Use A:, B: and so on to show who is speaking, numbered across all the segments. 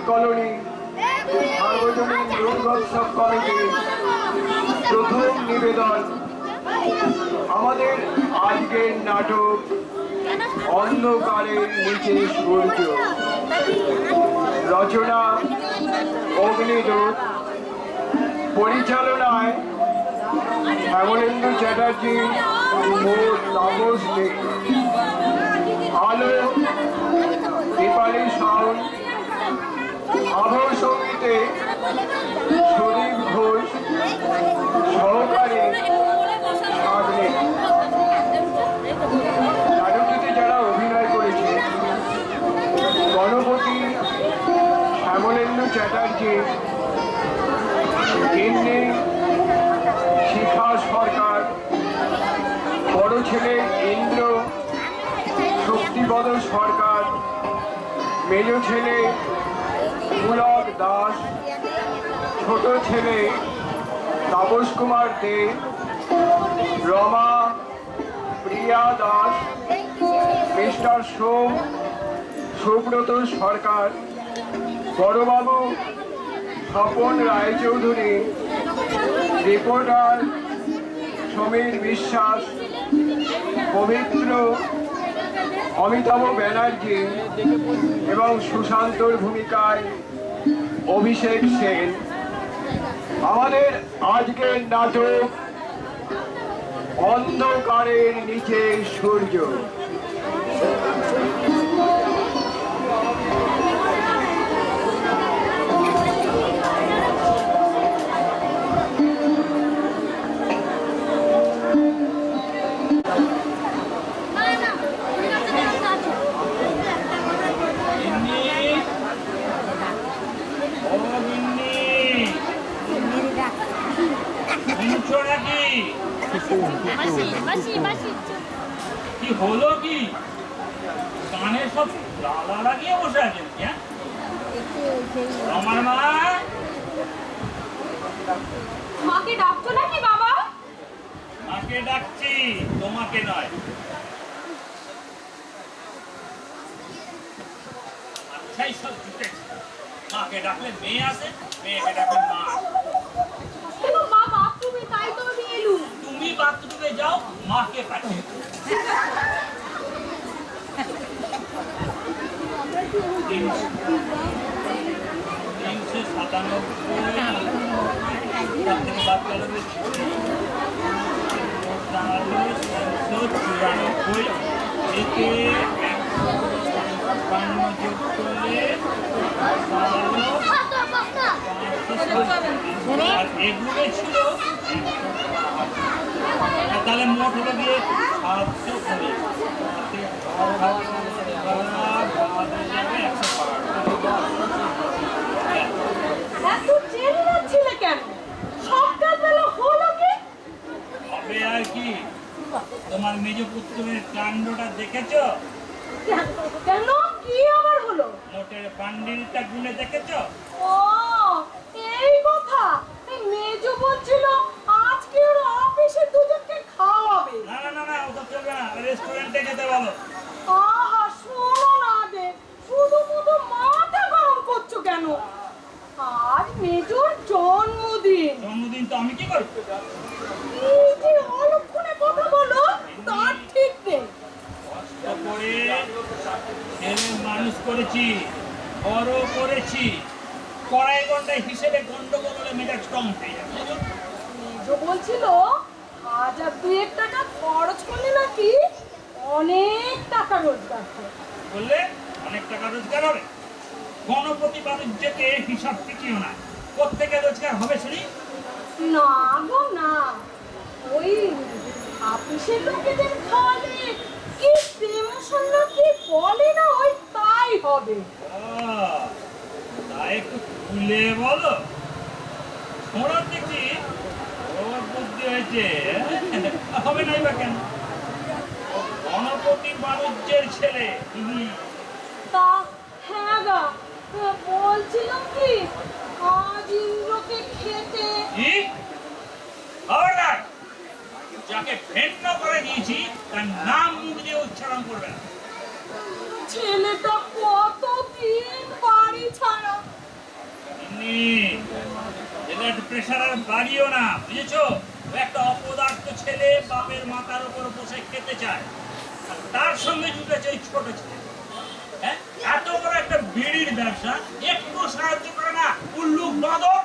A: Colony সার্বজনীন দুর্গোৎসব কমিটির প্রথম নিবেদন আমাদের আজকের নাটক অন্ধকারের নিচে সূর্য। রচনা অগ্নিদূত, পরিচালনায় হেমলেন্দু চ্যাটার্জি, তাপস দে, আলো দীপালি সাউন্ড, আবহ সঙ্গীতে সুদীপ ঘোষ, সহকারী সাধনে। নাটকটিতে যারা অভিনয় করেছে গণপতি হেমলেন্দু চ্যাটার্জি, গিন্নি শিখা সরকার, বড় ছেলে ইন্দ্র শক্তিপদ সরকার, মেজ ছেলে পুলক দাস, ছোট ছেলে তাপস কুমার দে, রমা প্রিয়া দাস, মিস্টার সোম সুব্রত সরকার, বড়বাবু স্বপন রায়চৌধুরী, রিপোর্টার সমীর বিশ্বাস, পবিত্র অমিতাভ ব্যানার্জি এবং সুশান্তর ভূমিকায় অভিষেক সেন। আমাদের আজকের নাটক অন্ধকারের নিচে সূর্য।
B: কি হলো কি কানে সব লালা লাগিয়ে বসে আছেন? আমার মা
C: মাকে ডাকছো নাকি বাবা?
B: মাকে ডাকছি, তোমাকে নয়। আচ্ছাই সব জুটেছে। মাকে ডাকলে মেয়ে আসে, মেয়েকে ডাকলে মা।
C: মা বাথরুমে, তাই তো আমি এলুম।
B: তুমি বাথরুমে যাও, মাকে পাঠিয়ে দাও। 397 এতে 152 যোগ করলে আর এগুলো ছিল, তাহলে মোট হলো গিয়ে 700।
C: এত চেনে যাচ্ছিলে কেন? সকালবেলা হলো কি?
B: হবে আর কি, তোমার মেজ পুত্রের কাণ্ডটা দেখেছো?
C: কেন, কি আবার হলো?
B: নোটের বান্ডিলটা গুনে দেখেছো?
C: ও এই কথা। মেজ বলছিল আজকে ওর অফিসে দুজনকে খাওয়াবে।
B: না না না না, ওটা চলবে না, রেস্টুরেন্টে যেতে বলো।
C: আহা শোনো না গে, শুধু শুধু মাথা গরম করছো কেন? আজ মেজর জন্মদিন।
B: জন্মদিন তো আমি কি করবো?
C: এই যে অলক্ষণে কথা বলো, তার ঠিক নেই।
B: কষ্ট করে ছেলে মানুষ করেছি, বড় করেছি, কড়াই গন্ডায় হিসেবে গন্ডগোল হলে মেজাজ স্ট্রং হয়ে যাবে।
C: মেজো বলছিল 1000-2 টাকা খরচ করলে নাকি অনেক টাকা রোজগার হয়।
B: বললে অনেক টাকা রোজগার হবে? গণপতি বাণিজ্যকে হিসাব টিকিও না, কোত্থেকে রোজগার হবে শুনি?
C: না গো না, ওই অফিসের লোকেদের খাওয়ালে কি প্রমোশন না কি বলে না, ওই তাই হবে।
B: তাই একটু খুলে বলো। ওনার দেখি ওর বুদ্ধি হয়েছে, হবে নাই বা কেন? গণপতি বাণিজ্যের ছেলে।
C: তা হ্যাঁ গা, বলছিলাম কি আজ ইন্দ্রকে খেতে।
B: যাকে ভেন্ন করে দিয়েছি তার নাম মুখ দিয়ে উচ্চারণ করবে না।
C: ছেলেটা কতদিন বাড়ি ছাড়া,
B: প্রেশার আর বাড়িও না, বুঝেছো? ও একটা অপদার্থ ছেলে বাপের মাথার উপর বসে খেতে চায়, আর তার সঙ্গে জুটেছে ওই ছোট ছেলে। হ্যাঁ, এত বড় একটা বিড়ির ব্যবসা, একটু সাহায্য করে না উল্লুক বাঁদর।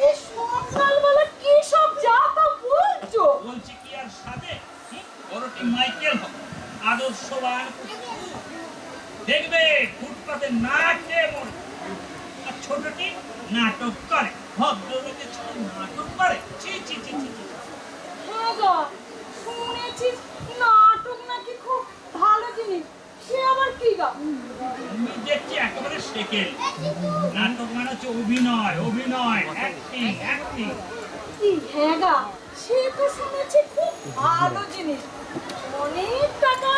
C: এই সকালবেলা কি সব যা তা বলছো?
B: বলছি কি আর সাথে বড়টি মাইকেল হবে, আদর্শবান দেখবে ফুটপাতে না খেয়ে মরে, আর ছোটটি নাটক করে, ভদ্রলোকে নাটক করে। ছি ছি ছি ছি ছি।
C: হ্যাঁ গো, শুনেছি নাটক নাকি খুব ভালো জিনিস। সে আবার কি গা?
B: আমি দেখছি একেবারে সেকেল। নাটক মানে হচ্ছে অভিনয়, অভিনয়, অ্যাক্টিং, অ্যাক্টিং।
C: কি হ্যাঁ গা, সে তো শুনেছি খুব ভালো জিনিস, অনেক টাকা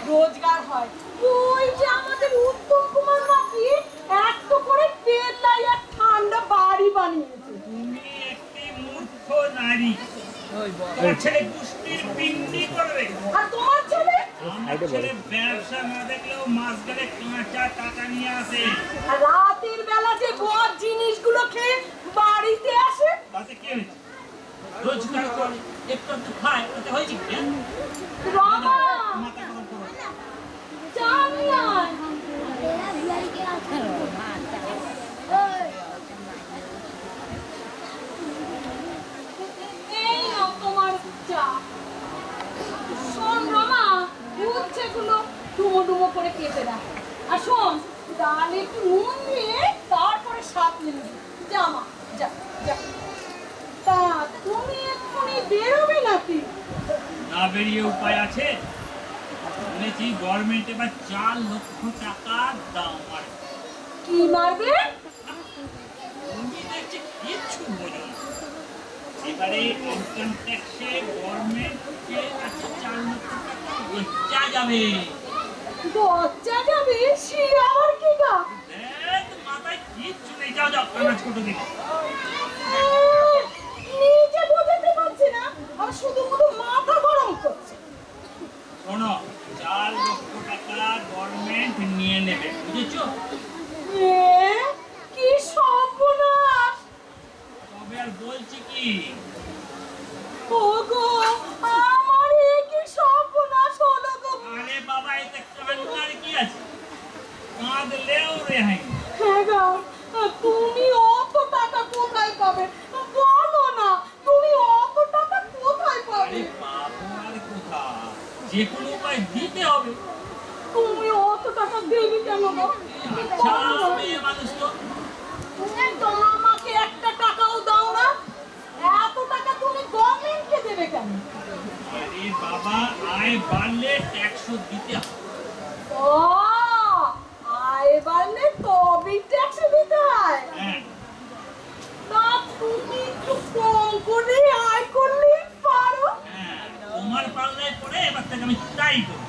C: রোজগার হয়। ওই যে আমাদের উত্তম কুমার নাকি এত করে পেটলাই আর ঠান্ডা বাড়ি বানিয়েছে।
B: তুমি একটি মূর্খ নারী, তোমার ছেলে গুষ্টির পিন্ডি করবে।
C: আর তোমার ছেলে?
B: আমার ছেলে ব্যবসা না দেখলেও মাস গেলে কাঁচা টাকা নিয়ে আসে।
C: আর রাতের বেলা যে বড় জিনিসগুলো খেয়ে বাড়িতে আসে।
B: তাতে কি হয়েছে? রোজগার করে একটু একটু খায়, তাতে হয়েছে কি? হ্যাঁ?
C: বাবা
B: মাথা গরম করো না।
C: জানি আর এই নাও তোমার চা। শোন রমা, উচ্ছেগুলো ডুমো ডুমো করে কেটে রাখ। আর শোন, ডালে একটু নুন দিয়ে তারপরে স্বাদ নিবি। যা মা, যা যা। তা তুমি এক্ষুনি বেরোবে নাকি?
B: না বেরিয়ে উপায় আছে? শুনেছি গভর্নমেন্ট এবার 4 লক্ষ টাকা দাম মারবে।
C: কি মারবে?
B: তুমি দেখছি কিচ্ছু বোঝো না। এবারে ইনকাম ট্যাক্সে গভর্নমেন্টকে আছে 4 লক্ষ টাকা লজ্জা যাবে।
C: লজ্জা যাবে? সে আবার কি গা?
B: দেখ মাথায় কিচ্ছু নেই, যাও যাও কাজ করতে দিকে।
C: নিজে বোঝাতে পারছি না, আর শুধু শুধু মাথা গরম করছে।
B: শোনো, 4 লক্ষ টাকা গভর্নমেন্ট নিয়ে নেবে, বুঝেছো?
C: কি সর্বনাশ!
B: তবে আর বলছি কি,
C: ওগো, আমার এ কি সর্বনাশ হলো গো!
B: আরে বাবা এতে কান্নার কি আছে? কাঁদলেও রেহাই নেই।
C: হ্যাঁ গো, তুমি অত টাকা কোথায় পাবে? বলো না, তুমি অত টাকা কোথায় পাবে?
B: আরে পাবো আর কোথা, যে কোনো উপায় দিতে হবে।
C: তুমি অত টাকা দেবে কেন গো?
B: আচ্ছা মেয়ে মানুষ তো,
C: তো আমাকে একটা টাকাও দাও না। এত টাকা তুমি গভর্নমেন্টকে দেবে কেন?
B: আরে বাবা আয় বাড়লে ট্যাক্সও দিতে হবে।
C: ও, আয় বাড়লে তবেই ট্যাক্স দিতে হয়।
B: হ্যাঁ,
C: তা তুমি একটু কম করে আয় করলেই পারো।
B: হ্যাঁ, তোমার পাল্লায় পড়ে এবার থেকে আমি তাই করবো।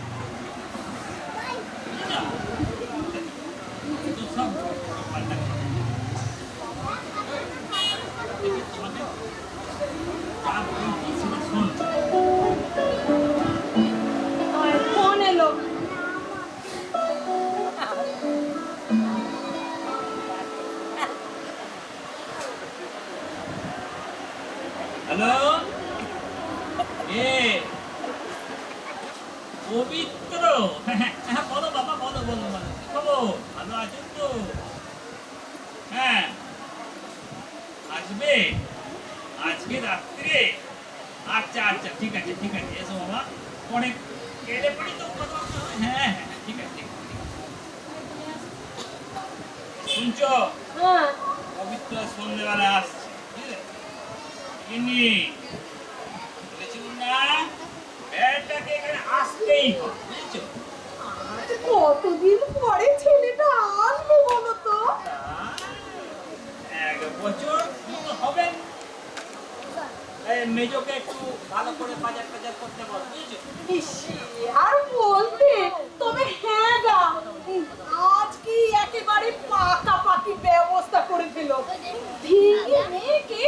B: বুঝেছো? তো সব পাল্টা করো। তোমাকে যা বলছি সেটা শোনো।
C: আর ফোন এলো।
B: হ্যালো, এ পবিত্র? হ্যাঁ বলো বাবা, বলো বলো বলো, কি খবর? ভালো আছেন তো? হ্যাঁ, আসবে আজকে রাত্রে? আচ্ছা আচ্ছা, ঠিক আছে ঠিক আছে, এসো বাবা, পরে এলে পরে তো কথা বলতে হবে। হ্যাঁ হ্যাঁ ঠিক আছে ঠিক আছে, ঠিক আছে। শুনছো,
C: হ্যাঁ,
B: পবিত্র সন্ধ্যেবেলা আসছে, বুঝলে? ইনি বলেছিলাম না, ব্যাটাকে এখানে আসতেই হবে, বুঝেছো?
C: আজ কতদিন পরে ছেলেটা আসবে বলো তো?
B: 1 বছর মতো হবে। মেজোকে একটু ভালো করে বাজার টাজার করতে বল, বুঝেছো?
C: ইস, আর বলতে, তবে হ্যাঁ গা, আজ কি একেবারে পাকাপাকি ব্যবস্থা করে দিল। ধিঙ্গে মেয়েকে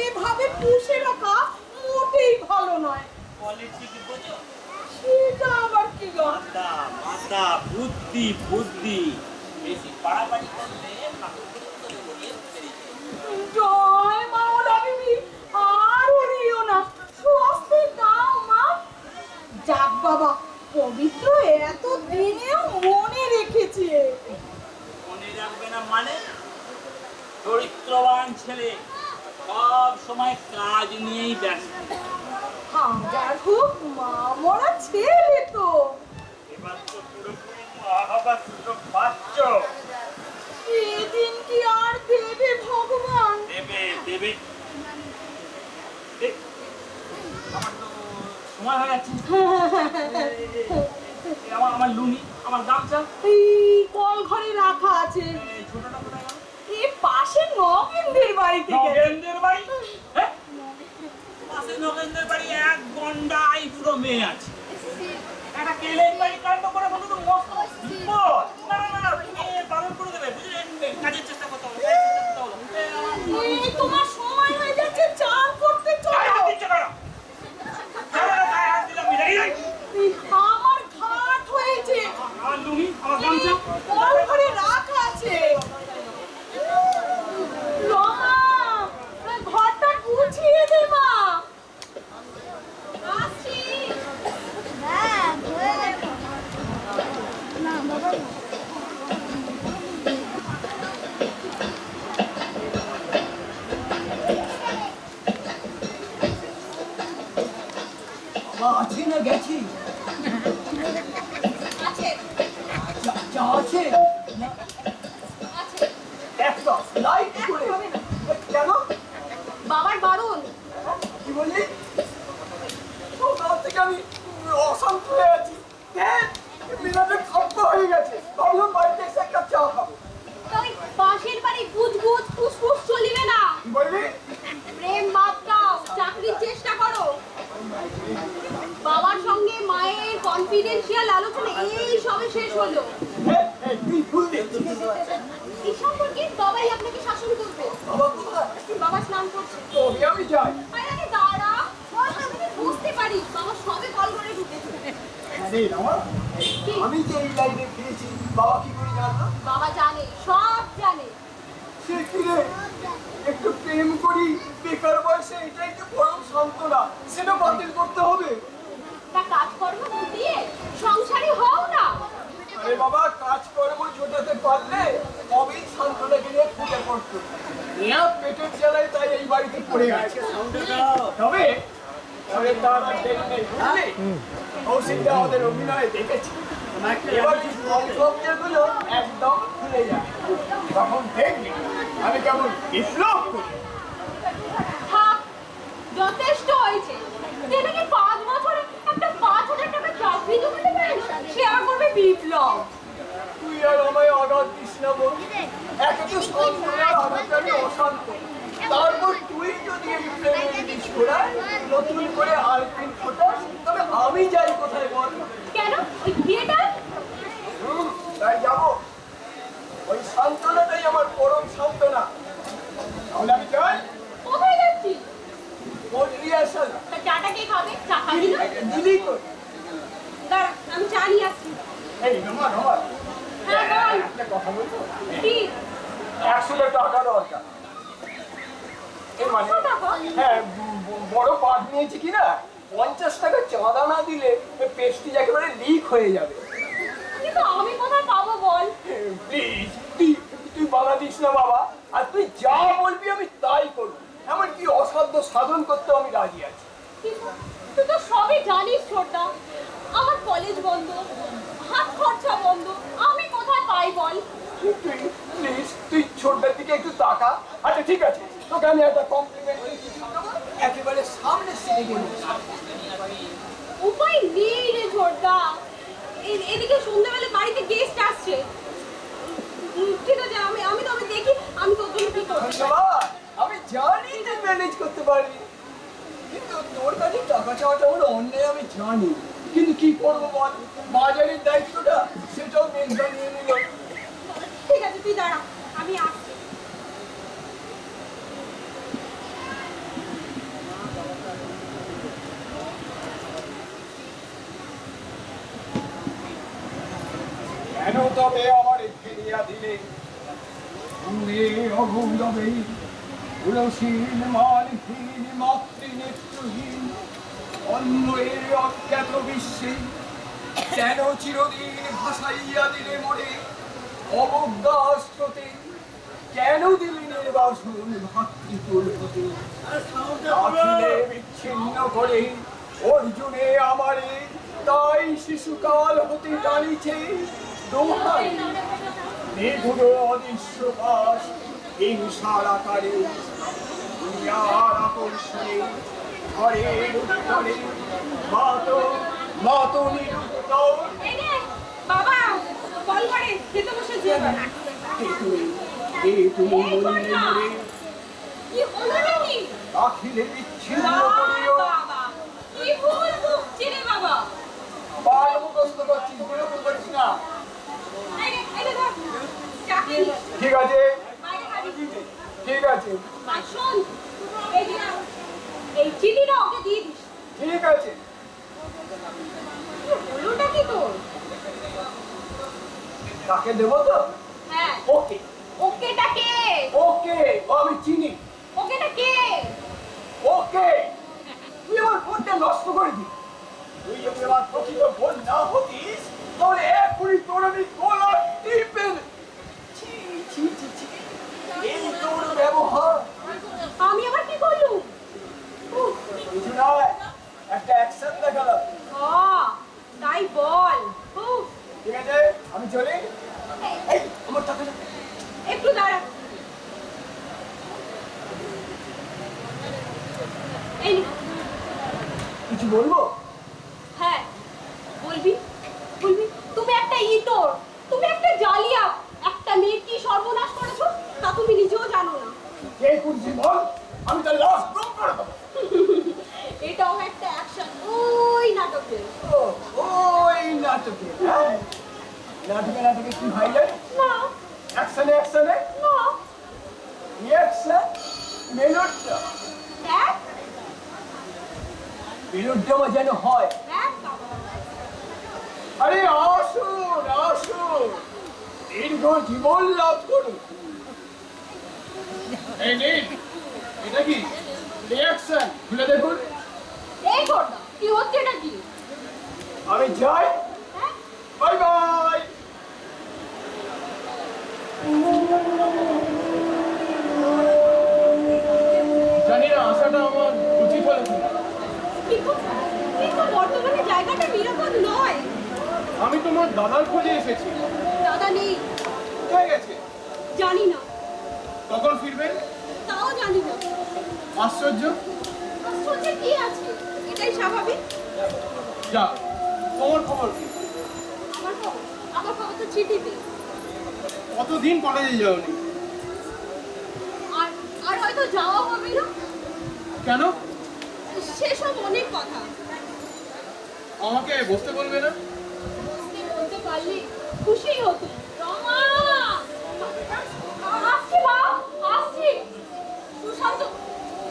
C: এভাবে পুষে রাখা মোটেই ভালো নয়।
B: পলিটিক্স বোঝো?
C: সেটা আবার কি গো?
B: মাথা মাথা, বুদ্ধি বুদ্ধি, বেশি বাড়াবাড়ি করলে ঠাকুর করে উত্তরে বলিয়ে বেরিয়ে যাবে।
C: জয় মা ওলাবি বাবা, পবিত্র এত দিনেও মনে রেখেছে।
B: মনে রাখবে না মানে? চরিত্রবান ছেলে সব সময় কাজ নিয়েই ব্যস্ত।
C: হাজার হোক মা মরা ছেলে তো।
B: এবার তো পুরোপুরি মা হবার সুযোগ পাচ্ছ।
C: সেদিন কি আর দেবে ভগবান?
B: দেবে দেবে। আমার তো সময় হয়ে যাচ্ছে। আমার লুঙ্গি, আমার গামছা
C: এই কল ঘরে রাখা আছে।
B: ছোটটা কোথায় গেল?
C: এই পাশে নগেনদের বাড়ি থেকে।
B: নগেনদের বাড়ি? হ্যাঁ? পাশে নগেনদের বাড়ি এক গন্ডা আইবুড়ো মেয়ে আছে। একটা কেলেঙ্কারি কাণ্ড করে বলো তো মস্ত বিপদ। না না না, বারণ করে দেবে, বুঝলেন? কাজের চেষ্টা করতে হবে, কাজের চেষ্টা করতে হবে।
C: এই তোমার সময় হয়ে যাচ্ছে, চান করতে
B: গায়ে হাত
C: চলো।
B: দিচ্ছ কেন? চলো না, গায়ে হাত দিলাম, মিলে গেলে।
C: এই আমার ঘাট হয়েছে,
B: আমার লুঙ্গি, আমার গামছা
C: কল ঘরে রাখা আছে। রমা, ঘরটা গুছিয়ে দে মা। আসছি।
D: আছে না গেছি?
C: আছে,
D: চা আছে?
C: আছে।
D: একটা লাইট করে। কেন?
C: বাবার বারণ।
D: কি বললি? সকাল থেকে আমি অশান্ত হয়ে আছি। মেলাতে খাপ্পা হয়ে গেছে। ভাবলাম বাড়িতে এসে একটা চা খাবো।
C: তাই পাশের বাড়ি গুজগুজ ফুসফুস চলিবে না।
D: কি বললি?
C: প্রেম বাদ দাও, চাকরির চেষ্টা করো। বাবার সঙ্গে মায়ের কনফিডেন্সিয়াল আলোচনা এই সবে শেষ হলো।
D: তুই ফুল দেখছিস?
C: এই সম্পর্কে বাবাই আপনাকে শাসন করবে।
D: বাবা কোথায়?
C: বাবা স্নান করছে।
D: তবে আমি যাই।
C: আরে আরে দাঁড়া, আমি বুঝতে পারি বাবা সবে কল করে ঢুকেছে।
D: আরে রামা, আমি যে এই লাইনে ফিরেছি, বাবা কি করে জানলো?
C: বাবা জানে, সব জানে।
D: সে কি রে? একটু প্রেম করি বেকার বয়সে, এটাই তো পরম সান্ত্বনা। সেটা বাতিল করতে হবে?
C: তা কাজকর্ম দিয়ে সংসারী হও না।
D: আরে বাবা, কাজকর্ম জোটাতে পারলে তবেই সান্ত্বনাকে নিয়ে ফুটে পড়তো। না পেটের জ্বালায় তাই এই বাড়িতে পড়ে গেছে। তবে তবে তার আর দেরি নেই, বুঝলি? কৌশিকটা আমাদের অভিনয়ে দেখেছি। এবার এই সংসবগুলো একদম খুলে যাবে। তখন দেখবি আমি কেমন বিপ্লব করি।
C: থাক, যথেষ্ট হয়েছে। এদিকে 5 বছরে একটা 5,000 টাকা চাকরি জমাতে পারেন, সে আবার করবে বিপ্লব।
D: তুই আর আমায় আঘাত দিস না বোন। একে তো সংসারের আঘাতে আমি অশান্ত, তারপর তুই যদি এই প্রেমের বীজ ফোড়ায় নতুন করে আলপিন ফোটাস, তবে আমি যাই কোথায় বল?
C: কেন ওই বিয়েটা?
D: তাই যাবো। ওই সান্ত্বনাটাই আমার পরম সান্ত্বনা। তাহলে আমি যাই।
C: কোথায় যাচ্ছি?
D: ওর রিহার্সাল
C: তা চাটা কে খাবে? চা খাবি না?
D: দিলি তো।
C: দাঁড়া, আমি চা নিয়ে আসছি।
D: এই রমা রমা,
C: হ্যাঁ বল।
D: একটা কথা বলতো?
C: কি?
D: 100 টাকা দরকার। এই মানে
C: 100 টাকা?
D: হ্যাঁ, বড় পাট নিয়েছি কিনা 50 টাকা চাঁদা না দিলে পেস্টিজ একেবারে লিক হয়ে যাবে।
C: কিন্তু আমি কোথায় পাবো বল?
D: প্লিজ তুই তুই বাধা দিস না বাবা। আর তুই যা বলবি আমি তাই করবো। এমনকি অসাধ্য সাধন করতে আমি রাজি আছি।
C: কিন্তু তুই তো সবই জানিস ছোটদা, আমার কলেজ বন্ধ, হাত খরচা বন্ধ, আমি কোথায় পাই বল?
D: তুই প্লিজ তুই ছোটদের দিকে একটু তাকা। আচ্ছা ঠিক আছে, তোকে আমি একটা কমপ্লিমেন্টারি কিছু দেবো, একেবারে সামনে সিটে গেলে।
C: উপায় নেই রে ছোটদা। এদিকে সন্ধ্যাবেলা বাড়িতে গেস্ট আসছে। ঠিক আছে, আমি তবে দেখি আমি তোর জন্য কি করতে পারি।
D: ধন্যবাদ। আমি জানি তুই ম্যানেজ করতে পারবি, কিন্তু তোর কাছে টাকা চাওয়াটা আমার অন্যায় আমি জানি। কিন্তু কি করবো বল, বাজারের দায়িত্বটা সেটাও মেজবা নিয়ে নিল।
C: ঠিক আছে, তুই দাঁড়া, আমি আসছি।
D: কেন তবে আমার ফিরিয়া দিলে অভূতবেই তুলসীন মালহীন মাতৃ নেত্রহীন অন্যের অজ্ঞাত বিশ্বে কেন চিরদিন ভাসাইয়া দিলে মরে অবজ্ঞাস্রোতে কেন দিলি নির্বাসন ভাতৃকুল হতে আখিলে বিচ্ছিন্ন করে অর্জুনে আমারে তাই শিশুকাল হতে টানিছে দোহাই নিগুড় অদৃশ্য পাশ হিংসার আকারে দুনিয়ার আকর্ষণে ঘরের উত্তরে মাত নিরুত্তর
C: এই রে, বাবা কল করে খেতে বসে যে
D: কে তুমি
C: এই
D: মনে
C: কন্যা।
D: মরে
C: কি হলো নাকি
D: আখিলে বিচ্ছিন্ন
C: বাবা,
D: করিও
C: বাবা কি ভুল বকছি রে বাবা।
D: বাল মুখস্থ করছিস বিরক্ত করিস না।
C: এই রে ধর চাকরি
D: ঠিক আছে
C: বাইরে খাবি।
D: ঠিক আছে
C: আর শোন এই যে না, এই চিঠিটা ওকে দিয়ে দিস।
D: ঠিক আছে
C: কি হলোটা কি তোর?
D: তাকে দেবো তো
C: হ্যাঁ
D: ওকে
C: ওকেটা কে?
D: ওকে আমি চিনি
C: ওকেটা কে?
D: ওকে তুই আমার ফোনটা নষ্ট করে দিস তুই যদি আমার প্রকৃত ফোন না হতিস তাহলে এখনই তোর আমি গলা টিপে ছি ছি ছি ছি এই তোর ব্যবহার
C: আমি আবার কি করলুম? উফ,
D: কিছু নয় একটা অ্যাকশন দেখালাম
C: তাই বল। উফ,
D: ঠিক আছে আমি চলি এই আমার টাকাটা
C: একটু দাঁড়া। এই নে।
D: কিছু বলবো
C: হ্যাঁ বলবি বলবি। তুমি একটা ইতর, তুমি একটা জালিয়া, একটা মেয়ে কি সর্বনাশ করেছো তা তুমি নিজেও জানো না।
D: কে করছি বল আমি তো লাশ গুম করে দেবো
C: এটাও একটা অ্যাকশন ওই নাটকের।
D: ও, ওই নাটকে হ্যাঁ নাটকে নাটকে কি ভাই যায়
C: না
D: অ্যাকশনে অ্যাকশনে
C: না
D: রিঅ্যাকশন মেলোড্রামা
C: দেখ
D: মেলোড্রামা যেন হয়
C: দেখ বাবা।
D: আরে আসুন আসুন দীর্ঘ জীবন লাভ করুন এই নিন এটা কি রিঅ্যাকশন খুলে দেখুন
C: এই ঘটনা কি হচ্ছে এটা কি?
D: আমি যাই
C: হ্যাঁ
D: বাই বাই জানি না আশাটা আমার উচিত হলো কিনা।
C: কিন্তু কিন্তু বর্তমানে জায়গাটা নিরাপদ নয়।
D: আমি তোমার দাদার খোঁজে এসেছি
C: দাদা নেই,
D: কোথায় গেছে
C: জানি না,
D: কখন ফিরবেন
C: তাও জানি না।
D: আশ্চর্য
C: আশ্চর্য কি আছে, এটাই স্বাভাবিক।
D: যা তোমার খবর কি
C: আমার খবর তো চিঠিতে।
D: কতদিন কলেজে যাওনি
C: আর আর হয়তো যাওয়া হবে না।
D: কেন
C: সেসব অনেক কথা
D: আমাকে বসতে বলবে না
C: বুঝতে বলতে পারলে খুশি হতো। রমা আসছি মা, আসছি। সুশান্ত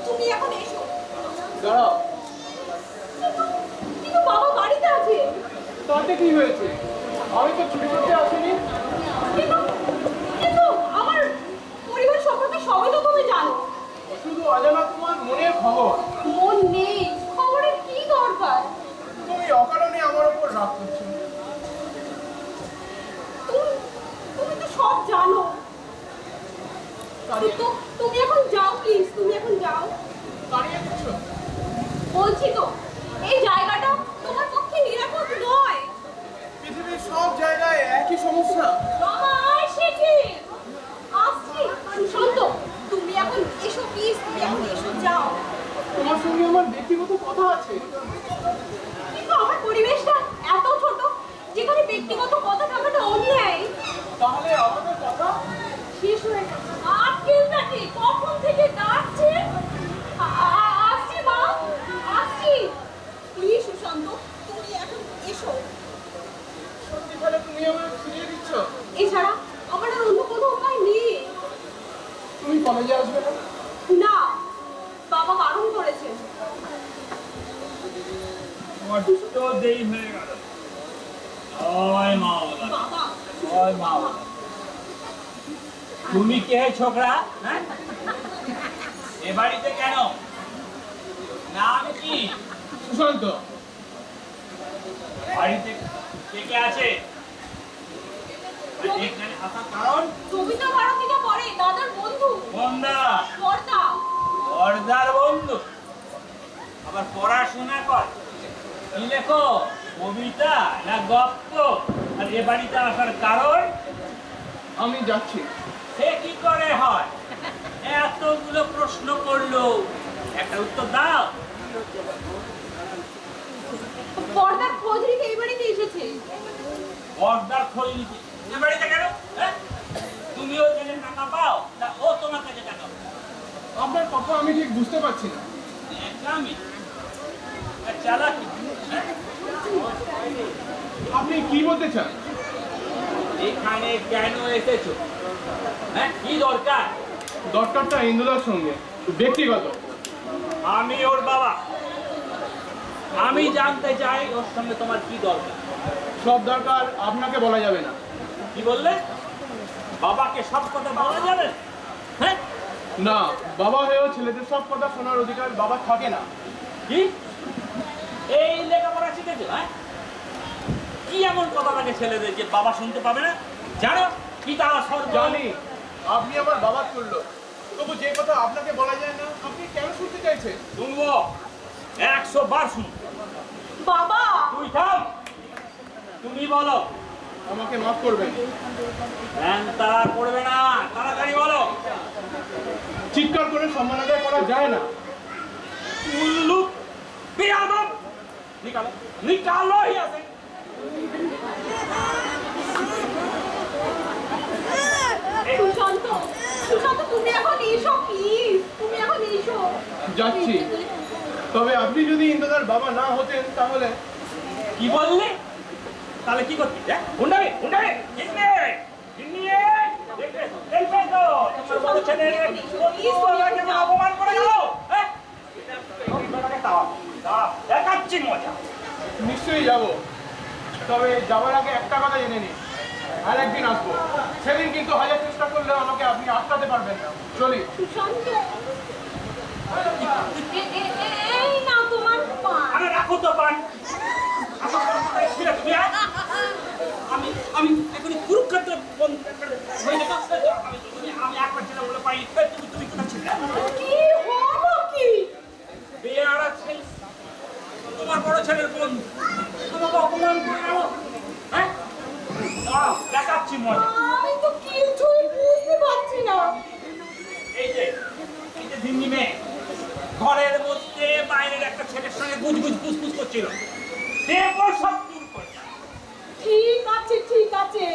C: তুমি এখন এসো।
D: দাঁড়াও
C: কিন্তু বাবা বাড়িতে আছে।
D: তাতে কি হয়েছে আমি তো ছুটি করতে আসিনি
C: কিন্তু কিন্তু আমার পরিবার সম্পর্কে সবই তো তুমি জানো।
D: শুধু অজানা তোমার মনের খবর
C: মন নেই, খবরের কি দরকার?
D: তুমি অকারণে আমার উপর রাগ করছো
C: তুমি তুমি তো সব জানো। কিন্তু তুমি এখন যাও প্লিজ, তুমি এখন যাও।
D: দাঁড়িয়ে দিচ্ছ
C: বলছি তো এই জায়গাটা তোমার পক্ষে নিরাপদ নয়।
D: পৃথিবীর সব জায়গায় একই সমস্যা
C: বাবা আসছে কি? আসছি। সুশান্ত তুমি এখন এসো প্লিজ, তুমি এখন এসো, যাও।
D: তোমার সঙ্গে আমার ব্যক্তিগত কথা আছে
C: কিন্তু আমার পরিবেশটা এত ছোট যেখানে ব্যক্তিগত কথা থাকাটা অন্যায়।
D: তাহলে আমাদের কথা
C: শেষ হয়ে গেছে। আজকে কখন থেকে ডাকছে? আসছি মা, আসছি। প্লিজ সুশান্ত তুমি এখন এসো।
D: সত্যি তাহলে তুমি আমাকে ফিরিয়ে দিচ্ছ
C: এছাড়া আমার আর অন্য কোনো উপায় নেই।
D: তুমি কলেজে আসবে না
C: না, বাবা বারণ করেছেন।
B: তোমার তো দেরি হয়ে গেল। ওই মা বাবা,
C: বাবা
B: ওই মা বাবা। তুমি কে ছোকরা? হ্যাঁ এ বাড়িতে কেন? নাম কি?
D: সুশান্ত,
B: বাড়িতে কে কে আছে? আর এখানে আসার কারণ?
C: কবিতা ভারতীটা পড়ে দাদার বন্ধু
B: বন্দা
C: বর্দা।
B: বর্দার বন্ধু আবার পড়াশোনা কর। কি লেখো? কবিতা না গল্প? আর এ বাড়িতে আসার কারণ?
D: আমি যাচ্ছি।
B: সে কি করে হয়? এতগুলো প্রশ্ন করলো, একটা উত্তর দাও।
C: বর্দার খোঁজ নিতে এই বাড়িতে এসেছে।
B: বর্দার খোঁজ নিতে এ বাড়িতে কেন? হ্যাঁ? তুমিও জেনে টাকা পাও, তা ও তোমার কাছে টাকা পাও।
D: আপনার কথা আমি ঠিক বুঝতে পারছি না।
B: একদমই চালাকি। হ্যাঁ?
D: আপনি কি বলতে চান?
B: এখানে কেন এসেছো? হ্যাঁ, কি দরকার?
D: দরকারটা ইন্দুদার সঙ্গে ব্যক্তিগত।
B: আমি ওর বাবা, আমি জানতে চাই ওর সঙ্গে তোমার কি দরকার।
D: সব দরকার আপনাকে বলা যাবে না।
B: কি বললে? বাবাকে সব কথা বলা যাবে? হ্যাঁ,
D: না, বাবা হয়েও ছেলেদের সব কথা শোনার অধিকার বাবা থাকে না।
B: কি এই লেখাপড়া শিখেছো? হ্যাঁ, কি এমন কথা থাকে ছেলেদের যে বাবা শুনতে পাবে না? জানো পিতা স্বর্গ।
D: জানি আপনি আমার বাবা তুল্য, তবু যে কথা আপনাকে বলা যায় না আপনি কেন শুনতে চাইছেন?
B: শুনবো, 100 বার শুনবো।
C: বাবা
B: তুই থাম, তুমি বলো।
D: আমাকে মাফ করবেন।
B: ধ্যান তারা করবে না, তাড়াতাড়ি বলো।
D: চিৎকার করে সম্মান আদায় করা যায় না।
B: উল্লু বেয়াদব, নিকালো নিকালো ইয়াসে।
C: সুশান্ত, সুশান্ত তুমি এখন এসো প্লিজ, তুমি এখন এসো।
D: যাচ্ছি। তবে আপনি যদি ইন্দুদার বাবা না হতেন তাহলে?
B: কি বললে? তাহলে কি করতে? হুন্ডারে হুন্ডারে কিনে কিনে দেখবে দেখবে তো তোমার বড় ছেলে আমাকে অপমান করে গেল। হ্যাঁ, দেখাচ্ছি মজা।
D: নিশ্চয়ই যাব, তবে যাওয়ার আগে একটা কথা জেনে নিন, আর একদিন আসবো। সেদিন কিন্তু হাজার চেষ্টা করলেও আমাকে আপনি আটকাতে পারবেন না। চলি।
C: সুশান্ত, এই নাও তোমার পান।
B: আরে রাখো তো পান। আমি আমি এখনই কুরুক্ষেত্র হয়ে যেত। আমি একবার ছিলাম বলে পাই। তুমি তুমি কোথা ছিলে?
C: কি হলো কি?
B: বেয়ারা ছেলে, তোমার বড় ছেলের বন্ধু তোমাকে অপমান করে গেল। হ্যাঁ, দেখাচ্ছি মজা।
C: আমি তো কিছুই বুঝতে পারছি না।
B: এই যে দিল্লি মেয়ে ঘরের মধ্যে বাইরের একটা ছেলের সঙ্গে গুজগুজ ফুসফুস করছিল, দেখো সব দূর করে।
C: ঠিক আছে,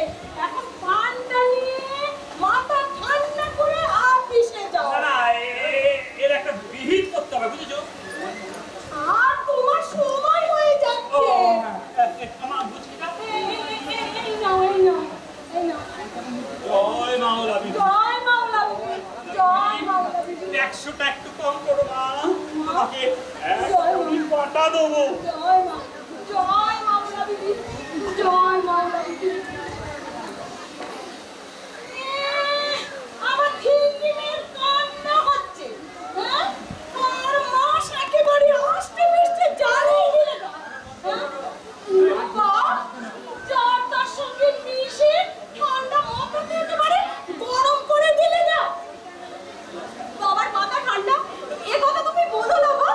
C: এখন পানটা নিয়ে মাথা ঠান্ডা করে অফিসে যাও।
B: না না, এর একটা বিহিত করতে হবে, বুঝেছো?
C: আর তোমার সময় হয়ে যাচ্ছে।
B: আমার বুঝিটা
C: এই নাও।
B: জয় মাওলা বিবি।
C: জয় মাওলা বিবি, জয় মাওলা বিবি।
B: 100টা একটু কম করো মা, তোমাকে
C: জয়
B: আমি পাঠা দেবো।
C: জয় মাওলা বিবি, জয় মাওলা বিবি। আমার থিঙ্কিংয়ের কান্না হচ্ছে। হ্যাঁ, আর মাস একেবারে আস্তে মিষ্টি জ্বালিয়ে দিলে না। হ্যাঁ, বাবা, যার তার সঙ্গে মিশে ঠান্ডা মাথাতে একেবারে গরম করে দিলে না। বাবার মাথা ঠান্ডা, এ কথা তুমি বলো না মা।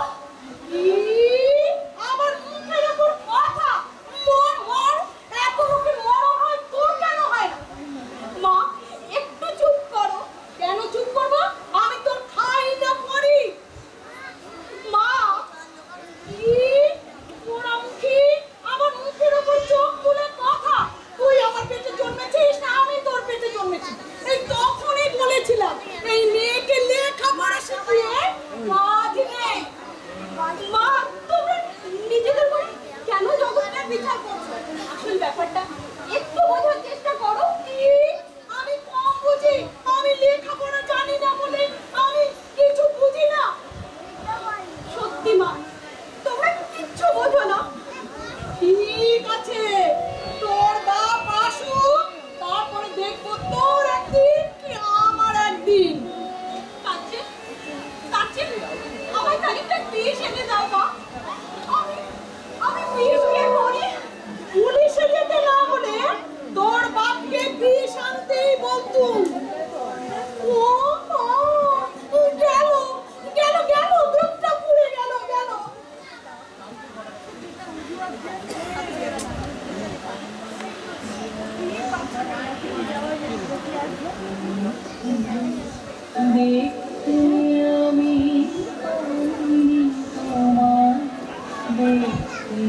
C: আমার মুখের উপর কথা মর এত লোকের মরণ হয়, তোর কেন হয় না? মা একটু চুপ করো। কেন চুপ করবো? আমি তোর খাই না পড়ি। মা পোড়ামুখী, আমার মুখের উপর চোখ তুলে কথা। তুই আমার পেটে জন্মেছিস না আমি তোর পেটে জন্মেছি? এই তখনই বলেছিলাম এই মেয়েকে লেখাপড়া শিখিয়ে কাজ নেই। মা তোমরা নিজেদের করে কেন জগৎটার বিচার করছো? আসল ব্যাপারটা একটু বোঝার চেষ্টা করো। কি আমি কম বুঝি? আমি লেখাপড়া জানি না বলে আমি কিছু বুঝি না? সত্যি মা, তোমরা কিচ্ছু বোঝো না। ঠিক আছে, তোর বাপ আসুক, তারপরে দেখবো তোর একদিন কি আমার একদিন। তুম। ও মা, গেল গেল গেল, দুধটা পুড়ে গেল গেল। দেখতে আমি তোমার, দেখতে আমি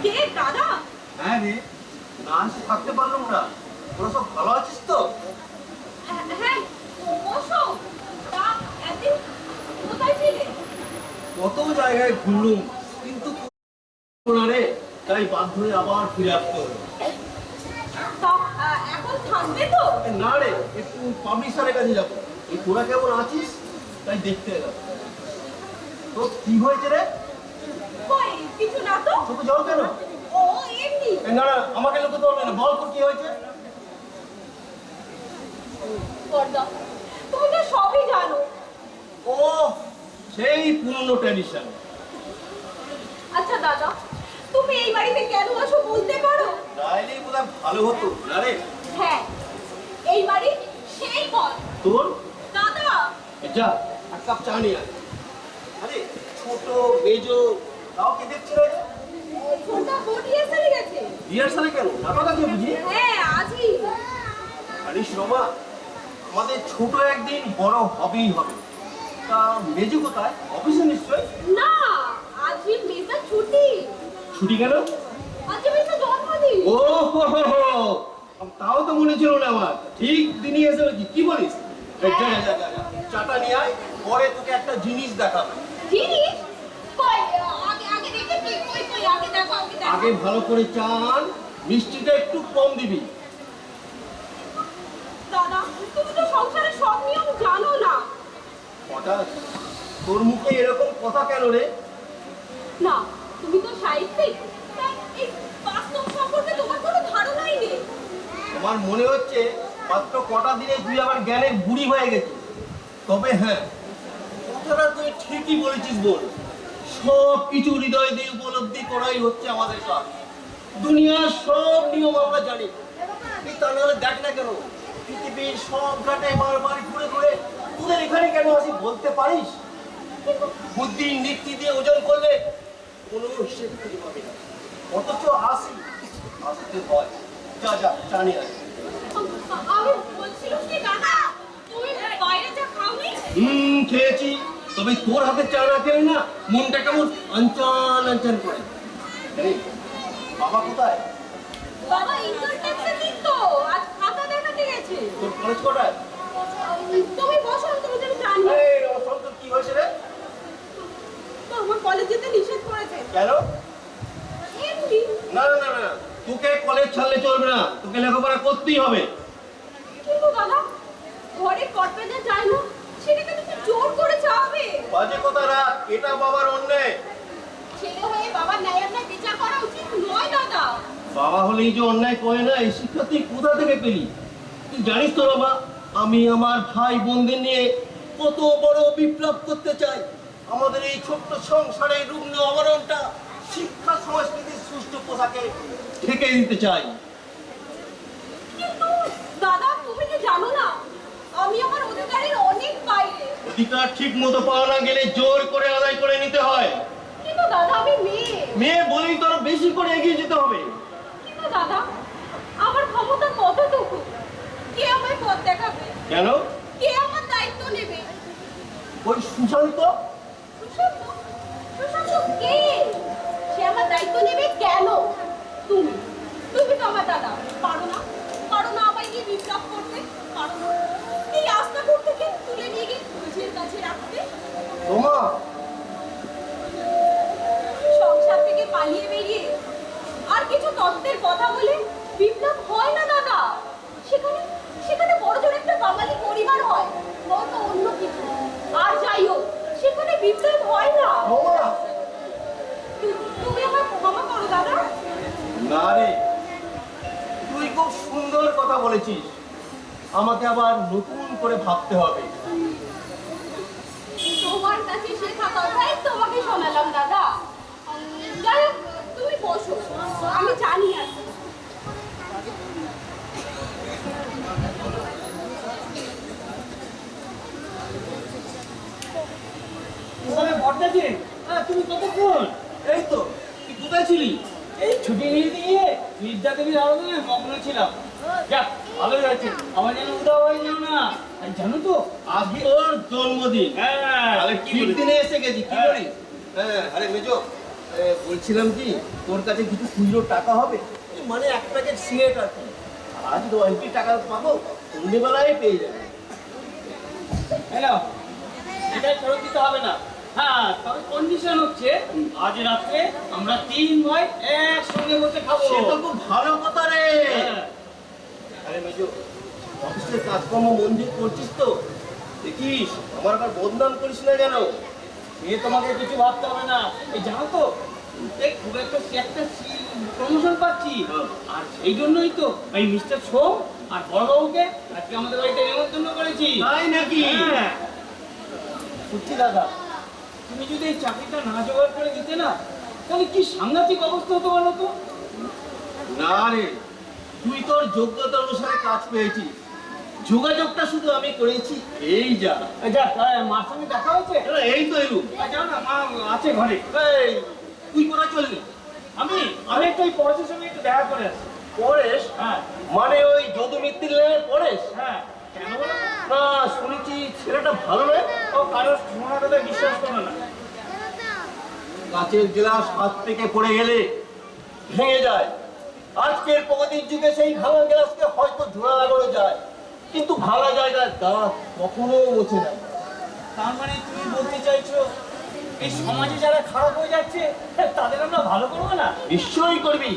C: কে দাদা?
D: হ্যাঁ রে, না আসে থাকতে পারলাম না। তোরা সব ভালো আছিস তো?
C: হ্যাঁ, বসো। তা একদিন কোথায় ছিলে?
D: কত জায়গায় ঘুরলুম, কিন্তু না রে, তাই বাধ্য হয়ে আবার ফিরে আসতে হলো।
C: তা এখন থাকবে তো?
D: না রে, একটু পাবলিশারের কাছে যাবো। এই তোরা কেমন আছিস তাই দেখতে এলাম। তো কি হয়েছে রে?
C: কই কিছু না তো।
D: চোখে জল কেন?
C: ও এমনি।
D: না না, আমাকে লুকোতে হবে না, বল তো কি হয়েছে?
C: বড়দা, তুমি তো সবই জানো।
D: ও সেই পুরনো ট্র্যাডিশন।
C: আচ্ছা দাদা, তুমি এই বাড়িতে কেন আসো বলতে পারো?
D: তাইলেই বোধহয় ভালো হতো না রে।
C: হ্যাঁ, এই বাড়ি সেই পথ।
D: তোর
C: দাদা,
D: যা এক কাপ চা নিয়ে আয়। আরে ছোট মেজো কাউকে দেখছি না।
C: ছোটা বডি এসে গেছে।
D: রিহার্সালে কেন? নাটক আছে বুঝি?
C: হ্যাঁ, আজই।
D: আরে রমা, আমাদের ছোট একদিন বড় হবেই হবে। তা মেজো কোথায়? অফিসে নিশ্চয়।
C: না, আজই মেয়েটা ছুটি।
D: ছুটি কেন?
C: আজ মেয়েটা জন্মদিন।
D: ও হো হো হো, তাও তো মনে ছিল না আমার। ঠিক দিনই এসে বলছি, কি বলিস? এই যা যা যা যা, চাটা নিয়ে আয়, পরে তোকে একটা জিনিস দেখাবো।
C: জিনিস? কই আগে আগে দেখেছি, কই কই আগে দেখো আগে দেখো।
D: আগে ভালো করে চান, মিষ্টিটা একটু কম দিবি।
C: দাদা, তুমি তো সংসারের সব নিয়ম জানো না।
D: হঠাৎ তোর মুখে এরকম কথা কেন রে?
C: না, তুমি তো সাহিত্যিক, তাই এই বাস্তব সম্পর্কে তোমার কোনো ধারণাই নেই।
D: আমার মনে হচ্ছে মাত্র কটা দিনে তুই আবার জ্ঞানে বুড়ি হয়ে গেছিস। তবে হ্যাঁ, কথাটা তুই ঠিকই বলেছিস বল। সব কিছু হৃদয় দিয়ে উপলব্ধি করাই হচ্ছে আমাদের কাজ। দুনিয়ার সব নিয়ম আমরা জানি, তা নাহলে দেখ না কেন পৃথিবীর সব ঘাটে বারবার ঘুরে ঘুরে তোদের এখানে কেন আসি বলতে পারিস? বুদ্ধির নীতি দিয়ে ওজন করলে কোনো হিসেব খুঁজে পাবি না, অথচ আসতে হয়। যা যা চা নিয়ে আয়।
C: আমি বলছিলাম কি দাদা, তুমি বাইরে যা খাওনি?
D: খেয়েছি, তবে তোর হাতে চা না খেলে না মনটা কেমন আনচান আনচান করে। এই, বাবা কোথায়?
C: বাবা ইনকাম ট্যাক্সের দিন তো আজ খাতা দেখাতে গেছে।
D: তোর কলেজ কটায়?
C: তুমি বসো, তুমি যদি জানি।
D: এই অসন্ত, কি হয়েছে রে?
C: তো আমার কলেজ যেতে নিষেধ করেছে।
D: কেন?
C: এমনি।
D: না না না না, তোকে কলেজ ছাড়লে চলবে না, তোকে লেখাপড়া করতেই হবে।
C: কিন্তু দাদা, ঘরে কর্পেটে যায় না, সেটাকে তুমি জোর করে চাওয়াবে।
D: বাজে কথা রাখ, এটা বাবার অন্যায়।
C: ছেলে হয়ে বাবার ন্যায় অন্যায় বিচার করা উচিত নয় দাদা।
D: বাবা হলেই যে অন্যায় করে না, এই শিক্ষা তুই কোথা থেকে পেলি? তুই জানিস তো বাবা, আমি আমার ভাই বোনদের নিয়ে কত বড় বিপ্লব করতে চাই। আমাদের এই ছোট্ট সংসারের রুগ্ন আবরণটা শিক্ষা সংস্কৃতির সুষ্ঠু পোশাকে ঢেকে দিতে চাই।
C: কিন্তু দাদা, তুমি কি জানো না, আমি আমার অধিকারের অনেক বাইরে।
D: অধিকার ঠিক মতো পাওয়া না গেলে জোর করে আদায় করে নিতে হয়।
C: কিন্তু
E: মেয়ে বলেই তো আরো বেশি করে এগিয়ে যেতে হবে।
C: কিন্তু দাদা, আমার ক্ষমতা কতটুকু? কে আমায় পথ দেখাবে?
E: কেন?
C: কে আমার দায়িত্ব নেবে?
E: ওই সুশান্ত।
C: সুশান্ত? সুশান্ত কে? সে আমার দায়িত্ব নেবে কেন? তুমি তুমি তো আমার দাদা, পারো না? পারো না আমায় নিয়ে বিপ্লব করতে? পারো না এই আস্তাপুর থেকে তুলে নিয়ে গিয়ে নিজের কাছে রাখতে?
E: তোমা,
C: সংসার থেকে পালিয়ে বেরিয়ে আর কিছু তত্ত্বের কথা বলে বিপ্লব হয় না দাদা। সেখানে সেখানে বড়জোর একটা বাঙালি পরিবার হয়, নয়তো অন্য কিছু। আর যাই হোক, সেখানে বিপ্লব হয় না।
E: তোমা।
C: তুমি আমার ক্ষমা করো দাদা।
E: না রে, তুই খুব সুন্দর কথা বলেছিস, আমাকে আবার নতুন করে ভাবতে হবে।
C: তোমার কাছে শেখা কথাই তোমাকে শোনালাম দাদা। যাই হোক, তুমি বসো, আমি জানি আছি।
F: তুমি কতক্ষণ?
E: এই তো, তুই কোথায় ছিলি?
F: এই ছুটি নিয়ে দিয়ে বিদ্যা দেবীর আরাধনায় মগ্ন ছিলাম। যাক, ভালো যাচ্ছে, আমার যেন উদা হয়ে যাও না। আর জানো তো
E: আজকে ওর জন্মদিন।
F: হ্যাঁ,
E: আরে
F: কি
E: ঠিক
F: বলিস?
E: দিনে এসে গেছি, কি
F: হ্যাঁ।
E: করিস? হ্যাঁ, আরে মেজো, বলছিলাম কি, তোর কাছে কিছু খুচরো টাকা হবে? এই মানে 1 প্যাকেট সিগারেট আর কি। আজ 10টি টাকা পাবো, সন্ধ্যেবেলায় পেয়ে যাবে।
F: হ্যালো, এটা ফেরত দিতে হবে না। হ্যাঁ, তবে কন্ডিশন হচ্ছে আজ রাত্রে আমরা 3 ভাই একসঙ্গে বসে খাবো।
E: সে তো খুব ভালো কথা রে।
F: হ্যাঁ।
E: আরে মেজো, অফিসের কাজকর্ম মন দিয়ে করছিস তো? দেখিস, আমার আবার বদনাম করিস না যেন।
F: এ তোমাকে কিছু ভাবতে হবে না। এই জানো তো, এই খুব একটা প্রমোশন পাচ্ছি। আর সেই জন্যই তো এই মিস্টার সোম আর বড়বাবুকে আজকে আমাদের বাড়িতে নেমন্তন্ন করেছি।
E: তাই নাকি?
F: হ্যাঁ। সত্যি দাদা, তুমি যদি এই চাকরিটা না জোগাড় করে দিতে না, তাহলে কি সাংঘাতিক অবস্থা হতো বলো তো?
E: না রে, তুই তোর যোগ্যতা অনুসারে কাজ পেয়েছিস, যোগাযোগটা শুধু আমি করেছি, এই যা।
F: এই যাক, মার সঙ্গে দেখা হয়েছে?
E: এই তো এলুম।
F: যাও না, মা আছে ঘরে।
E: এই, তুই কোথায় চললি?
F: আমি আমি একটু ওই পরেশের সঙ্গে একটু দেখা করে আসি।
E: পরেশ?
F: হ্যাঁ
E: মানে ওই যদু মিত্তির লেনের পরেশ?
F: হ্যাঁ, কেন বলো তো?
E: না, শুনেছি ছেলেটা ভালো নয়।
F: ও কারোর শোনা কথা বিশ্বাস করো না।
E: কাচের গ্লাস হাত থেকে পড়ে গেলে ভেঙে যায়। আজকের প্রগতির যুগে সেই ভাঙা গ্লাসকে হয়তো জোড়া লাগানো যায়, কিন্তু ভাঙা জায়গার দাগ কখনো মোছে না।
F: তার মানে তুমি বলতে চাইছো এই সমাজে যারা খারাপ হয়ে যাচ্ছে তাদের আমরা ভালো করবো না?
E: নিশ্চয়ই করবি,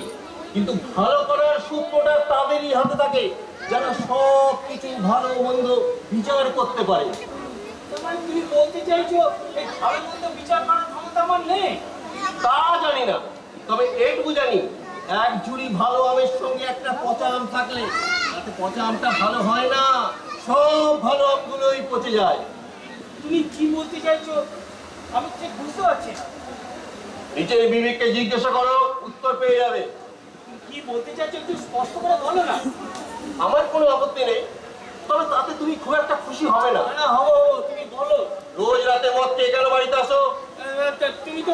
E: কিন্তু ভালো করার সূত্রটা তাদেরই হাতে থাকে যারা সব কিছু ভালো মন্দ বিচার করতে পারে।
F: তার মানে তুমি বলতে চাইছো এই ভালো মন্দ বিচার করার ক্ষমতা আমার নেই?
E: তা জানি না, তবে এইটুকু জানি, এক ঝুড়ি ভালো আমের সঙ্গে একটা পচা আম থাকলে তাতে পচা আমটা ভালো হয় না, সব ভালো আমগুলোই পচে যায়।
F: তুমি কি বলতে চাইছো আমি ঠিক বুঝতে পারছি না।
E: নিচের বিবেককে জিজ্ঞাসা করো, উত্তর পেয়ে যাবে।
F: কি বলতে চাইছো একটু স্পষ্ট করে বলো না।
E: আমার কোনো আপত্তি নেই, তবে তাতে তুমি খুব একটা খুশি হবে না।
F: না না, হবো হবো, তুমি বলো।
E: রোজ রাতে মদ খেয়ে কেন বাড়িতে আসো?
F: তুমি তো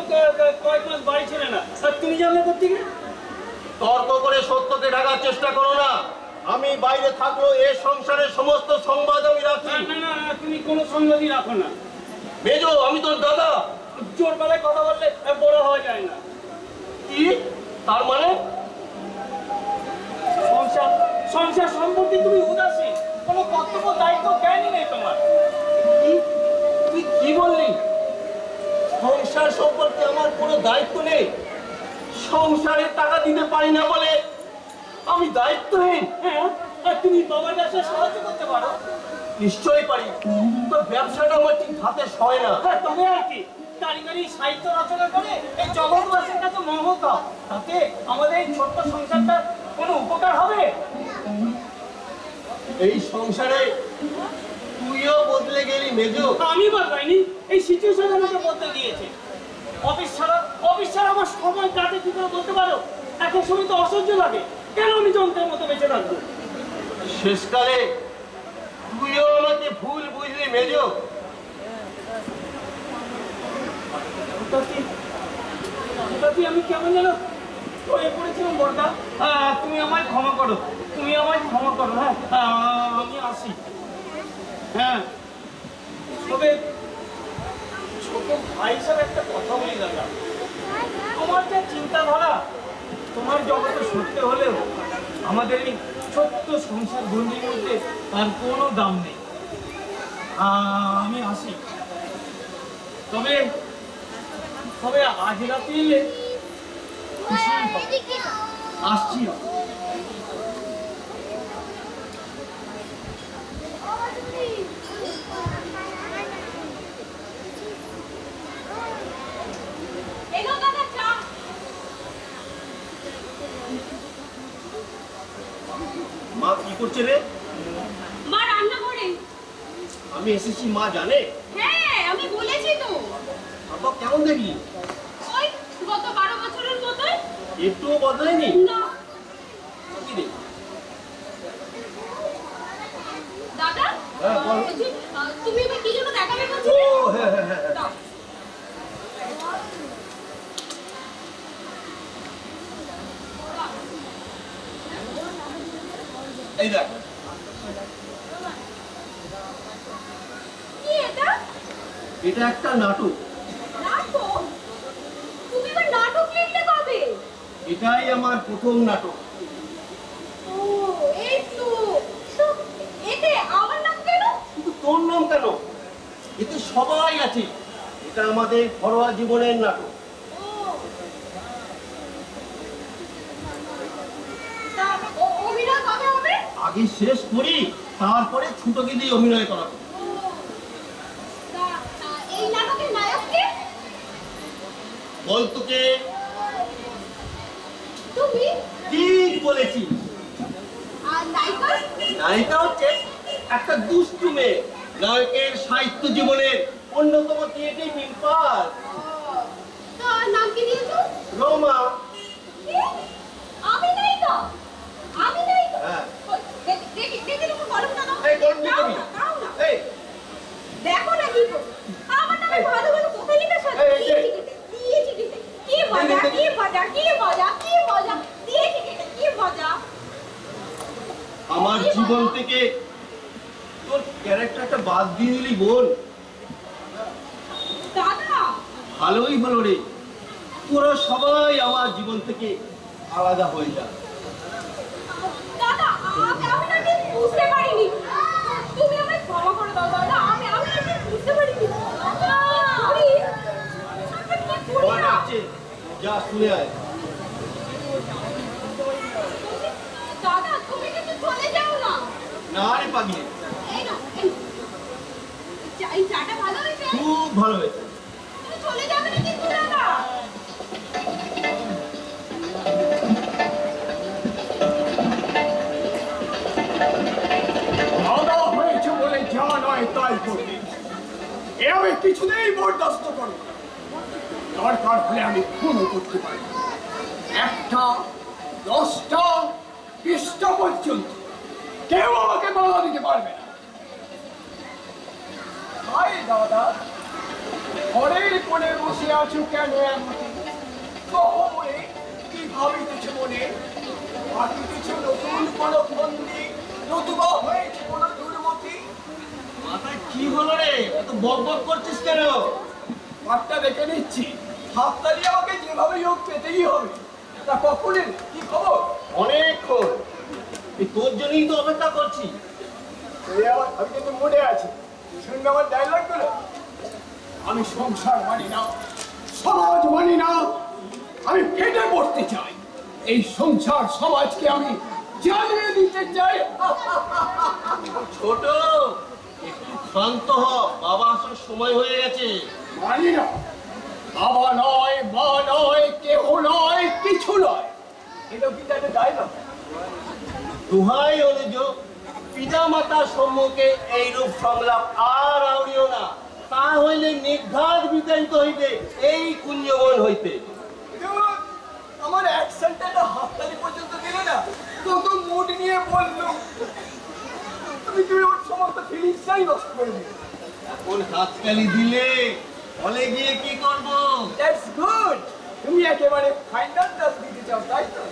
F: কয়েক মাস বাড়ি ছিলে না, আর তুমি জানলে করতে গিয়ে?
E: তর্ক করে সত্যকে ঢাকার চেষ্টা করো না। আমি বাইরে থাকলেও এ সংসারের সমস্ত সংবাদ আমি রাখি।
F: না না না, তুমি কোনো সংগতি রাখো না।
E: মেজো, আমি তোর দাদা।
F: জোর বেলায় কথা বললে বড় হওয়া যায় না।
E: কি তার মানে?
F: সংসার সংসার সম্পর্কে তুমি উদাসীন, কোনো কর্তব্য দায়িত্ব জ্ঞানই নেই তোমার।
E: তুই কি বললি? সংসার সম্পর্কে আমার কোনো দায়িত্ব নেই? সংসারে টাকা দিতে পারি না বলে আমি দায়িত্বহীন?
F: হ্যাঁ, আর তুমি বাবার ব্যবসায় সাহায্য করতে পারো।
E: নিশ্চয়ই পারি, তো ব্যবসাটা আমার ঠিক হাতে সয় না।
F: হ্যাঁ, তবে আর কি, কারিগরি সাহিত্য রচনা করে এই জগৎবাসীর কাছে মহৎ হও। তাতে আমাদের এই ছোট্ট সংসারটা কোনো উপকার হবে।
E: এই সংসারে তুইও বদলে গেলি মেজো।
F: আমি বদলাইনি, এই সিচুয়েশন আমাকে বদলে দিয়েছে। অফিস ছাড়া আমার সময় কাটে কি করে বলতে পারো? এক এক সময় তো অসহ্য লাগে, কেন আমি যন্ত্রের মতো বেঁচে থাকবো?
E: শেষকালে তুইও আমাকে ভুল বুঝলি মেজো।
F: তা কি হঠাৎই আমি কেমন যেন হয়ে পড়েছিলাম বড়দা। তুমি আমায় ক্ষমা করো, তুমি আমায় ক্ষমা করো। হ্যাঁ, আমি আসি। হ্যাঁ, তবে ছোট ভাই হিসাবে একটা কথা বলি দাদা, তোমার যা চিন্তাধারা, তোমার জগতে সত্যি হলেও আমাদের এই ছোট্ট সংসার গণ্ডির মধ্যে তার কোনো দাম নেই। আমি আসি। তবে তবে আজ রাতে এলে খুশি হব। আসছি।
C: এলো দাদা চা।
E: মা কি করছে রে?
C: মা রান্না করে।
E: আমি এসেছি মা জানে?
C: হ্যাঁ, আমি বলেছি তো।
E: আব্বা কেমন দেখলি?
C: ওই গত 12 বছরের মতোই।
E: একটুও বদলায়নি?
C: না।
E: কি রে?
C: দাদা,
E: হ্যাঁ, বল।
C: বলছি, তুমি এবার কি জন্য দেখাবে
E: ও
C: বলছিলে?
E: হ্যাঁ হ্যাঁ হ্যাঁ।
C: দাও।
E: এই দেখ,
C: কি এটা?
E: এটা একটা নাটক।
C: নাটক? তুমি এবার নাটক লিখলে কবে?
E: এটাই আমার প্রথম নাটক।
C: ও, এই তো। এতে আমার নাম কেন?
E: কিন্তু তোর নাম কেন? এতে সবাই আছে। এটা আমাদের ঘরোয়া জীবনের নাটক।
C: ও। তা অভিনয় কবে হবে?
E: আগে শেষ করি, তারপরে ছুটোকে দিয়ে অভিনয় করাবো।
C: ও। তা এই নাটকের নায়ক কে?
E: বল তোকে।
C: তুমি?
E: ঠিক বলেছি।
C: আর নায়িকা?
E: নায়িকা হচ্ছে একটা দুষ্টু মেয়ে। নায়কের সাহিত্য জীবনের অন্যতম ক্রিয়েটিভ ইম্পাল্স
C: তার নাম কি দিয়েছো?
E: রোমা।
C: কি? আমি নায়িকা? আমি নায়িকা?
E: হ্যাঁ।
C: দেখি একটু কলমটা দাও।
E: এই কলম দিয়ে
C: দাও
E: দিবি?
C: না, দাও না।
E: এই
C: দেখো না কি করছো? আমার নামে
E: এই।
C: ভালো ভালো কথা লিখে সাথে
E: এই, এই,
C: দিয়েছি কেটে। কি মজা, কি মজা, কি মজা, কি মজা। দিয়েছি কেটে, কি মজা।
E: আমার জীবন থেকে তোর ক্যারেক্টারটা বাদ দিয়ে দিলি বল।
C: দাদা,
E: ভালোই হলো রে, তোরা সবাই আমার জীবন থেকে আলাদা হয়ে যা।
C: দাদা, আমি না ঠিক বুঝতে পারিনি। তুমি আমায় ক্ষমা করে দাও দাদা। আমি ঠিক বুঝতে পারিনি। দাদা, সরি। কি করি
E: বাবা
C: না?
E: ডাকছে, যা শুনে আয়।
C: দাদা, তুমি কিন্তু চলে যাও না।
E: না রে পাগলি,
C: এই নাও, এই চাটা ভালো হয়েছে?
E: খুব ভালো হয়েছে।
C: তুমি চলে যাবে না কিন্তু দাদা।
D: খাওয়া হয়েছে বলে যা নয় তাই করবে, এ আমি কিছুতেই বরদাস্ত করব না। দরকার হলে আমি খুনও করতে পারি, 1টা 10টা 20টা পর্যন্ত কেউ আমাকে বাধা দিতে পারবে না। হাই দাদা, ঘরের কোণে বসে আছো কেন এমন? কখনো কি ভাবিতেছ মনে? ভাবিতেছ নতুন কোনো ফন্দি, নতুবা হয়েছে কোনো দুর্মতি?
E: মাথায় কি হলো রে, এত বক বক করছিস কেন?
D: মাঠটা দেখে নিচ্ছি, হাততালি আমাকে যেভাবে হোক পেতেই হবে। তা কখনের কি খবর?
E: অনেকক্ষণ এই তোর জন্যই তো অপেক্ষা করছি।
D: আমি কিন্তু মনে আছে, শুনবে আমার ডায়লগ গুলো? আমি সংসার মানি না, সমাজ মানি না, আমি কেটে পড়তে চাই। এই সংসার সমাজকে আমি জ্বালিয়ে দিতে চাই।
E: ছোট, একটু ক্ষান্ত হ, বাবা আসার সময় হয়ে গেছে।
D: মানি না, বাবা নয়, মা নয়, কেহ নয়, কিছু নয়। এটা কি তাদের ডায়লগ?
E: দুহাই অনুজ, পিতা মাতার সম্মুখে এইরূপ সংলাপ আর আউড়িও না, তা হইলে নির্ঘাত বিতাড়িত হইবে এই কুঞ্জবন হইতে।
D: আমার অ্যাকশনটা হাততালি পর্যন্ত দিলে না, কত মুড নিয়ে বললো। তুমি ওর সমস্ত ফিলিংসটাই নষ্ট করে দিলে।
E: এখন হাততালি দিলে হলে গিয়ে কি করবো?
D: দ্যাটস গুড, তুমি একেবারে ফাইনাল টাচ দিতে চাও তাই তো?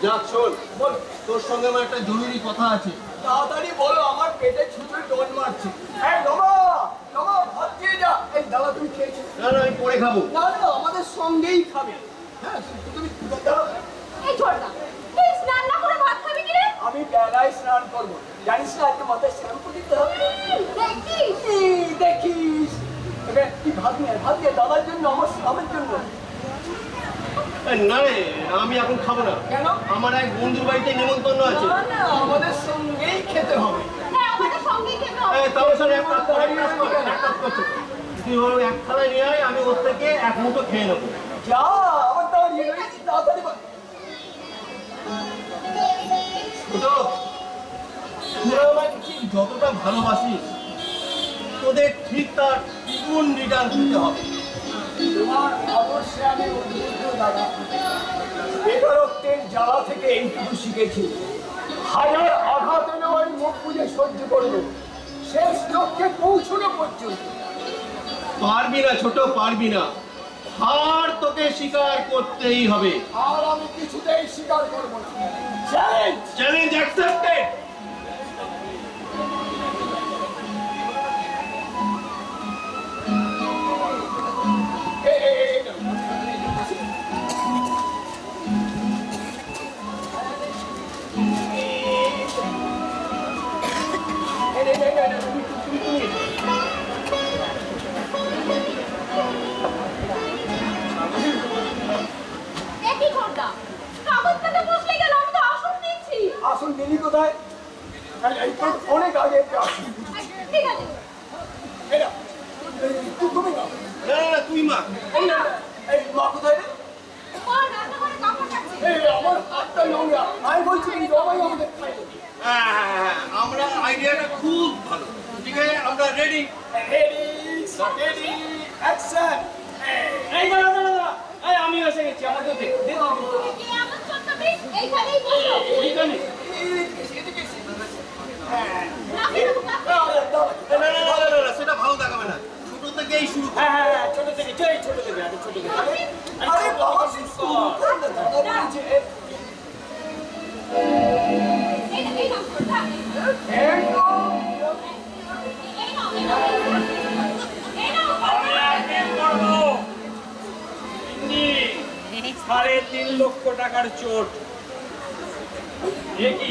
E: যাক শোন,
D: বল,
E: তোর সঙ্গে আমার একটা জরুরি কথা আছে।
D: তাড়াতাড়ি বলো, আমার পেটে ছুঁচে টোন মারছে। এই নমা, নমা ভাত দিয়ে যা। এই দাদা তুমি খেয়েছো?
E: না না, আমি পরে খাবো।
D: না না, আমাদের সঙ্গেই খাবে। হ্যাঁ, তুমি দাঁড়াও।
C: এই ছোটদা, তুই স্নান না করে ভাত খাবি কি রে?
D: আমি বেলায় স্নান করবো, জানিস না আজকে মাথায় শ্যাম্পু দিতে হবে।
C: দেখিস
D: দেখিস এবার কি ভাত নিয়ে দাদার জন্য, আমার স্বামীর জন্য।
E: না রে, আমি এখন খাবো না।
D: কেন?
E: আমার এক বন্ধুর বাড়িতে নেমন্তন্ন আছে।
D: না না, আমাদের সঙ্গেই খেতে হবে।
C: হ্যাঁ, আমাদের সঙ্গেই খেতে হবে।
E: তাহলে স্যার এক কাজ কর, এক কাজ করছো। তুই ওর এক থালায় নিয়ে আয়, আমি ওর থেকে এক মুঠো খেয়ে নেবো।
D: যা, আমার দাঁড়িয়ে রয়েছি, তাড়াতাড়ি বল।
E: ছোটো, তোরা আমাকে ঠিক যতটা ভালোবাসিস, তোদের ঠিক তার দ্বিগুণ রিটার্ন দিতে হবে।
D: তোমার আদর্শে আমি উদ্বুদ্ধ দাদা। বেকারত্বের জ্বালা থেকে এইটুকু শিখেছি, হাজার আঘাত এলেও আমি মুখ বুঝে সহ্য করবো, শেষ লক্ষ্যে পৌঁছানো পর্যন্ত।
E: পারবি না ছোট, পারবি না। হার তোকে স্বীকার করতেই হবে।
D: আর আমি কিছুতেই স্বীকার করবো না। চ্যালেঞ্জ।
E: Challenge accepted.
C: একই ছোটদা, কাগজটাতে বসলে গেল, আমি তো আসন দিচ্ছি।
D: আসল দিলি কোথায়? এই তো অনেক আগে একটা আসল।
C: ঠিক আছে।
D: এই নাও। তুমি নাও।
E: না না না, তুই মা।
D: এই নাও। এই মা কোথায় রে?
C: মা রান্না করে কাপড় কাটছে।
D: এই আমার হাতটা নোংরা। আমি বলছি এই জমাই আমাদের খাই।
E: হ্যাঁ, আমরা আইডিয়াটা খুব ভালো। ঠিক আছে, আমরা রেডি।
D: Ready, ready, action.
F: এই দাঁড়া দাঁড়া দাঁড়া, এই আমি এসে গেছি, আমাকে দে দে দাও।
C: তুমি কি এমন ছোট্টবে? এইখানেই বসো।
F: এইখানে
C: রাখি না তোমরা?
E: না না না না না, সেটা ভালো দেখাবে না। ছোট থেকেই শুরু কর।
F: হ্যাঁ হ্যাঁ হ্যাঁ, ছোট থেকে ছোট থেকে আগে ছোট থেকে।
D: আরে বাবা, শুরু কর না, দাদা বলেছে।
C: এই নাও ছোটদা।
D: এই নাও।
C: এই নাও, এই নাও। এই নাও।
B: আমি আগে করবো। ইন্দি, 3.5 লক্ষ টাকার চোট। এ কি?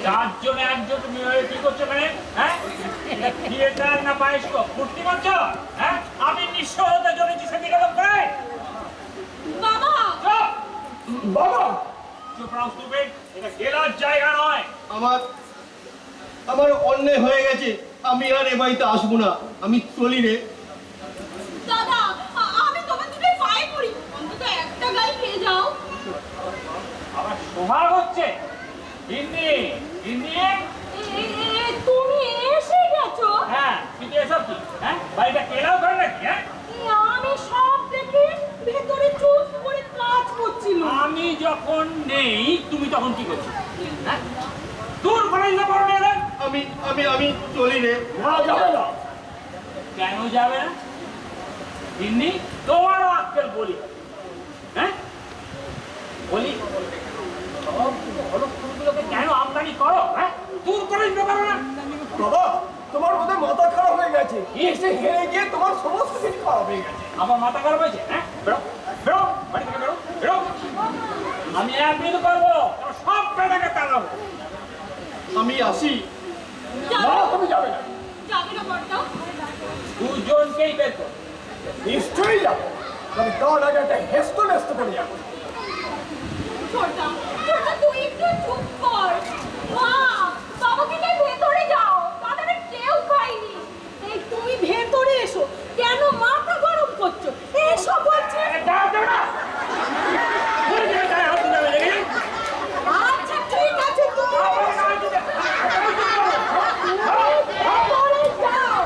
B: 4 জন একজন তুমি হয়ে কি করছো এখানে? হ্যাঁ? থিয়েটার না বায়োস্কোপ? ফুর্তি করছো? হ্যাঁ? আমি নিঃস্ব হতে চলেছি সেদিকে লোক করে।
C: বাবা,
B: চুপ!
D: বাবা,
B: চুপ রাও তুমি। এটা গেলার জায়গা নয়।
E: আমার অন্যায় হয়ে গেছে। আমি আর এ বাড়িতে আসবো না। আমি চলি রে।
C: দাদা, আমি তোমার দুটো পায়ে পড়ি, অন্তত একটা গাই খেয়ে যাও।
B: আবার সোহাগ হচ্ছে। ইন্দি, ইন্দি।
C: তুমি এসে গেছো?
B: হ্যাঁ, কিন্তু এসব কি? হ্যাঁ? বাড়িটা কেনাও করে নাকি? হ্যাঁ?
C: আমি সব দেখে ভেতরে চুপ করে কাজ করছিল।
B: আমি যখন নেই তুমি তখন কি করছো? হ্যাঁ? দূর করে দিতে পারো না এদের?
E: আমি আমি আমি চলি রে।
D: না যাবে না।
B: কেন যাবে না? ইন্দি, তোমারও আজকাল বলি। হ্যাঁ? বলি সব বড় ফুলগুলোকে কেন আমদানি করো? হ্যাঁ? দূর করে দিতে পারো না?
D: বাবা, তোমার বোধহয় মাথা খারাপ হয়ে গেছে। এসে হেরে গিয়ে তোমার সমস্ত কিছু খারাপ হয়ে গেছে।
B: আমার মাথা খারাপ হয়েছে? হ্যাঁ? বেরো, বেরো, বাড়ি থেকে বেরো, বেরো। আমি এক মিনিট করবো, সব পেটাকে তাড়াবো।
E: আমি আসি।
D: না, তুমি যাবে না।
C: যাবে না বড়দা?
B: দুজনকেই বের করো।
D: নিশ্চয়ই যাবো, তবে তার আগে একটা হেস্ত নেস্ত করে যাবো।
C: ছোটদা, ছোটদা তুই একটু চুপ কর। মা, বাবাকে নিয়ে ভেতরে যাও, তাদের কেউ খায়নি। এই তুমি ভেতরে এসো, কেন মাথা গরম করছো? এসো বলছি।
B: দাঁড়া, দাঁড়া। দূরে থেকে দাঁড়া, হাত তুলে লেগে যাই।
C: আচ্ছা ঠিক আছে, তুমি
B: আমার গায়ে দিতে-
C: ভেতরে যাও।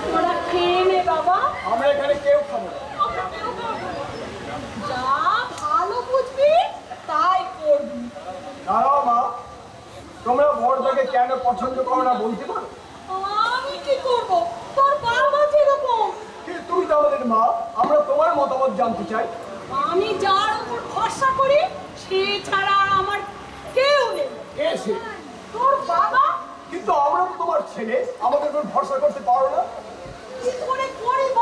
C: তোরা খেয়ে নে বাবা।
D: আমরা এখানে কেউ খাবো না।
C: আমরা কেউ খাবো না। যা ভালো বুঝবি তাই করবি।
D: দাঁড়াও মা, তোমরা বড়দাকে কেন পছন্দ করো না বলতে পারো?
C: আমি কি করব? তোর বাবা যেরকম।
D: কিন্তু তুমি তো আমাদের আমাদের মা, আমরা তোমার মতামত জানতে চাই।
C: আমি যার উপর ভরসা করি সে ছাড়া আর আমার কেউ নেই।
D: এসে
C: তোর বাবা
D: কিন্তু আমরা তো তোমার ছেলে, আমাদের উপর ভরসা করতে পারো না?
C: কি করে করিব?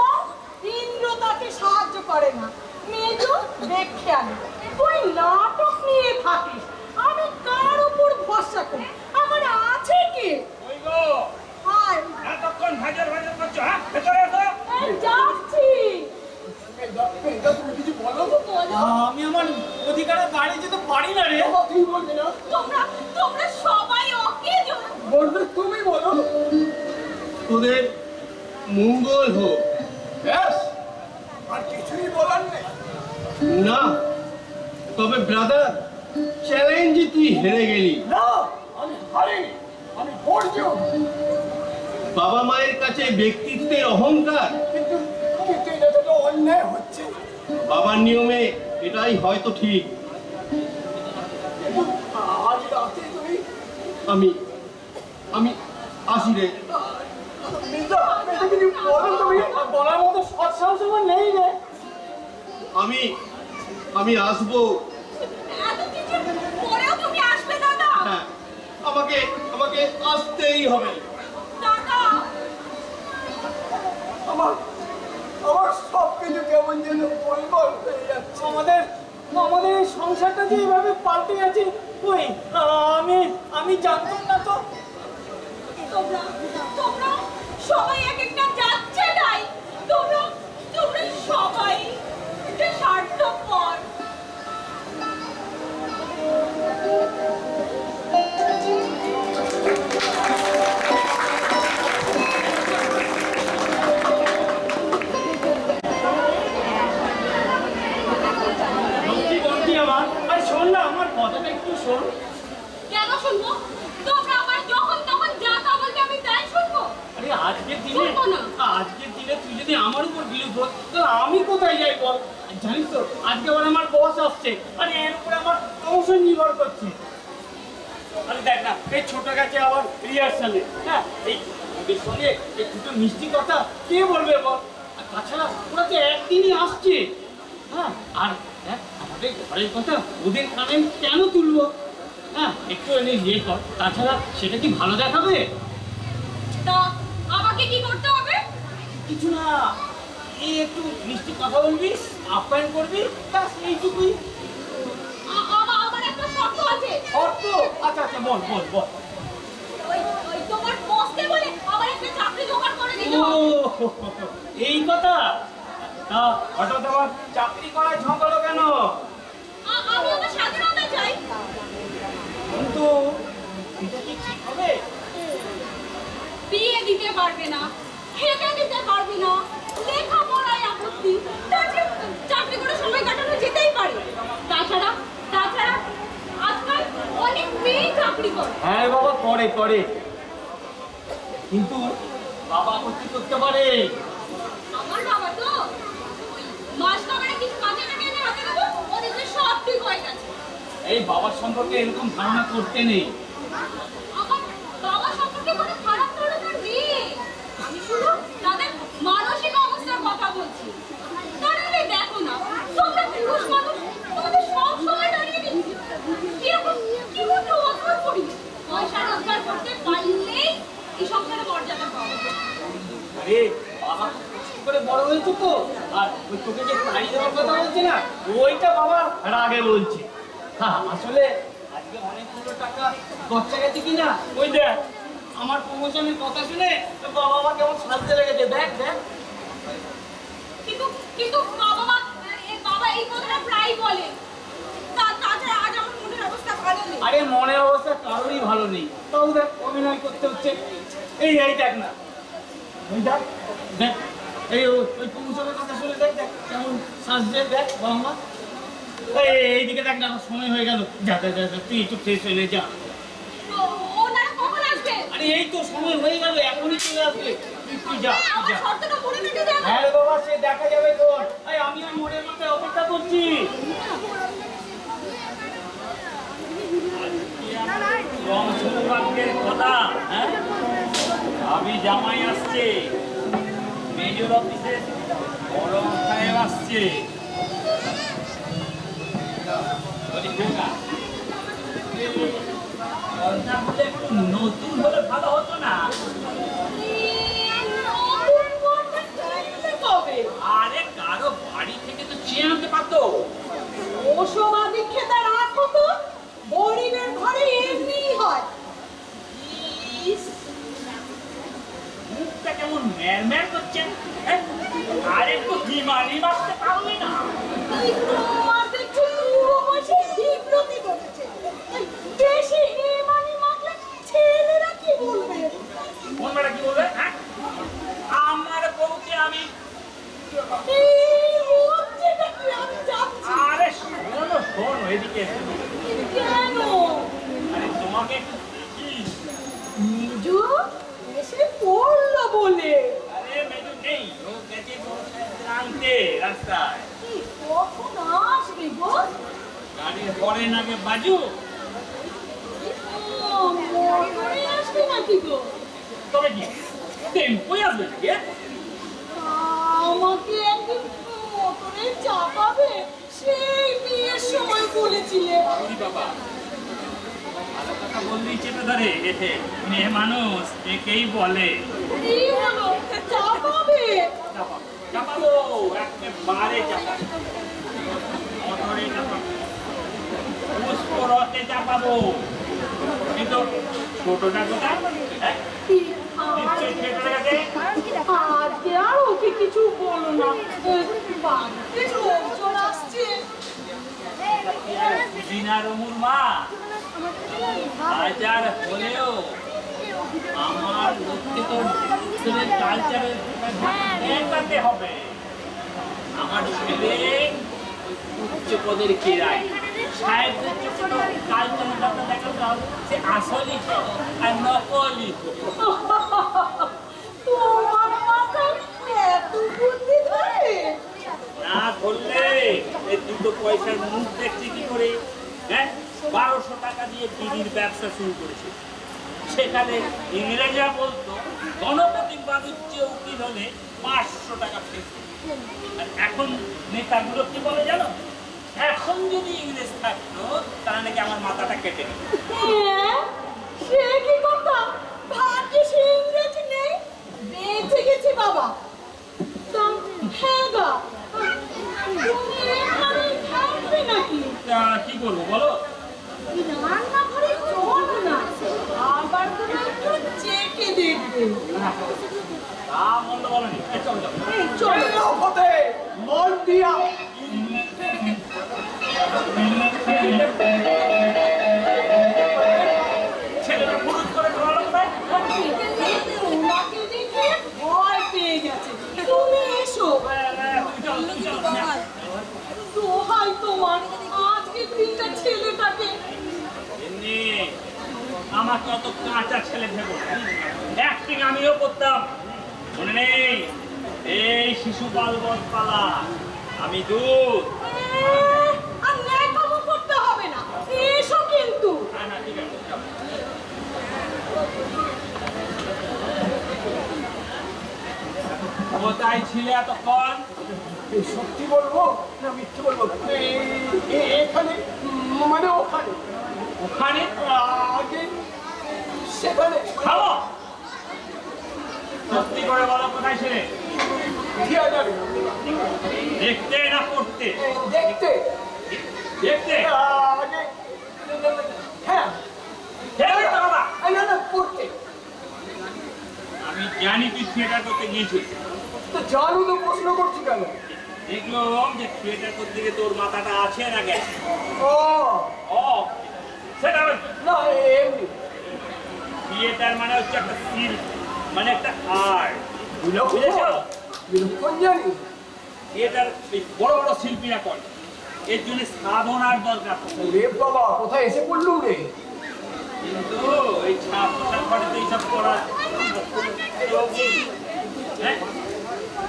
C: ইন্দ্র তাকে সাহায্য করে না, মেজো দেখে আনে। তুই নাটক নিয়ে থাকিস, আমি কার উপর ভরসা করি? আমার আছে কি?
B: ওই গো,
C: আয়,
B: এতক্ষণ ভাজর ভাজর করছো, হ্যাঁ? ভেতরে এসো।
C: এই যাচ্ছি।
D: মেয়েটা, তুমি কিছু বলো।
C: বলো,
F: আমি আমার অধিকারে বাড়ি যেতে পারি না রে।
D: বাবা, তুমি বলবে না?
C: তোমরা সবাই ওকে
D: বলবে তুমি বলো।
E: তোদের মঙ্গল হোক।
D: ব্যাস, আর কিছুই বলার নেই।
E: না, তবে ব্রাদার, চ্যালেঞ্জে তুই হেরে গেলি।
D: না, আমি হারিনি, আমি অর্জুন।
E: বাবা মায়ের কাছে ব্যক্তিত্বের অহংকার,
D: কিন্তু কিন্তু এটা তো অন্যায় হচ্ছে।
E: বাবার নিয়মে এটাই হয়তো ঠিক।
D: কিন্তু আজ রাতে তুমি
E: আমি আমি আসি রে।
D: মেয়েটা কিছু বলো তুমি।
F: বলার মতো সৎ সাহস আমার নেই রে।
E: আমি আসবো।
C: এত কিছু পরেও তুমি আসবে দাদা?
E: হ্যাঁ, আমাকে আসতেই হবে।
C: দাদা,
D: আমার সব কিছু কেমন যেন গোলমাল হয়ে যাচ্ছে।
F: আমাদের এই সংসারটা যে এইভাবে পাল্টে গেছে, কই আমি জানতাম না তো।
C: তোমরা সবাই এক একটা যাচ্ছে তাই। তোমরা সবাই একটা স্বার্থপর।
F: কি বলছি আমার? আরে শোন না, আমার কথাটা একটু শোন।
C: কেন শুনবো? তোমরা আমার যখন তখন যা তা বলতে আমি তাই শুনবো?
F: আরে আজকের
C: শুনবো না।
F: দিনে তুই যদি আমার উপর বিরূপ হোক, তাহলে আমি কোথায় যাই বল? আর জানিস তো, আজকে আবার আমার বস আসছে, আরে এর উপরে আমার প্রমোশন নির্ভর করছে। আরে দেখ না, এই ছোট গেছে আবার রিহার্সালে, হ্যাঁ, এই ওদের সঙ্গে এই দুটো মিষ্টি কথা কে বলবে বল? আর তাছাড়া ওরা তো একদিনই আসছে, হ্যাঁ, আর দেখ আমাদের ঘরের কথা ওদের কানে কেন তুলবো? হ্যাঁ, একটু এনে ইয়ে কর, তাছাড়া সেটা কি ভালো দেখাবে?
C: তা আমাকে কি করতে হবে?
F: কিছু না, এই একটু মিষ্টি কথা বলবি, আপ্যায়ন করবি, ব্যাস এইটুকুই।
C: আমার একটা শর্ত আছে।
F: শর্ত? আচ্ছা বল।
C: ওই তোমার বসকে বলে আমার একটা চাকরি জোগাড় করে দিতে
F: ও,
C: হবে।
F: এই কথা। তা হঠাৎ আমার চাকরি করার ঝগড়া কেন?
C: আমি আমার স্বাধীনতা চাই।
F: কিন্তু এটা কি ঠিক হবে?
C: বিয়ে দিতে পারবে না, খেতে দিতে পারবি না, লেখাপড়ায় আপত্তি, তাছাড়া চাকরি করে সময় কাটানো যেতেই পারে। তাছাড়া আজকাল অনেক মেয়ে চাকরি করে।
F: হ্যাঁ বাবা, করে, কিন্তু বাবা আপত্তি করতে পারে।
C: আমার বাবা তো ওই মাস কাবারে কিছু কাজে না এনে হাতে দেবো, ওদের যে সব ঠিক হয়ে গেছে।
F: এই বাবার সম্পর্কে এরকম ধারণা করতে নেই।
C: আমার বাবা সম্পর্কে কোনো খারাপ ধারণা নেই। আমি শুধু তাদের মানসিক অবস্থার কথা বলছি। তাহলে দেখো না, তোমরা পুরুষ মানুষ, তোমাদের সব সময় দাঁড়িয়ে দিচ্ছি। কি করতে অদ্ভুত করি? পয়সা রোজগার করতে পারলেই এই সংসারে মর্যাদা পাওয়া যায়।
F: আরে বাবা খুব কষ্ট করে বড় হয়েছে তো, আর ওই তোকে যে তাড়ি দেওয়ার কথা বলছে না, ওইটা বাবা রাগে বলছে। হ্যাঁ, আসলে আজকে অনেকগুলো টাকা খরচা গেছে কিনা, ওই দেখ আমার প্রমোশনের কথা শুনে বাবা মা কেমন সাজতে লেগেছে, দেখ।
C: কিন্তু বাবা এই কথাটা প্রায় বলে। তাছাড়া আজ আমার মনের অবস্থা ভালো নেই।
F: আরে মনের অবস্থা কারোরই ভালো নেই, তাও দেখ অভিনয় করতে হচ্ছে। এই দেখ না, দেখ এই ওই প্রমোশনের কথা শুনে দেখ কেমন সাজছে, দেখ বাবা মা। এইদিকে দেখ না, আমার সময় হয়ে গেল। যা তুই একটু ফ্রেশ হয়ে যা।
C: ওনারা কখন আসবে?
F: আরে এই তো সময় হয়ে গেল, এখনই চলে আসবে। তুই যা।
C: আমার শর্তটা পড়ে দিতে যাবে।
F: হ্যাঁ রে বাবা, সে দেখা যাবে তোর। আমি ওই মোড়ের মাথায় অপেক্ষা করছি।
B: কম সৌভাগ্যের কথা, হ্যাঁ? আমি জামাই আসছে মেজর অফিসে বড় হয়েছে? বলি, খোকা, পর্দাগুলো একটু নতুন হলে ভালো হতো না? আরে কারো বাড়ি থেকে তো চেয়ে আনতে পারতো।
C: ওসব আদিক্ষেতা রাখো তো, গরিবের ঘরে এমনিই হয়।
B: ইস, মুখটা কেমন ম্যারম্যার করছে। হ্যাঁ? আর একটু হিমানি মারতে পারবে না?
C: তোমার দেখছি পুরো বয়সে বিব্রতি ঘটেছে। বেশি হিমানি মারলে ছেলেরা কি বলবে?
B: কোন বেটা কি বলবে? হ্যাঁ? আমার বউকে আমি
C: এই হচ্ছেটা কি? আমি যাচ্ছি।
B: আরে শোনো শোনো এদিকে এসো।
C: কেন?
B: আরে তোমাকে কি
C: নিজু এসে পড়লো বলে।
B: আরে মেজু নেই, ও গেছে বড় সাহেবদের আনতে রাস্তায়।
C: কি কখন আসবে গো?
B: গাড়ির হরেন আগে বাজু।
C: মোটরে আসবে নাকি গো?
B: তবে কি টেম্পোই আসবে নাকি?
C: আমাকে একদিন মোটরে চাপাবে, সেই বিয়ের সময় বলেছিলে।
B: ওরে বাবা, ভালো কথা বললেই চেপে ধরে। মেয়ে মানুষ একেই বলে।
C: কি হলো, চাপাবে?
B: চাপাবো, চাপাবো, একেবারে চাপাবো। মোটরে চাপাবো, পুষ্পরথে চাপাবো। কিন্তু ছোটটা কোথায়? হ্যাঁ? নিশ্চয়ই খেতে গেছে।
C: আজকে আর ওকে কিছু বলো না, বাড়িতে লোকজন আসছে।
B: দিনার অমুর মা হাজার হলেও আমার লোককে তো কালচারের দেখাতে হবে। আমার ছেলে উচ্চ পদের কেরাই, সাহেবদের চোখে তো কালচারের ব্যাপার দেখাতে হবে। সে আসলই আর নকলই।
C: তোমার মাথায় এত বুদ্ধি ধরে?
B: না ধরলে এই দুটো পয়সার মুখ দেখছি কি করে? হ্যাঁ, 1200 টাকা দিয়ে দিদির ব্যবসা শুরু করেছে। সেখানে ইংরেজরা বলতো গণপতি বাণিজ্য উকিল হলে 500 টাকা ফেস। আর এখন নেতাগুলো কি বলে জানো? এখন যদি ইংরেজ থাকতো তাহলে নাকি আমার মাথাটা কেটে নিত।
C: হ্যাঁ, সে কি কথা? ভাগ্যে সে ইংরেজ নেই, বেঁচে গেছে বাবা। তা হ্যাঁ গা, তুমি এখানে থাকবে নাকি?
B: তা কি করবো বলো?
C: রান্নাঘরে চলো না, আবার তুমি একটু চেকে দেখবে।
B: তা মন্দ বলেনি। চল চল।
C: এই চলো।
D: চলো হতে মন দিয়া
B: ছেলেটা ফুরুত করে খাওয়ালো কোথায়?
C: তোমাকে দেখে ভয় পেয়ে গেছে, তুমি এসো।
B: তুমি চলো।
C: দোহাই তোমার, আজকে দিনটা ছেলেটাকে।
B: এমনি আমাকে অত কাঁচা ছেলে ভেবো না। অ্যাক্টিং আমিও করতাম, মনে নেই? এই শিশু বালবৎ পালা, আমি দুধ।
C: আর ন্যাকামো করতে হবে না, এসো কিন্তু।
B: না ঠিক আছে যাও। কোথায় ছিলে এতক্ষণ?
D: এই সত্যি বলবো না মিথ্যে বলবো? এখানে মানে ওখানে
B: ওখানে
D: আগে সেখানে
B: খাবো। সত্যি করে বলো কোথায় ছিলে?
D: থিয়েটারে
B: দেখতে না পড়তে?
D: দেখতে
B: দেখতে?
D: আগে হ্যাঁ
B: দেখতে তো বাবা।
D: না না পড়তে।
B: আমি জানি তুই থিয়েটার করতে গিয়েছিস।
D: তো জানু তো প্রশ্ন করছি কেন?
B: দেখলাম যে থিয়েটার করতে গিয়ে তোর মাথাটা আছে না গেছে।
D: ও
B: ও সেটা হবে।
D: না এমনি
B: থিয়েটার মানে হচ্ছে একটা শিল্প, মানে একটা আর্ট।
D: বিলক্ষণ
B: বুঝেছো?
D: বিলক্ষণ জানি।
B: থিয়েটার এই বড় বড় শিল্পীরা করে, এর জন্য সাধনার দরকার পড়ে।
D: রে বাবা কোথায় এসে পড়লুম রে?
B: কিন্তু এই ছাত্র ঘরেতে এইসব করা হ্যাঁ,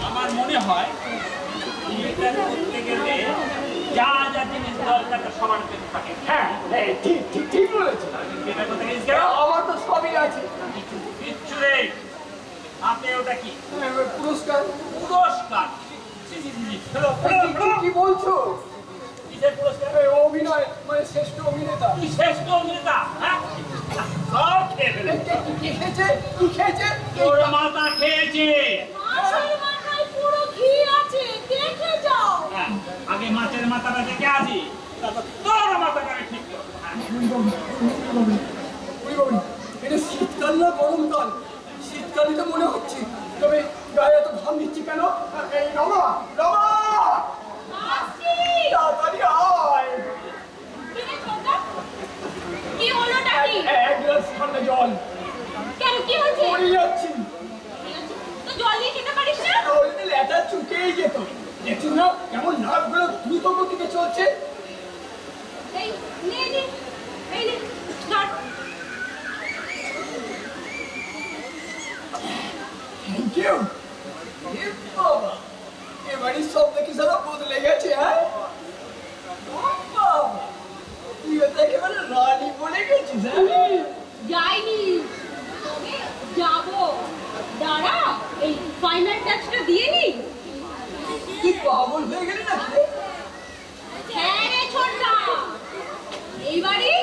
B: আমার মনে হয় থিয়েটার করতে গেলে যা যা জিনিস দরকার তা সবার কাছে থাকে।
D: হ্যাঁ ঠিক ঠিক ঠিক বলেছে।
B: থিয়েটার করতে গেছিস কেন?
D: আমার তো সবই আছে।
B: কিচ্ছু নেই। আপনি ওটা কি
D: পুরস্কার
B: পুরস্কার? ছি, ছি, ছি, ছি।
D: কি বলছো?
B: কিসের পুরস্কার?
D: এই অভিনয় মানে শ্রেষ্ঠ অভিনেতা।
B: তুই শ্রেষ্ঠ অভিনেতা, হ্যাঁ? সব খেয়ে ফেলে।
D: কি খেয়েছে? কি খেয়েছে?
B: তোর মাথা খেয়েছে।
C: মাছের মাথায় পুরো ঘি আছে, দেখে যাও।
B: হ্যাঁ, আগে মাছের মাথাটা দেখে আসি, তারপর তোর মাথাটা আমি ঠিক করবো। হ্যাঁ।
D: এটা শীতকাল না গরমকাল? শীতকালই তো মনে হচ্ছে, তবে গায়ে এত ঘাম দিচ্ছি কেন? এই রমা, রমা,
C: আসছি।
D: তাড়াতাড়ি আয়।
C: কি রে ছোটদা? কি হলোটা কি?
D: এক গ্লাস ঠান্ডা জল।
C: কেন কি হয়েছে?
D: পড়ে যাচ্ছি।
C: তো জল দিয়ে খেতে পারিস না?
D: তাহলে লেটা চুকেই যেত। দেখছিস না কেমন নাকগুলো দ্রুত গতিতে চলছে?
C: এই নে নে, এই নে, ধর।
D: Thank you. বাবা, এবারই সব দেখি সারা বদলে গেছে, হ্যাঁ? ও বাবা, তুই তো একেবারে রানী বলে গেছিস, হ্যাঁ?
C: যাইনি, তবে যাবো। দাঁড়া, এই ফাইনাল টাচটা দিয়ে নি।
D: তুই পাগল হয়ে গেলি নাকি রে?
C: হ্যাঁ রে ছোটদা, এইবারই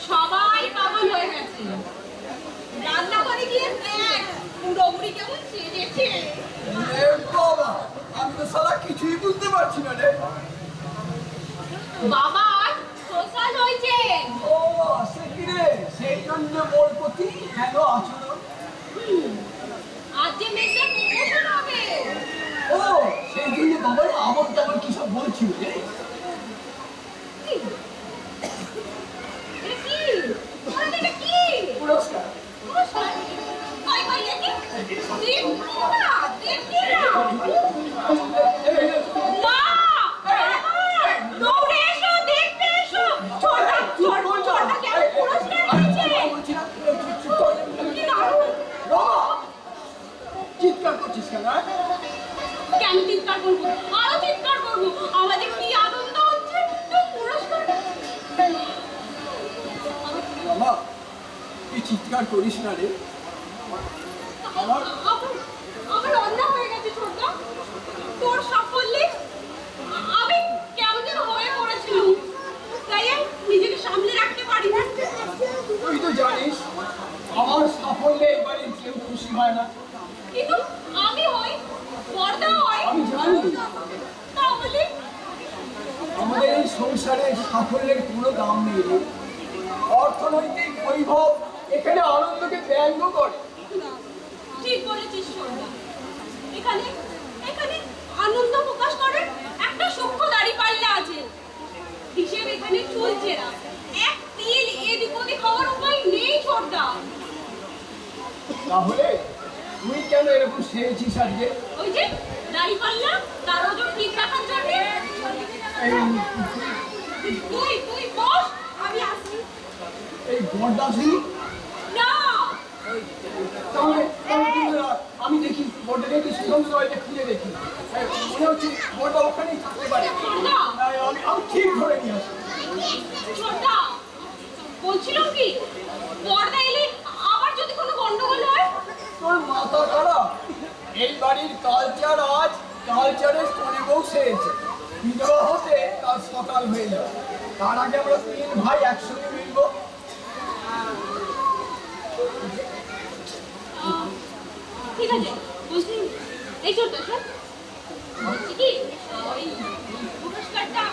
C: সবাই পাগল হয়ে গেছে। রান্না করে গিয়ে দেখ পুরোপুরি কেমন সেজেছে।
D: এ বাবা, আমি তো সালা কিছুই বুঝতে পারছি না রে।
C: বাবা সোশ্যাল হয়েছে।
D: ও সে কি রে? সেই জন্য মোর প্রতি হেন আচরণ।
C: আজ যে মেয়েদের প্রমোশন হবে।
D: ও সেই জন্য বাবার আবার তেমন কি সব বলছিল রে?
C: কি? এটা কি? বল এটা কি?
D: পুরস্কার।
C: পুরস্কার? কই কই দেখি? দেখি না, দেখি না। মা! বাবা! দৌড়ে এসো, দেখতে এসো। ছোটদা, ছোটদা কেমন পুরস্কার পেয়েছে? কি দারুণ।
D: চিৎকার করছিস কেন?
C: কেন চিৎকার করবো? আরো চিৎকার করবো। আমাদের কি আনন্দ হচ্ছে তো পুরস্কার।
D: বাবা, তুই চিৎকার করিস না রে।
C: আমার অন্যায় হয়ে গেছে ছোটদা। তোর সাফল্যে আমি কেমন যেন হয়ে পড়েছিলাম, তাই আমি নিজেকে সামলে রাখতে পারি না।
D: তুই তো জানিস আমার সাফল্যে এবারে কেউ খুশি হয় না।
C: কিন্তু আমি হই, পর্দা হয়।
D: আমি জানি
C: তাহলে
D: আমাদের এই সংসারে সাফল্যের কোনো দাম নেই রে। অর্থনৈতিক বৈভব এখানে আনন্দকে ব্যঙ্গ করে।
C: ঠিক বলেছিস ছোটদা। এখানে এখানে আনন্দ প্রকাশ করার একটা সূক্ষ্ম দাঁড়িপাল্লা আছে। হিসেব এখানে চলছে না। এক তিল এদিক ওদিক হওয়ার উপায় নেই ছোটদা।
D: তাহলে তুই কেন এরকম সেরেছিস আজকে?
C: ওই যে দাঁড়িপাল্লা, তার ওজন ঠিক রাখার জন্য। তুই বস, আমি আসি।
D: এই বরদাসি
C: না,
D: তাহলে আমি দেখি বরটাকে একটু সুগন্ধ দলটা খুলে দেখি। মনে হচ্ছে বরটা ওখানেই থাকতে পারে।
C: ছোটদা,
D: আমি ঠিক ধরে নিয়ে আসি।
C: ছোটদা, বলছিলাম কি, পর্দা এলে আবার যদি কোনো গন্ডগোল হয়?
D: তোর মাথা খারাপ। এই বাড়ির কালচার আজ কালচারের কোণে বউ সেরেছে। বিধবা হতে কাল সকাল হয়ে যাবে। তার আগে আমরা তিন ভাই একসঙ্গে মিলবো।
C: ঠিক আছে, বলছি এই ছোটদা শোন, বলছি কি ওই পুরস্কারটা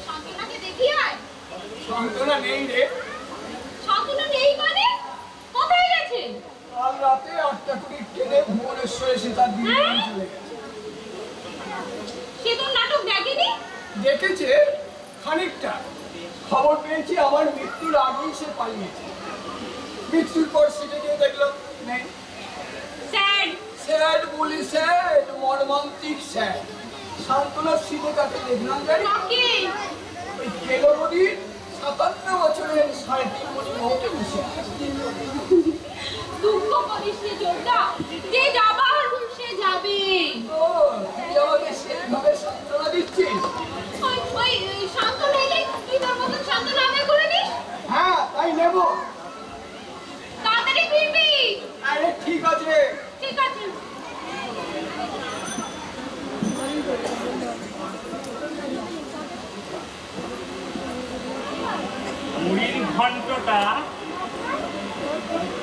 C: শান্তনাকে দেখিয়ে আয়।
D: সান্ত্বনা নেই রে।
C: শান্তনা নেই মানে? কোথায় গেছে?
D: কাল রাতে 8টা কুড়ি ট্রেনে ভুবনেশ্বর এসে তার দিদি চলে গেছে।
C: সে তোর নাটক দেখেনি?
D: দেখেছে খানিকটা। খবর পেয়েছি আমার মৃত্যুর আগেই সে পালিয়েছে। মৃত্যুর পর সেটা গিয়ে দেখলাম নেই।
C: স্যাড।
D: স্যাড বলি স্যাড, মর্মান্তিক স্যাড। সান্ত্বনার সিটে কাকে দেখলাম জানি?
C: কাকে?
D: ওই কেলো নদীর 57 বছরের 3.5 কোটি বউকে বসে আছে।
C: দুঃখ করিস রে ছোটদা, যে যাবার সে যাবে।
D: ও, তুই আমাকে সেইভাবে সান্ত্বনা দিচ্ছিস?
C: ওই শান্তনা এলে তুই তোর মতন শান্তনা আদায় করে নিস।
D: হ্যাঁ, তাই নেবো।
C: তাড়াতাড়ি ফিরবি।
D: আরে ঠিক আছে।
C: ঠিক আছে।
B: খবরটা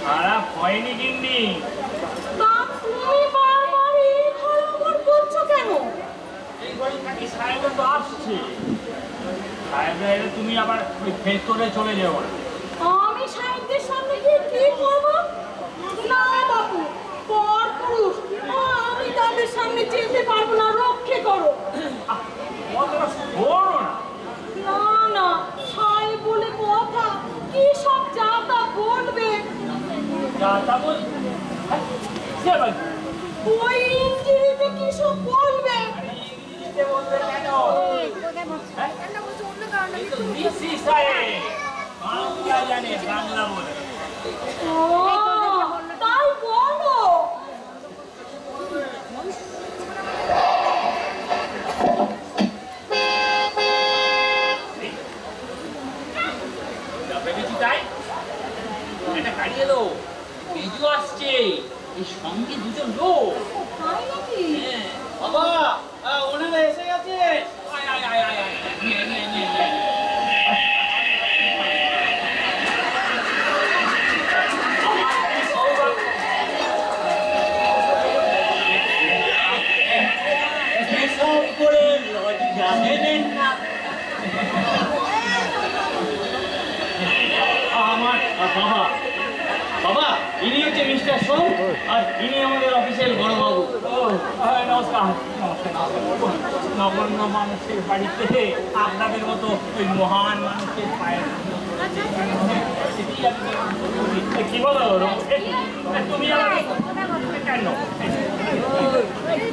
B: খারাপ হয়নি গিন্নি।
C: তা তুমি বারবার এই খবর করছো কেন?
B: এই ঘরে থাকি সাহেবরা তো আসছে। সাহেবরা এলে তুমি আবার ওই ভেতরে চলে যাও।
C: আমি সাহেবদের সামনে গিয়ে কি করবো? না বাবু, পর পুরুষ, আমি তাদের সামনে যেতে পারবো না, রক্ষে করো।
B: অতটা বড় না।
C: না না, সাহেব বলে কথা, কি সব যা তা বলবে।
B: যা তা বল। সে বল।
C: ওই ইঞ্জিনিতে কি সব বলবে।
B: ইংলিশে বলবে কেন? এই তো মিসি সাহেব বাংলা জানে, বাংলা বলে।
C: ও, তাই বলো।
B: ভেবেছি তাই একটা গাড়ি এলো, মেজু আসছে, এই সঙ্গে দুজন লোক।
C: তাই নাকি?
B: হ্যাঁ।
F: বাবা ওনারা এসে গেছে।
B: আয় আয় আয় আয় আয়, নিয়ে নিয়ে নিয়ে নিয়ে।
E: এসব করে লজ্জা দেবেন না।
F: আমার বাবা বাবা ইনি হচ্ছে মিস্টার সোম, আর ইনি আমাদের অফিসের বড় বাবু।
B: ও, নমস্কার নমস্কার নমস্কার। নগণ্য মানুষের বাড়িতে আপনাদের মতো ওই মহান মানুষের পায়ের কি বলো তুমি কেন?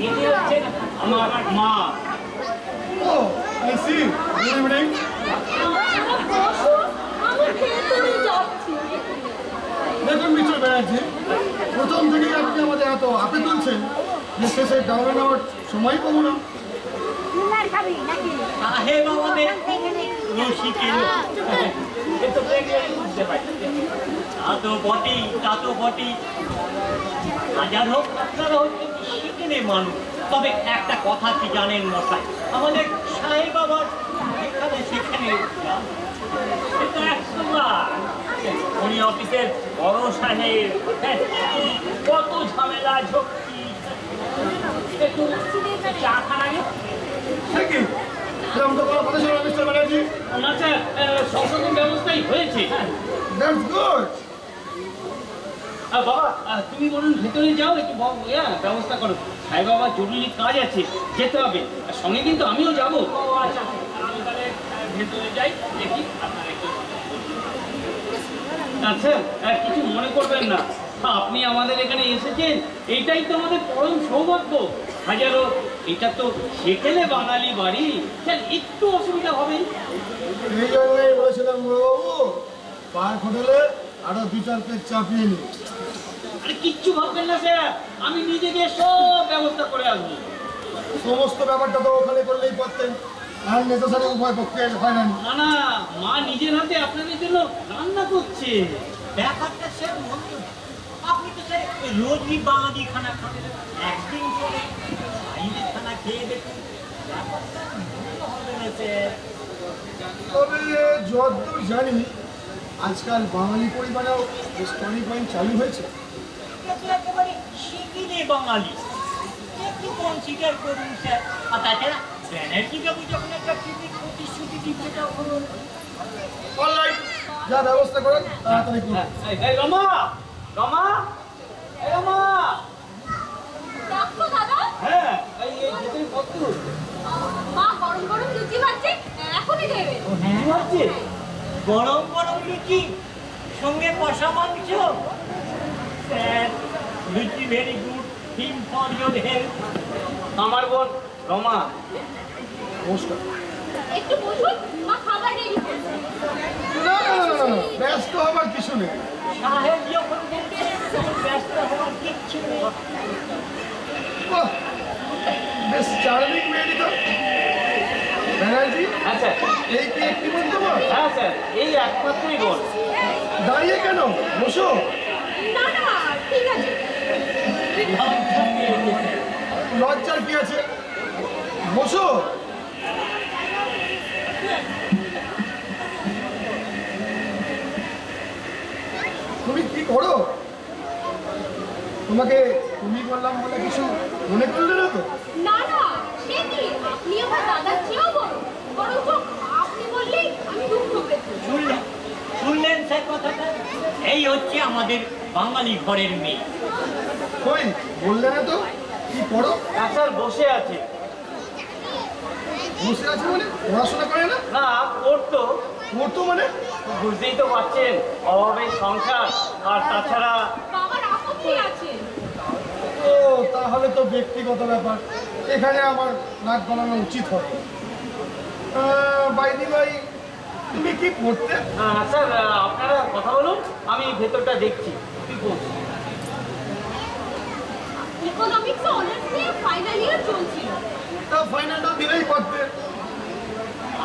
B: ইনি হচ্ছেন
F: আমার মা।
A: Oh, I see. Good evening.
C: আপনারা বসো, আমি ভেতরে যাচ্ছি।
G: দেখুন মিস্টার ব্যানার্জি, প্রথম থেকেই আপনি আমাদের এত আপে তুলছেন যে শেষে ডাউনে নেওয়ার সময় পাবো না।
E: সাহেব আমাদের রসিকের
B: তো দেখলেই বুঝতে পারছি।
E: তা তো বটেই, তা তো বটেই। হাজার হোক আপনারা হচ্ছে সেখানে মানুষ। তবে একটা কথা কি জানেন মশাই, আমাদের সাহেব আবার এখানে সেখানে
B: এটা একবার উনি অফিসের বড় সাহেব, হ্যাঁ, কত ঝামেলা ঝক্কি। একটু চা খান আগে।
G: ঠিকই, এরকম তো কোনো কথা ছিল না মিস্টার ব্যানার্জি।
F: আচ্ছা সংশোধন ব্যবস্থাই হয়েছে।
G: That's good.
F: বাবা তুমি বলুন ভেতরে যাও, একটু ব্যবস্থা করো। সাহেব বাবা জরুরি কাজ আছে, যেতে হবে। আর সঙ্গে কিন্তু আমিও যাব।
B: ও আচ্ছা, আমি তাহলে ভেতরে যাই, দেখি আপনার একটু।
F: আচ্ছা কিছু মনে করবেন না, আপনি আমাদের এখানে এসেছেন, এইটাই তো আমাদের পরম সৌভাগ্য। হাজারো এটা তো সেখানে বাঙালি বাড়ি, স্যার একটু অসুবিধা হবে।
G: এই জন্যই বলেছিলাম বড়বাবু, পার্ক হোটেলে আরো 2-4 প্লেট চাপিয়ে নিই।
F: আরে কিচ্ছু ভাববেন না স্যার, আমি নিজে গিয়ে সব ব্যবস্থা করে আসবো।
G: সমস্ত ব্যাপারটা তো ওখানে করলেই পারতেন, আর নেসেসারি উভয় পক্ষে হয় না।
F: না না, মা নিজের হাতে আপনাদের জন্য রান্না করছে।
E: ব্যাপারটা স্যার মন্দ না। আপনি তো স্যার রোজই বাঙালি খানা খাবেন, একদিন করে বাইরের খানা খেয়ে দেখুন, ব্যাপারটা মন্দ হবে না স্যার।
G: তবে যতদূর জানি আজকাল বাঙালি পরিবারেও স্টনি পয়েন্ট চালু হয়েছে।
E: এটা তো একেবারে শিখিনে বাঙালি, একটু কনসিডার করুন স্যার। আর তাছাড়া ব্যানার্জি বাবু যখন একটা টিভি প্রতিশ্রুতি দিচ্ছে তখন
G: অলরাইট, যা ব্যবস্থা করেন তাড়াতাড়ি করুন।
F: এই রমা, রমা, এই রমা।
C: দেখো দাদা,
F: হ্যাঁ এই ভেতরে কত
C: মা গরম গরম লুচি ভাজছে, এখনই দেবে।
E: কি হচ্ছে? গরম গরম লুচি সঙ্গে কষা মাংস। Sir, luchi very good theme for your health.
F: আমার বোন রমা।
G: নমস্কার।
C: একটু বসুন, মা খাবার রেডি করছে।
G: না না না না, ব্যস্ত হবার কিছু নেই।
E: সাহেব যখন বলবে তখন ব্যস্ত হওয়ার কিচ্ছু নেই।
G: বাহ, বেশ চার্মিং মেয়েটি তো। ব্যানার্জি,
F: হ্যাঁ স্যার,
G: এই কি একটি বলতে পার?
F: হ্যাঁ স্যার, এই একমাত্রই বোন।
G: দাঁড়িয়ে কেন, বসো।
C: না না, ঠিক আছে।
G: লজ্জার কি আছে, বসো। পড়ো? তোমাকে তুমি বললাম বলে কিছু মনে করলে না তো?
C: না না, সে কি, আপনি আমার দাদার চেয়েও বড়, বরঞ্চ আপনি বললেই আমি দুঃখ পেতে।
B: শুনলেন স্যার কথাটা? এই হচ্ছে আমাদের বাঙালি ঘরের মেয়ে।
G: কই বললে না তো কি পড়ো?
F: স্যার বসে আছে।
G: বসে আছে মানে পড়াশোনা করে না?
F: না, পড়তো।
G: পড়তো মানে?
F: বুঝতেই তো পারছেন, অভাবের সংসার, আর তাছাড়া
C: বাবার আপত্তি আছে।
G: ও তাহলে তো ব্যক্তিগত ব্যাপার, এখানে আমার নাক গলানো উচিত হবে। বাইদি ভাই, তুমি কি পড়তে?
F: স্যার আপনারা কথা বলুন, আমি ভেতরটা দেখছি কি বলছি।
C: ইকোনমিক্স অনার্স নিয়ে ফাইনাল ইয়ার চলছিল।
G: তা ফাইনালটা দিলেই পারতে।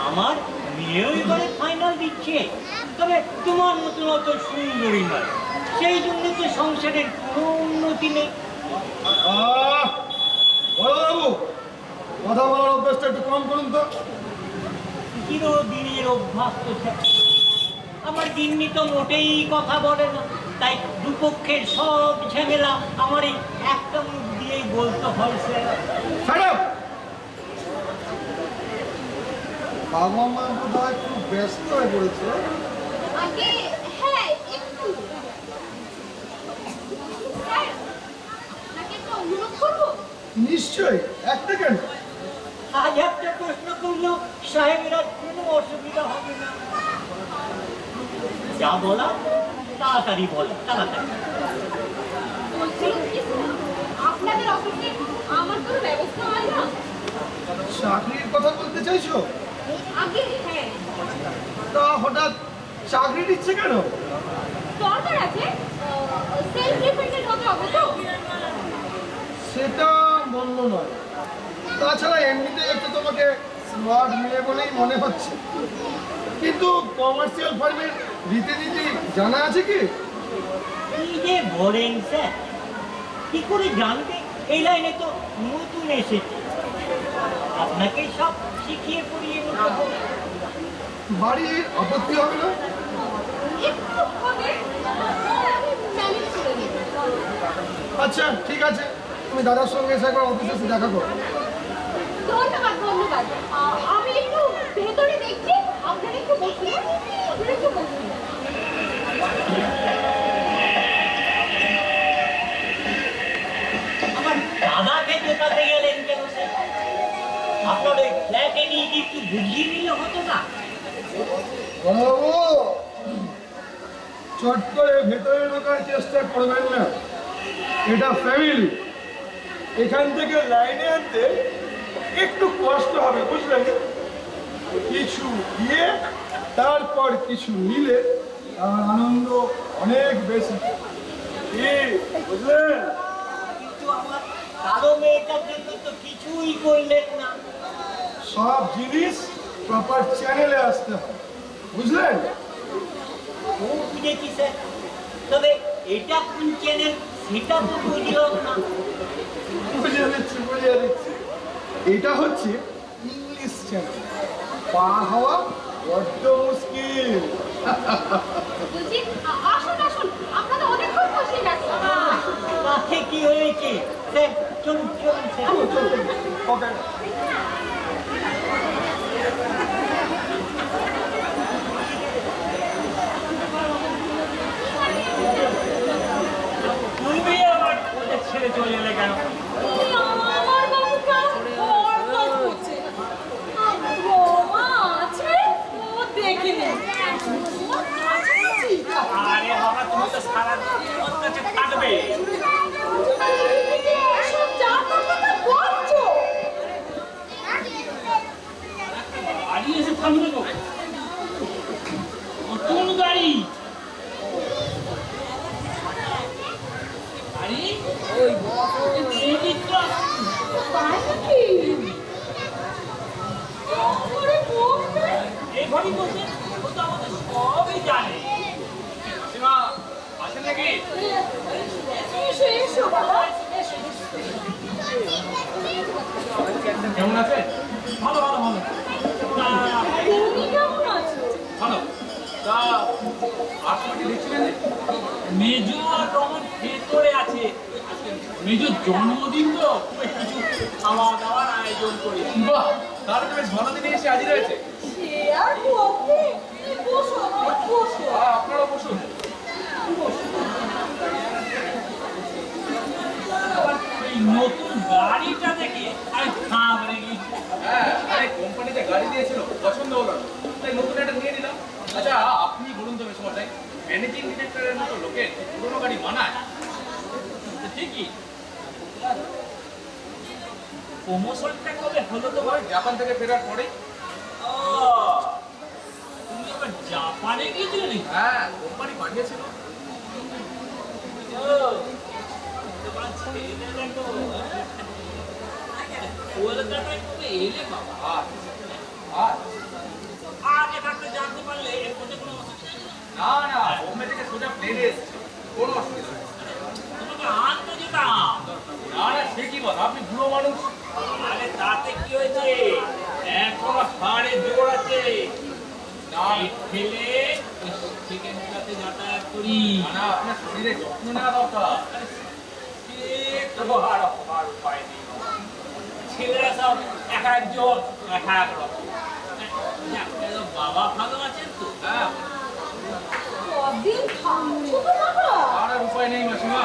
B: আমার মেয়েও এবারে ফাইনাল দিচ্ছে, তবে তোমার মতন অত সুন্দরী নয়, সেই জন্য তো সংসারের কোনো উন্নতি নেই।
G: বড়বাবু, কথা বলার অভ্যাসটা একটু কম করুন তো।
B: চিরদিনের অভ্যাস তো স্যার। আমার গিন্নি তো মোটেই কথা বলে না, তাই দুপক্ষের সব ঝামেলা আমার এই একটা মুখ দিয়েই বলতে হয় স্যার।
G: ম্যাডাম, বাবা মা বোধ হয় খুব ব্যস্ত হয়ে পড়েছে।
C: আগে হ্যাঁ একটু। স্যার, আপনাকে একটা অনুরোধ করবো?
G: নিশ্চয়ই, একটা কেন?
B: আজ একটা প্রশ্ন করলেও সাহেবেরা কোনো অসুবিধা হবে না। যা বলা তাড়াতাড়ি বলে, তাড়াতাড়ি।
C: বলছিলাম কি স্যার, আপনাদের অফিসে আমার কোনো ব্যবস্থা হয় না?
G: চাকরির কথা বলতে চাইছো?
C: আগে হ্যাঁ,
G: তা হঠাৎ চাকরি দিচ্ছে কেন?
C: দরকার আছে, সেলফ ডিপেন্ডেন্ট হতে হবে তো।
G: সেটা মন্দ নয়, তাছাড়া এমনিতে একটু তোমাকে স্মার্ট মেয়ে বলেই মনে হচ্ছে। কিন্তু কমার্শিয়াল ফার্মের রীতিনীতি জানা আছে কি?
B: কি যে বলেন স্যার, কি করে জানবে? এই লাইনে তো নতুন এসেছে, আপনাকে সব শিখিয়ে পড়িয়ে নিতে হবে।
G: বাড়ির আপত্তি হবে না?
C: একটু হবে, আমি ম্যানেজ করে নেব।
G: আচ্ছা ঠিক আছে, তুমি দাদার সঙ্গে এসে একবার অফিসে এসে দেখা করো।
C: ধন্যবাদ ধন্যবাদ। আমি একটু ভেতরে দেখছি, আপনারা একটু বসুন, আপনারা একটু বসুন।
B: আমার দাদাকে ঢোকাতে গেলেন কেন স্যার? আপনার ওই ফ্ল্যাটে নিয়ে কি একটু বুঝিয়ে নিলে হতো না?
G: বাবু, চট করে ভেতরে ঢোকার চেষ্টা করবেন না, এটা ফ্যামিলি। এখান থেকে লাইনে আনতে একটু কষ্ট হবে, বুঝলেন? কিছু দিয়ে তারপর কিছু নিলে তার আনন্দ অনেক বেশি। কি বুঝলেন?
B: কিন্তু আমার কালো মেয়েটার জন্য তো কিছুই করলেন না।
G: সব জিনিস প্রপার চ্যানেলে আসতে হয়, বুঝলেন?
B: ও বুঝেছি স্যার, তবে এটা কোন চ্যানেল সেটা তো বুঝলাম না।
G: বুঝিয়ে দিচ্ছি। এটা হচ্ছে ইংলিশ চ্যানেল, পার হওয়া বড্ড মুশকিল।
C: বলছি, আসুন আসুন, আপনারা অনেকক্ষণ বসে গেছেন।
B: তাতে কি হয়েছে স্যার? চলুন চলুন স্যার।
G: ওকে।
B: তুমি আমার ওদের ছেড়ে চলে এলে কেন?
C: আমার বাবুটা হরকত করছে। বৌমা আছে, ও দেখে নেই।
B: আরে বাবা, তুমি তো সারা ওর কাছে থাকবে।
C: এসব যা কথা বলছো।
B: গাড়ি এসে থামবে গো, নতুন গাড়ি। গাড়ি ওই চিকিৎসা
C: তাই নাকি? ওরে বলবে।
B: এই ঘড়ি বসে ও তো আমাদের সবই জানে। সীমা আসেন নাকি?
C: এসো এসো বাবা, এসো এসো।
B: কেমন আছে? ভালো ভালো ভালো।
C: তুমি কেমন আছো?
B: ভালো। তা
F: আর সবাইকে দেখছিলেন যে?
B: মেজু আর রমন ভেতরে আছে। মেজুর জন্মদিন তো কিছু খাওয়া দাওয়ার আয়োজন করেছি।
F: বাহ, তাহলে তো বেশ ভালো দিনে এসে হাজির হয়েছে।
C: সে আর বলতে, বসো বাবা, বসো।
F: আপনারা বসুন।
B: এই নতুন গাড়িটা দেখে আমি খাবড়ে গেছি।
F: হ্যাঁ, আরে কোম্পানিতে গাড়ি দিয়েছিল, পছন্দ হলো না, তাই নতুন একটা নিয়ে নিলাম। আচ্ছা, আপনি বলুন তো বেশমশাই, ম্যানেজিং ডিরেক্টরের মতো লোকের পুরোনো গাড়ি মানায়?
B: ঠিকই। প্রমোশনটা কবে হলো তোমার?
F: জাপান থেকে ফেরার পরেই।
B: ও, তুমি আবার জাপানে গিয়েছিলে নাকি?
F: হ্যাঁ, কোম্পানি পাঠিয়েছিল।
B: ও, তোমার ছেলে দেখো। কলকাতায় কবে এলে বাবা?
F: আর আর
B: আগে থাকতে জানতে পারলে এর মধ্যে কোনো অসুবিধা নেই।
F: না না, বোম্বে থেকে সোজা প্লেনে এসেছে, কোনো অসুবিধা নেই।
B: তোমাকে আনতে যেতাম।
F: না না, সে কি বল, আপনি বুড়ো মানুষ।
B: আরে তাতে কি হয়েছে? এখনো হাড়ে জোর আছে।
F: না
B: এই ঠেলে সেকেন্ডটাতে যাতায়াত করি।
F: না, আপনার শরীরে যত্ন নেওয়া দরকার।
B: হওয়ার উপায় নেই। ছেলেরা সব এক একজন এক এক রকম। যাক, বাবা ভালো আছেন তো?
F: হ্যাঁ,
C: কদিন থাকছো তো বাবা?
F: আর উপায় নেই মাসিমা।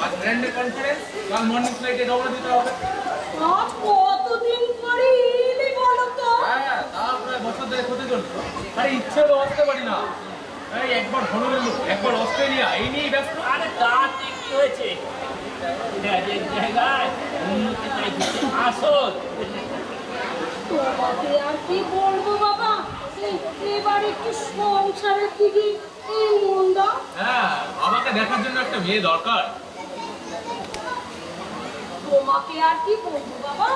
F: আজ ব্র্যান্ডে কনফারেন্স, কাল মর্নিং ফ্লাইটে রওনা দিতে হবে।
C: আজ কতদিন পরে এলে বলো তো?
F: হ্যাঁ, তা প্রায় বছর দেড়েক হতে চলল। আরে ইচ্ছে হলেও আসতে পারি না। এই একবার হনুলুলু, একবার অস্ট্রেলিয়া, এই নিয়েই ব্যস্ত।
B: আরে তাতে কি হয়েছে? কাজের জায়গায় উন্নতি চাইছে আসল।
C: তোমাকে আর কি বলবো বাবা, এবার একটু সংসারের দিকে এই মন দাও।
F: হ্যাঁ, আমাকে দেখার জন্য একটা মেয়ে দরকার।
C: তোমাকে আর কি বলবো বাবা,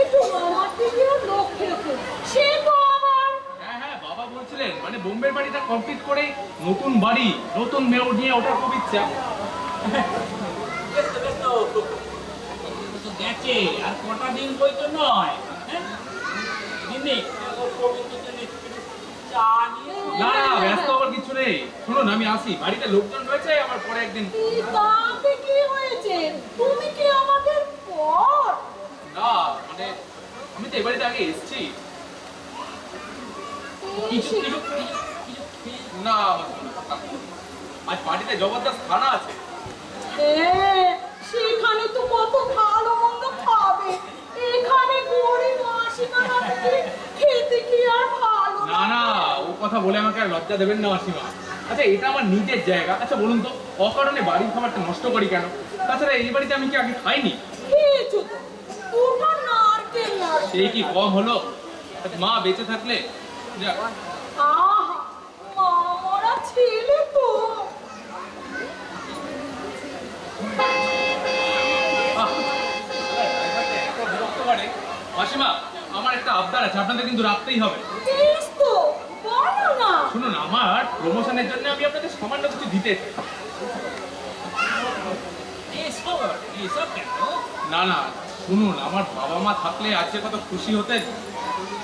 C: একটু আমার দিকেও লক্ষ্য রেখো। সে তো আবার
F: হ্যাঁ হ্যাঁ, বাবা বলছিলেন মানে বোম্বের বাড়িটা কমপ্লিট করে নতুন বাড়ি, নতুন মেয়ে নিয়ে ওঠার খুব ইচ্ছা।
B: বেশ তো, বেশ তো। তো গেছে আর কটা দিন বই তো নয়। হ্যাঁ? দিনে পবিত্র জন্য চা নিয়ে
F: না না, ব্যস্ত হবার কিছু নেই। শুনুন, আমি আসি, বাড়িতে লোকজন রয়েছে, আমার পরে একদিন।
C: তাতে কি হয়েছে? তুমি কি আমাদের পর?
F: না মানে, আমি তো এ বাড়িতে আগে এসেছি।
B: কিছু কিছু কিছু কিছু খেয়ে
F: না, আজ পার্টিতে জবরদস্ত খানা আছে।
C: সেখানে তো কত ভালো মন্দ খাবে, এখানে গরিব মাসিমা খেতে কি আর ভালো
F: না না, ও কথা বলে আমাকে আর লজ্জা দেবেন না মাসিমা। আচ্ছা, এটা আমার নিজের জায়গা। আচ্ছা বলুন তো, অকারণে বাড়ির খাবারটা নষ্ট করি কেন? তাছাড়া এই বাড়িতে আমি কি আগে খাইনি?
C: খেয়েছো তো, ওটা নারকেল নাড়ু।
F: সেই কি কম হলো? মা বেঁচে থাকলে যাক।
C: আহা, মা মরা ছেলে তো।
F: এত বিরক্ত করে। মাসিমা, আমার একটা আবদার আছে, আপনাদের কিন্তু রাখতেই হবে।
C: বেশ তো, বলো না।
F: শুনুন, আমার প্রমোশনের জন্য আমি আপনাদের সামান্য কিছু দিতে চাই।
B: এসব এসব কেন?
F: না না, শুনুন, আমার বাবা মা থাকলে আজকে কত খুশি হতেন।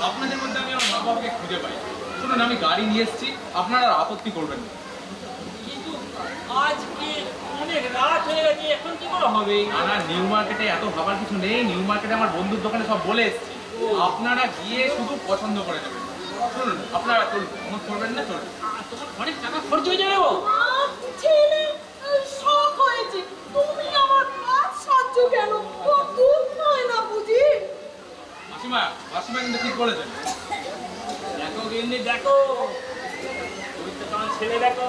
F: আপনাদের মধ্যে আমি আমার মা বাবাকে খুঁজে পাই। শুনুন, আমি গাড়ি নিয়ে এসেছি, আপনারা আর আপত্তি করবেন না।
B: কিন্তু আজকে অনেক রাত হয়ে গেছে, এখন কি করে হবে?
F: না না, নিউ মার্কেটে এত ভাবার কিছু নেই। নিউ মার্কেটে আমার বন্ধুর দোকানে সব বলে এসেছি। আপনারা গিয়ে শুধু পছন্দ করে নেবেন। শুনুন, আপনারা চলুন, মত করবেন না, চলুন।
B: তোমার অনেক টাকা খরচ হয়ে যাবে গো।
C: আমার ছেলে শখ হয়েছে, তুমি আমার কাজ সাহায্য কেন? ও দুধ নয় না বুঝি?
F: মাসিমা, মাসিমা কিন্তু ঠিক বলেছেন।
B: দেখো গিন্নি, দেখো তুমি তো তোমার ছেলে দেখো।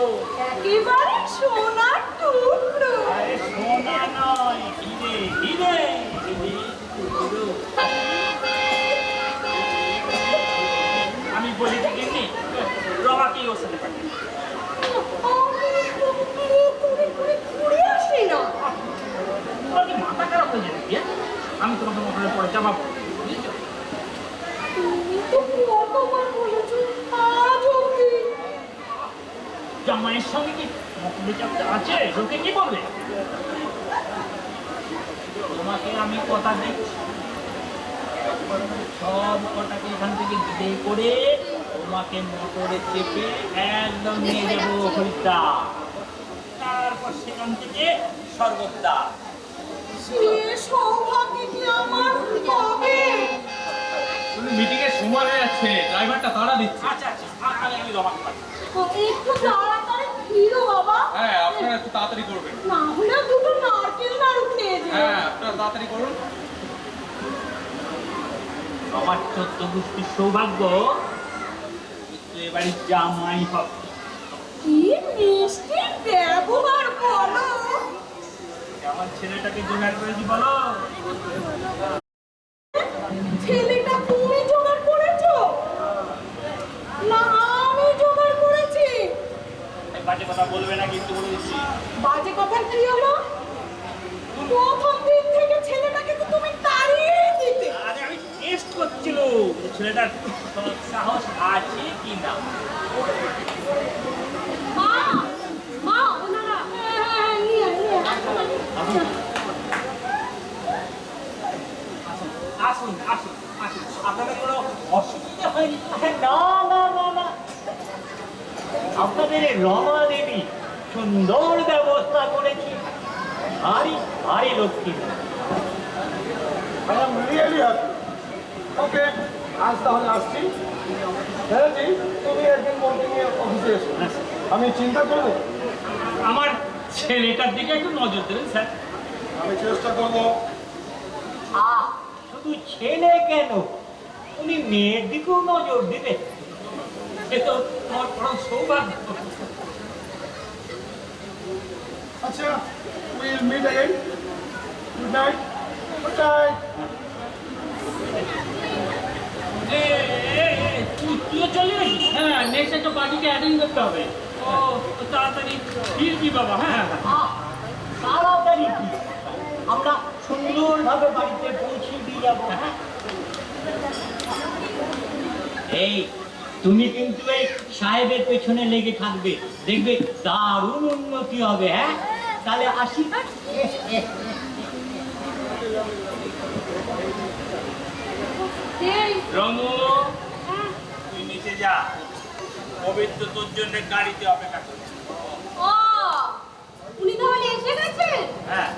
C: একেবারে সোনার টুকরো।
B: আরে সোনা নয়, হিরে হিরে হিরে টুকরো। আমি বলি কি গিন্নি, রমাকেই ওর সাথে পাঠাই।
C: ঘুরে আসি না।
B: তোমার কি মাথা খারাপ হয়ে যাবে? আমি তোমাকে মোটরের পরে চাপাবো, বুঝেছো?
C: তুমি তো কতবার বলেছো, আজ অব্দি।
B: জামাইয়ের সঙ্গে কি মোটরে চাপতে আছে? লোকে কি বলবে? তোমাকে আমি কথা দিচ্ছি, সব কটাকে এখান থেকে বিদায় করে তোমাকে মোটরে চেপে একদম নিয়ে যাবো হরিদ্বার, তারপর সেখান থেকে স্বর্গদ্বার।
C: সে সৌভাগ্য কি আমার হবে?
F: মিটিং এর সময় হয়ে যাচ্ছে, ড্রাইভারটা তাড়া দিচ্ছে।
B: আচ্ছা আচ্ছা, আমি রমাকে পাচ্ছি।
C: একটু তাড়াতাড়ি ফিরো বাবা।
F: হ্যাঁ, আপনারা একটু তাড়াতাড়ি করবেন।
C: না হলে দুটো নারকেল নাড়ু খেয়ে
F: হ্যাঁ,
C: যাবে।
F: আপনারা তাড়াতাড়ি করুন।
B: আমার 14 গোষ্ঠীর সৌভাগ্য তুই এবারে জামাই হবে।
C: কি মিষ্টি ব্যবহার বলো।
B: আমার ছেলেটাকে জোগাড় করেছি বলো।
C: ছেলেটা তুমি জোগাড় করেছো না আমি জোগাড় করেছি?
B: এই বাজে কথা বলবে না কিন্তু বলে দিচ্ছি।
C: বাজে কথা কি হলো? প্রথম দিন থেকে ছেলেটাকে তো তুমি তাড়িয়ে দিতে।
B: আরে আমি টেস্ট করছিল যে ছেলেটার সাহস আছে কি না।
C: মা মা ওনারা হ্যাঁ নিয়ে
B: আসুন আসুন আসুন, আপনাদের কোনো অসুবিধা হয়নি? না না না না, আপনাদের এই রমা দেবী সুন্দর ব্যবস্থা করেছি। ভারী ভারী Lakshmi.
G: I am really happy. ওকে, আজ তাহলে আসছি। হ্যাঁ জি, তুমি একদিন মন্ত্রী নিয়ে অফিসে এসো, আমি চিন্তা করবো।
B: আমার ছেলেটার দিকে একটু নজর দেবেন স্যার।
G: আমি চেষ্টা করবো।
B: শুধু ছেলে কেন, উনি মেয়ের দিকেও নজর দিবে, সে তো আমার বড় সৌভাগ্য।
G: আচ্ছা, we'll meet again. Good night. Good night.
B: তুইও চলে নাকি?
F: হ্যাঁ, নেক্সট একটা পার্টিকে অ্যাটেন্ড করতে হবে।
B: ও তাড়াতাড়ি ফিরবি বাবা। হ্যাঁ তাড়াতাড়ি কি, আমরা সুন্দরভাবে বাড়িতে পৌঁছে দিয়ে যাবো। হ্যাঁ এই তুমি কিন্তু এই সাহেবের পেছনে লেগে থাকবে, দেখবে দারুণ উন্নতি হবে। হ্যাঁ তাহলে আসি।
C: এই
B: রমু, তুই নিচে যা, পবিত্র তোর জন্য গাড়িতে অপেক্ষা করছে।
C: ও উনি তাহলে এসে গেছেন?
B: হ্যাঁ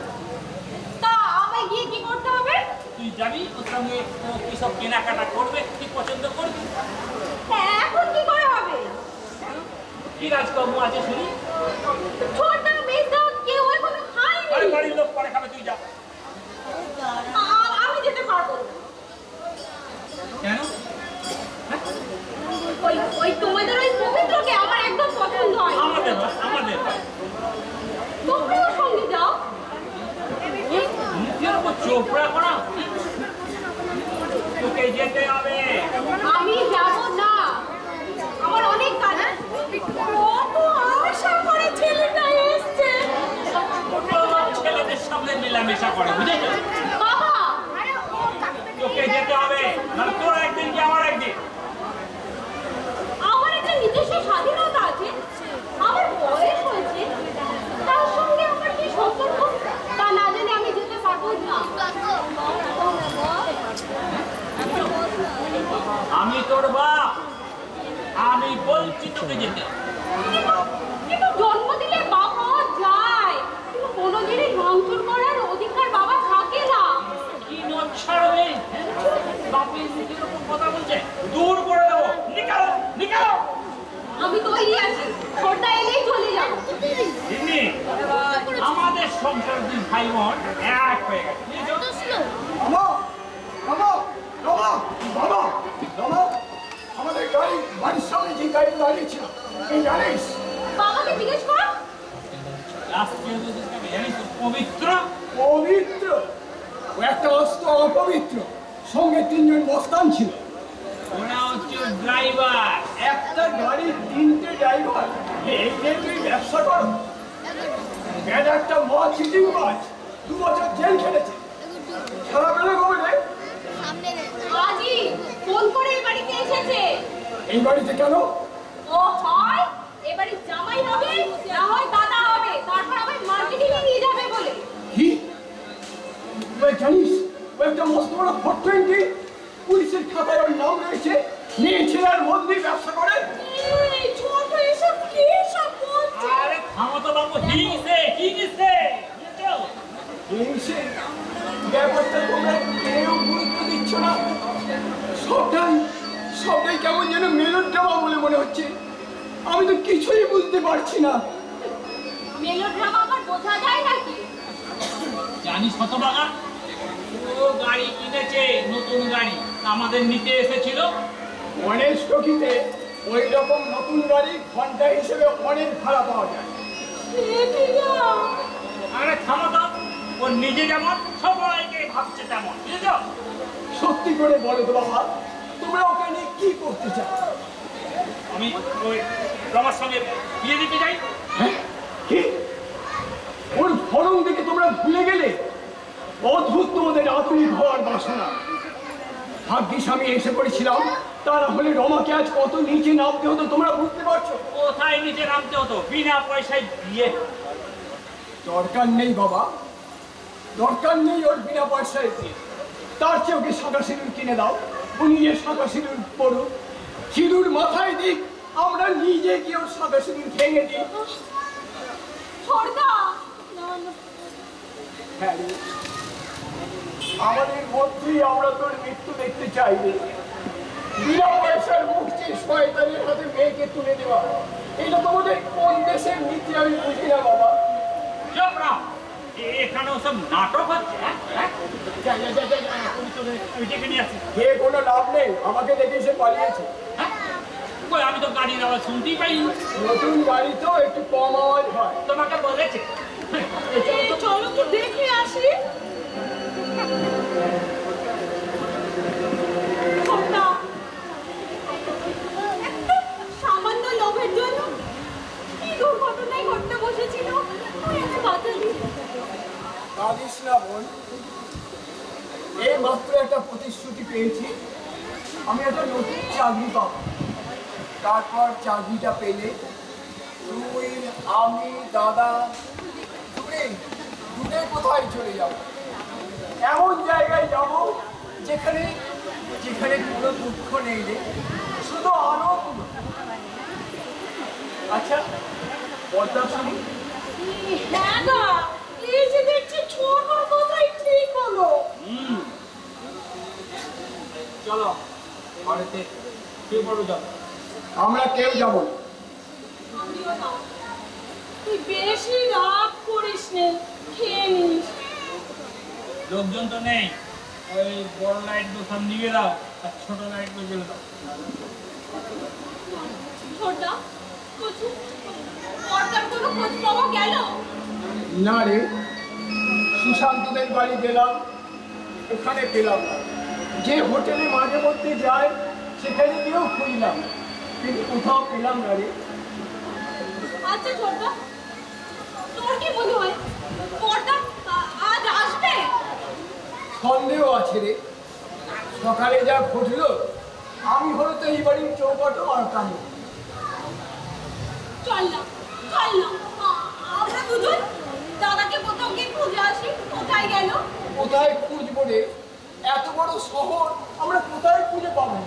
C: তা আমায় গিয়ে কি করতে হবে?
B: তুই যাবি, ওর সঙ্গে ও কি সব কেনাকাটা করবে, কি পছন্দ করবি।
C: এখন কি করে হবে?
B: কি রাজকর্ম আছে শুনি?
C: ছোট মেয়েটা কেউ এখনো খায়নি।
B: আরে বাড়ির লোক পরে খাবে, তুই যা।
C: আমি যেতে পারবো না।
B: কেন?
C: ওই তোমাদের ওই পবিত্রকে আমার একদম পছন্দ হয় না।
B: আমাদের হয়, আমাদের হয়।
C: তোমরাও সঙ্গে যাও।
B: মুখের উপর চোপড়া করা, তোকে যেতে হবে।
C: আমি যাব না, আমার অনেক কাজ আছে। কত আশা করে ছেলেটা এসছে।
B: ছেলেদের সামনে মেলামেশা করে, বুঝেছ?
C: বাবা
B: তোকে যেতে হবে, নাহলে তোর একদিন কি আমার একদিন।
C: আমার একটা নিজস্ব স্বাধীনতা আছে, আমার বয়স হয়েছে, তার সঙ্গে আমার কি সম্পর্ক তা না জেনে আমি যেতে পারবো না।
B: আমি তোর বাপ, আমি বলছি তোকে যেতে হবে।
C: কিন্তু জন্ম দিলে বাপ হওয়া যায়, কিন্তু কোনো জিনিস ভাঙচুর করার অধিকার বাবা থাকে না।
B: কি নদ ছাড়বে? বাপের মুখের উপর কথা বলছে, দূর করে দেবো। নিকালো নিকালো।
C: আমি তৈরি আছি, ছোটটা এলেই চলে যাবো।
B: দিদি, আমাদের সংসার দুই ভাই বোন এক হয়ে গেছে, বুঝেছো?
G: রমা, রমা, রমা, বাবা, রমা, আমাদের গাড়ি বাড়ির সামনে যে গাড়ি দাঁড়িয়েছিল, এই জানিস?
C: বাবাকে জিজ্ঞেস কর।
B: আজকে যদি তুমি জানিস তো পবিত্র,
G: পবিত্র, ও একটা অস্ত্র অপবিত্র, সঙ্গে 3 জন মস্তান ছিল।
B: ওরা হচ্ছে ড্রাইভার।
G: একটা গাড়ির 3টে ড্রাইভার, এই নিয়ে তুই ব্যবসা করো? ব্যাড একটা চিটিং বাজ, 2 বছর জেল খেটেছে। সারা বেলা গোবরে
C: আজই ফোন করে এই বাড়িতে এসেছে।
G: এই বাড়িতে কেন?
C: ও হয় এবারে জামাই হবে, না হয় দাদা হবে, তারপর আবার মার্কেটিং এ নিয়ে যাবে বলে।
G: কি তুই জানিস ও একটা মস্ত বড় 420 পুলিশের খাতায় ওর নাম রয়েছে,
D: নিয়েছে আর মন্দির ব্যবসা করে।
C: এই ছোট এসব কি সব বলছে?
B: আরে থামো তো বাবু, হিংসে হিংসে বুঝছো?
D: হিংসে ব্যাপারটা তোমরা কেউ গুরুত্ব দিচ্ছ না। সবটাই কেমন যেন মেলোড্রামা বলে মনে হচ্ছে। আমি তো কিছুই বুঝতে পারছি না।
C: মেলোড্রামা আবার বোঝা যায় নাকি?
B: জানিস কত টাকা ও গাড়ি কিনেছে, নতুন গাড়ি আমাদের নিতে এসেছিল।
D: অনেক স্টকিতে ওই রকম নতুন গাড়ি ঘন্টা হিসেবে অনেক ভাড়া পাওয়া যায়।
C: সে কি গো?
B: আরে থামো তো, ও নিজে যেমন সবাইকে ভাবছে তেমন, বুঝেছো?
D: সত্যি করে বলো তো বাবা, তোমরা ওকে নিয়ে কি করতে চাও?
B: আমি ওই রমার সঙ্গে বিয়ে দিতে যাই।
D: হ্যাঁ? কি? ওর ফরম দেখে তোমরা ভুলে গেলে? অদ্ভুত তোমাদের আধুনিক হওয়ার বাসনা। ভাগ্যিস আমি এসে পড়েছিলাম, তা না হলে রমাকে আজ কত নিচে নামতে হতো তোমরা বুঝতে পারছো?
B: কোথায় নিচে নামতে হতো, বিনা পয়সায় বিয়ে।
D: দরকার নেই বাবা, দরকার নেই ওর বিনা পয়সায় দিয়ে। তার চেয়ে ওকে শাঁখা সিঁদুর কিনে দাও, ও নিজে শাঁখা সিঁদুর পড়ুক, সিঁদুর মাথায় দিক, আমরা নিজে গিয়ে ওর শাঁখা সিঁদুর ভেঙে দিই।
C: ছোটদা, না না,
D: হ্যাঁ রে, আমাদের মধ্যেই আমরা তোর মৃত্যু দেখতে চাই রে। বিনা পয়সার মুখ চেয়ে শয়তানের হাতে মেয়েকে তুলে দেওয়া, এটা তোমাদের কোন দেশের নীতি আমি বুঝি না বাবা।
B: চুপ রাও, এখানে ওসব নাটক হচ্ছে। হ্যাঁ হ্যাঁ, যা যা যা যা, আমি তোদের আমি ডেকে নিয়ে আসি।
D: কে কোনো লাভ নেই, আমাকে দেখে সে পালিয়েছে।
B: হ্যাঁ কই, আমি তো গাড়ির আওয়াজ শুনতেই পাইনি।
D: নতুন গাড়ি তো একটু কম আওয়াজ হয়।
B: তোমাকে বলেছে।
C: এই চলো তো দেখে আসি। ছোটদা, একটা সামান্য লোভের জন্য কি দুর্ঘটনায় ঘটতে বসেছিল, তুই এত বাঁচালি।
D: কাঁদিস না বোন, এই মাত্র একটা প্রতিশ্রুতি পেয়েছি, আমি একটা নতুন চাকরি পাবো। তারপর চাকরিটা পেলে তুই, আমি, দাদা দূরে দূরে কোথায় চলে যাব, এমন জায়গায় যাব যেখানে যেখানে কোনো দুঃখ নেই রে, শুধু আনন্দ। আচ্ছা পদ্মা শুনি।
C: হ্যাঁ গা, এই যে দেখছি ছোটর কথাই ঠিক হলো।
B: চলো বাড়িতে কে বড় যাবো।
D: আমরা কেউ যাব না।
C: আমিও না। তুই বেশি রাগ করিস নে, খেয়ে নিস।
B: লোকজন তো নেই, ওই বড় লাইট সব নিয়ে দাও আর ছোট লাইট জ্বেলে দাও।
C: ছোটদা, কচু, পর্দার কোনো খোঁজ পাওয়া গেল?
D: না রে, সুশান্তদের বাড়ি গেলাম, ওখানে পেলাম না। যে হোটেলে মাঝে মধ্যে যায় সেখানে গিয়েও খুঁজলাম, কিন্তু কোথাও পেলাম না রে।
C: আচ্ছা ছোটদা, তোর কি মনে হয় পর্দা আজ আসবে?
D: সন্দেহ আছে রে, সকালে যা ঘটলো, আমি হয়তো এই বাড়ির চৌকাঠও আটকাম।
C: চল না, চল না, আমরা দুজন দাদাকে কোথাও গিয়ে খুঁজে আসি। কোথায় গেল?
D: কোথায় খুঁজবো রে? এত বড় শহর আমরা কোথায় খুঁজে পাবো?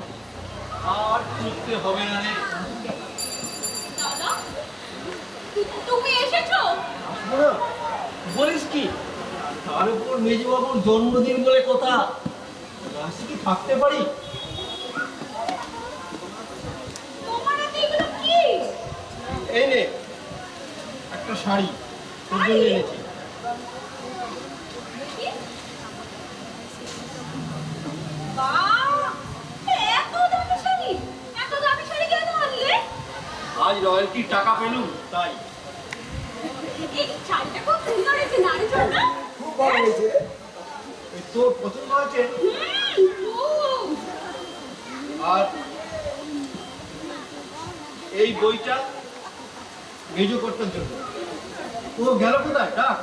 E: আর খুঁজতে হবে না রে।
C: দাদা, তুমি এসেছো?
E: আসবো না? বলিস কি? তার উপর মেজবাবুর জন্মদিন বলে কথা, রাশি কি থাকতে পারি?
C: তোমার হাতে এগুলো কি?
E: এই নে একটা শাড়ি, তোর জন্য এনেছি।
C: দেখি। বাহ, এত দামি শাড়ি! এত দামি শাড়ি কেন আনলে?
E: আজ রয়্যালটির টাকা পেলুম তাই।
C: এই শাড়িটা খুব সুন্দর হয়েছে না রে ছোটদা?
D: খুব ভালো হয়েছে রে।
E: এই তোর পছন্দ হয়েছে?
C: খুব।
E: আর এই বইটা মেজো করতে জন্য। ও গেল কোথায়? ডাক।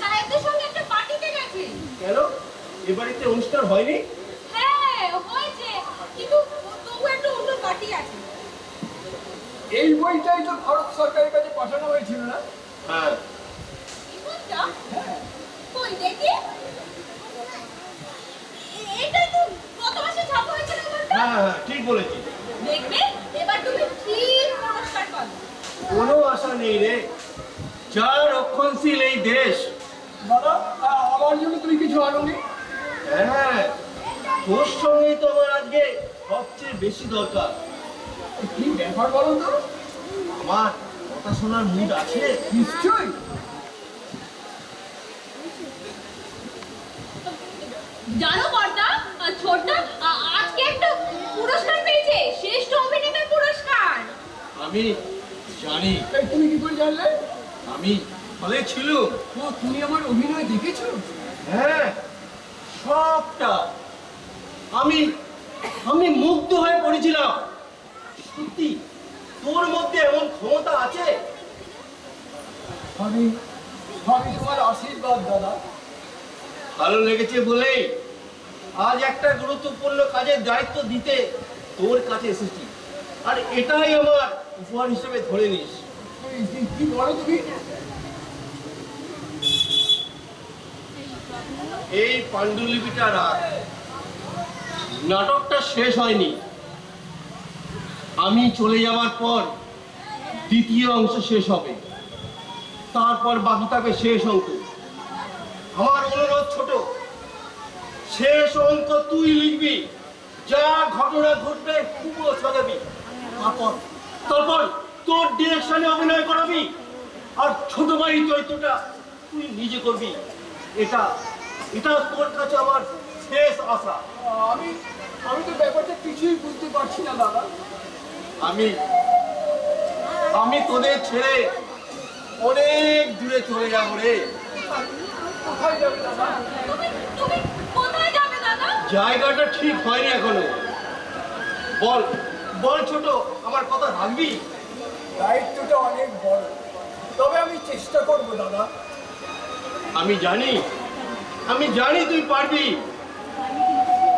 C: সাহেবদের সঙ্গে একটা পার্টিতে গেছে।
E: গেল? এ বাড়িতে অনুষ্ঠান হয়নি?
C: হ্যাঁ, হয়েছে, কিন্তু তবু একটা অন্য পার্টি আছে।
D: এই বইটাই তো ভারত সরকারের কাছে পাঠানো হয়েছিল না?
E: হ্যাঁ।
C: এই বইটা? কই দেখি।
E: হ্যাঁ হ্যাঁ ঠিক বলেছিস।
C: দেখবে এবার তুমি ঠিক পুরস্কার পাবে।
E: কোনো আশা নেই রে, যা রক্ষণশীল এই দেশ।
D: দাদা আমার জন্য তুমি কিছু আনোনি?
E: হ্যাঁ, তোর সঙ্গেই তো আমার আজকে সবচেয়ে বেশি দরকার।
D: কি ব্যাপার বলো তো?
E: আমার কথা শোনার মুড আছে?
D: নিশ্চয়ই।
C: জানো বর্দা, ছোটটা আজকে একটা পুরস্কার পেয়েছে, শ্রেষ্ঠ অভিনেতার পুরস্কার।
E: আমি জানি।
D: এই তুমি কি করে জানলে?
E: আমি হলে ছিল।
D: ও তুমি আমার অভিনয় দেখেছো?
E: হ্যাঁ, সবটা। আমি আমি মুগ্ধ হয়ে পড়েছিলাম। সত্যি তোর মধ্যে এমন ক্ষমতা আছে?
D: আমি আমি তোমার আশীর্বাদ দাদা।
E: ভালো লেগেছে বলেই আজ একটা গুরুত্বপূর্ণ কাজের দায়িত্ব দিতে তোর কাছে এসেছি, আর এটাই আমার উপহার হিসেবে ধরে নিস।
D: কি বলো তুমি?
E: এই পাণ্ডুলিপিটা রাখ। নাটকটা শেষ হয়নি। আমি চলে যাওয়ার পর দ্বিতীয় অংশ শেষ হবে, তারপর বাকি থাকবে শেষ অঙ্ক। আমার অনুরোধ ছোট, শেষ অঙ্ক তুই লিখবি, যা ঘটনা ঘটবে পুরো সাজাবি, তারপর তারপর তোর ডিরেকশনে অভিনয় করাবি, আর ছোট বাড়ির চরিত্রটা তুই নিজে করবি। এটা এটা তোর কাছে আমার শেষ আশা।
D: আমি আমি তো ব্যাপারটা কিছুই বুঝতে পারছি না দাদা।
E: আমি আমি তোদের ছেড়ে অনেক দূরে চলে যাবো রে।
D: কোথায় যাবে দাদা?
C: তুমি তুমি কোথায় যাবে দাদা?
E: জায়গাটা ঠিক হয়নি এখনো। বল বল ছোট, আমার কথা রাখবি?
D: দায়িত্বটা অনেক বড়, তবে আমি চেষ্টা করবো দাদা।
E: আমি জানি তুই পারবি।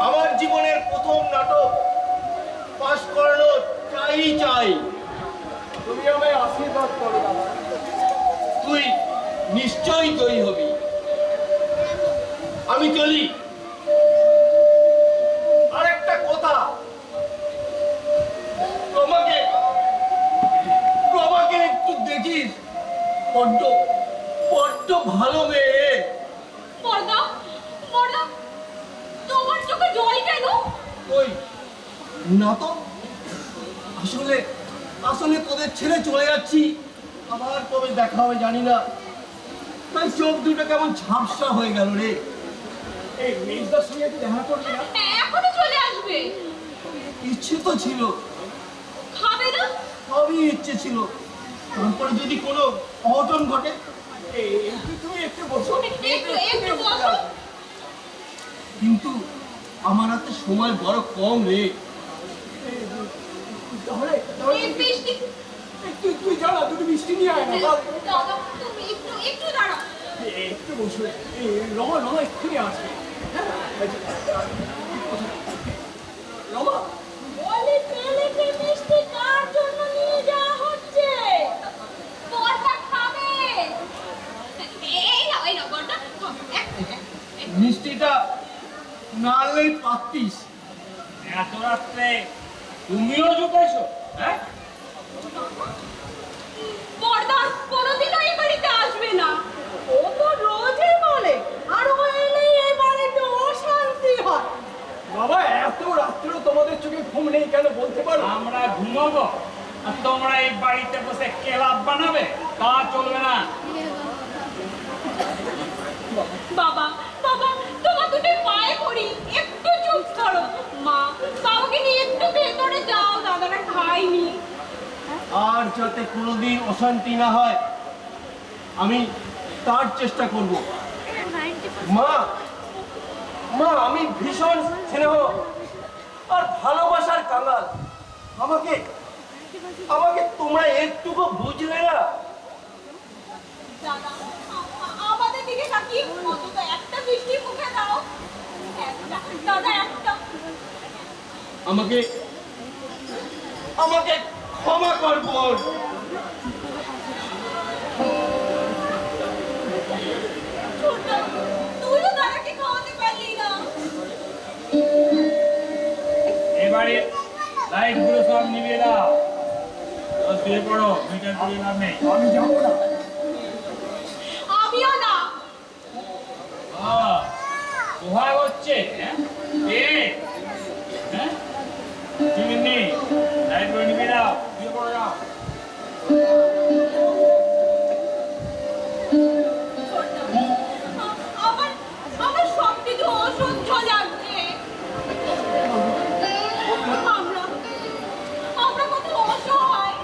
E: আমার জীবনের প্রথম নাটক পাশ করানো চাই।
D: তুমি আমায় আশীর্বাদ করো দাদা।
E: তুই নিশ্চয়ই জয়ী হবি। আমি চলি। আরেকটা কথা, তোমাকে একটু দেখিস, বড্ড ভালো মেয়ে।
C: বর্দা, বর্দা, তোমার চোখে জল কেন?
E: ওই না তো, আসলে তোদের ছেড়ে চলে যাচ্ছি, আবার কবে দেখা হবে জানি না, তাই চোখ দুটো কেমন ঝাপসা হয়ে গেল রে।
D: এই মেজদার সঙ্গে একটু দেখা করবি না?
C: এখনই চলে আসবে।
E: ইচ্ছে তো ছিল,
C: খাবে না?
E: সবই ইচ্ছে ছিল, তারপরে যদি কোনো অঘটন ঘটে।
D: তুমি একটু বসো।
C: একটু বসো।
E: কিন্তু আমার হাতে সময় বড় কম রে।
D: তাহলে
C: এই বৃষ্টি।
D: তুই জানা দুটো মিষ্টি নিয়ে আয় না।
C: দাদা, তুমি একটু দাঁড়াও।
D: একটু বসো। রমা এক্ষুনি আসবে। রমা,
C: বলি প্লেটে মিষ্টি কার জন্য নিয়ে যাওয়া হচ্ছে? বর্দা খাবে। এই নাও বর্দা।
E: মিষ্টিটা না আনলেই পারতিস।
B: এত রাত্রে তুমিও জুটেছো? হ্যাঁ,
C: বর্দা কোনোদিনও এই বাড়িতে আসবে না। ও তো রোজই বলে, আর ও এলেই এই বাড়িতে অশান্তি হয়।
D: বাবা এত রাত্রেও তোমাদের চোখে ঘুম নেই কেন বলতে পারো?
B: আমরা ঘুমাবো আর তোমরা এই বাড়িতে বসে ক্লাব বানাবে? তা চলবে না।
C: বাবা, তোমার দুটো পায়ে পড়ি, একটু চুপ করো। মা, বাবাকে নিয়ে একটু ভেতরে যাও, দাদারা খায়নি।
E: আর যাতে কোনোদিন অশান্তি না হয় আমি তার চেষ্টা করব। মা, আমি ভীষণ স্নেহ আর ভালোবাসার কাঙাল। আমাকে তোমরা একটুকু বুঝলে না?
C: দাদা, আমাদের দিকে তাকিয়ে অন্তত একটা মিষ্টি মুখে দাও। দাদা, একটা।
E: আমাকে ক্ষমা কর বোন।
C: তুইও দাদাকে খাওয়াতে পারলি না।
B: এবার বাড়ির লাইট গুলো সব নিভিয়ে দাও। শুয়ে পড়ো, মিটার পুড়ে লাভ নেই।
D: আমি যাবো না।
C: আমিও না।
B: কোথায় হচ্ছে? হ্যাঁ চিমিনি লাইট গুলো নিভিয়ে দাও, শুয়ে পড়ো যাও।
C: আমার সব কিছু অসহ্য লাগছে। আমরা কত অসহায়।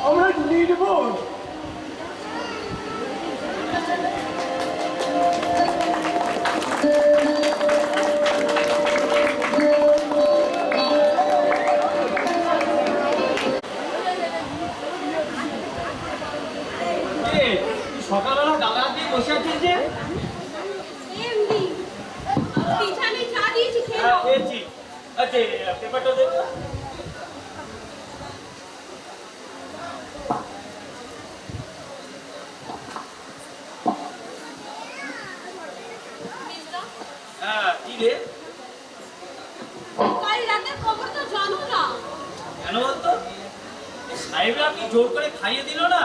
D: আমরা নির্বোধ।
F: সকালবেলা গালা দিয়ে বসে আছিস যে?
C: এমনি বিছানে চা দিয়েছি, খেয়ে
F: হ্যাঁ
C: নাও।
F: খেয়েছি। আচ্ছা পেপারটা দেখো। হ্যাঁ কি রে?
C: কাল রাতের খবর তো জানো না।
F: কেন বলতো? সাহেবরা কি জোর করে খাইয়ে দিল না?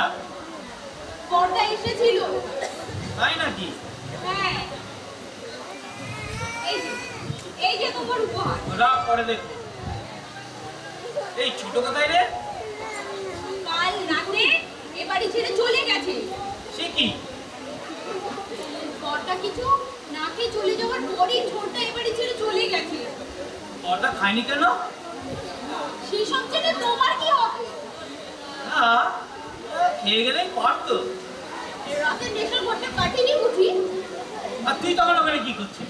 C: পর্দা এসেছিল।
F: তাই নাকি?
C: হ্যাঁ, এই যে তোমার উপহার।
F: রাগ করে দেখো। এই ছোট কোথায় রে?
C: কাল রাতে এ বাড়ি ছেড়ে চলে গেছে।
F: সে কি?
C: পর্দা কিছু না খেয়ে চলে যাওয়ার পরেই ছোটটা এ বাড়ি ছেড়ে চলে গেছে।
F: ওটা খায়নি কেন?
C: সেই সব জেনে তোমার কি হবে?
F: না খেয়ে গেলেই পারতো।
C: রাতে নেশার ঘরটা কাটিনি বুঝি?
F: আর তুই তখন ওখানে কি করছিস?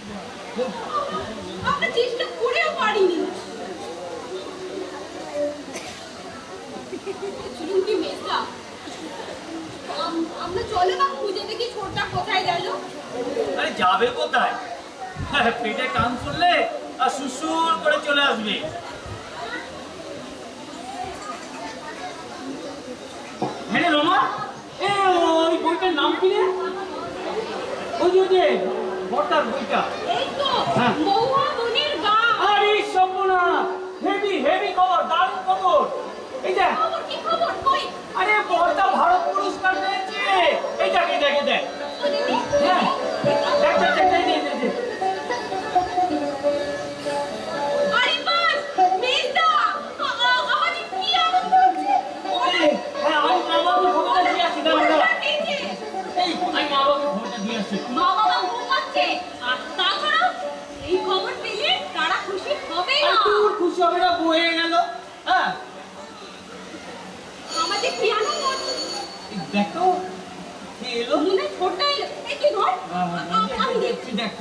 C: আমরা চেষ্টা করেও পারিনি। চুরুকি মেসা, আমরা চলো না খুঁজে দেখি ছোটটা কোথায় গেল।
F: আরে যাবে কোথায়? পেটে টান শুনলে আর সুসুর করে চলে আসবে। হ্যাঁ রে রমা, ওই বইটার নাম কি রে? ওই যে বটার বইটা।
C: এই তো
F: হ্যাঁ।
C: মহুয়া বনের গান।
F: আরে সর্বনাশ, হেভি খবর, দারুণ খবর। এই দেখ,
C: খবর কি খবর কই?
F: আরে বড়টা ভারত পুরস্কার পেয়েছে। এই দেখ।
C: তো দেখি।
F: হ্যাঁ দেখ।
C: আরে বাস মেজদা, আমাদের কি আনন্দ হচ্ছে।
F: হ্যাঁ আমি মা বাবাকে খবরটা দিয়ে আসি।
C: ওরা পেয়েছে।
F: এই আমি মা বাবাকে খবরটা দিয়ে আসি।
C: মা বাবা ঘুমাচ্ছে, আর তাছাড়া এই খবর পেলে তারা খুশি হবে
F: আর
C: না।
F: তোর খুশি হবে না, বয়ে গেল। হ্যাঁ
C: আমাদের কি আনন্দ হচ্ছে।
F: দেখো কে এলো।
C: মনে ছোটটা এলো। এই কি ঘর? আমি দেখছি।
F: দেখ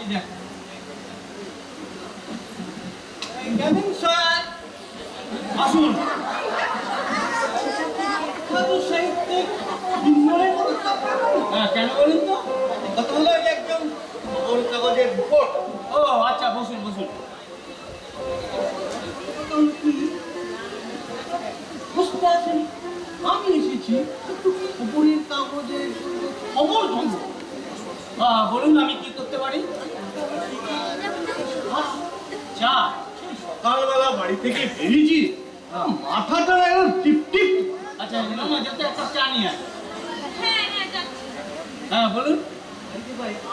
F: কেমন স্যার আসুন। সাহিত্যিক হ্যাঁ কেন বলুন তো?
E: কথা হলো এটা একজন খবর কাগজের রিপোর্ট।
F: ও আচ্ছা বসুন। বুঝতে আসেনি, আমি এসেছি একটু খবরের কাগজের খবর জানবো। বলুন আমি কি করতে পারি? চা?
E: সকালবেলা বাড়ি থেকে বেরিয়েছি, মাথাটা একদম টিপ।
F: আচ্ছা না যাতে একটা চা নিয়ে আসি।
C: হ্যাঁ যাচ্ছি।
F: হ্যাঁ বলুন।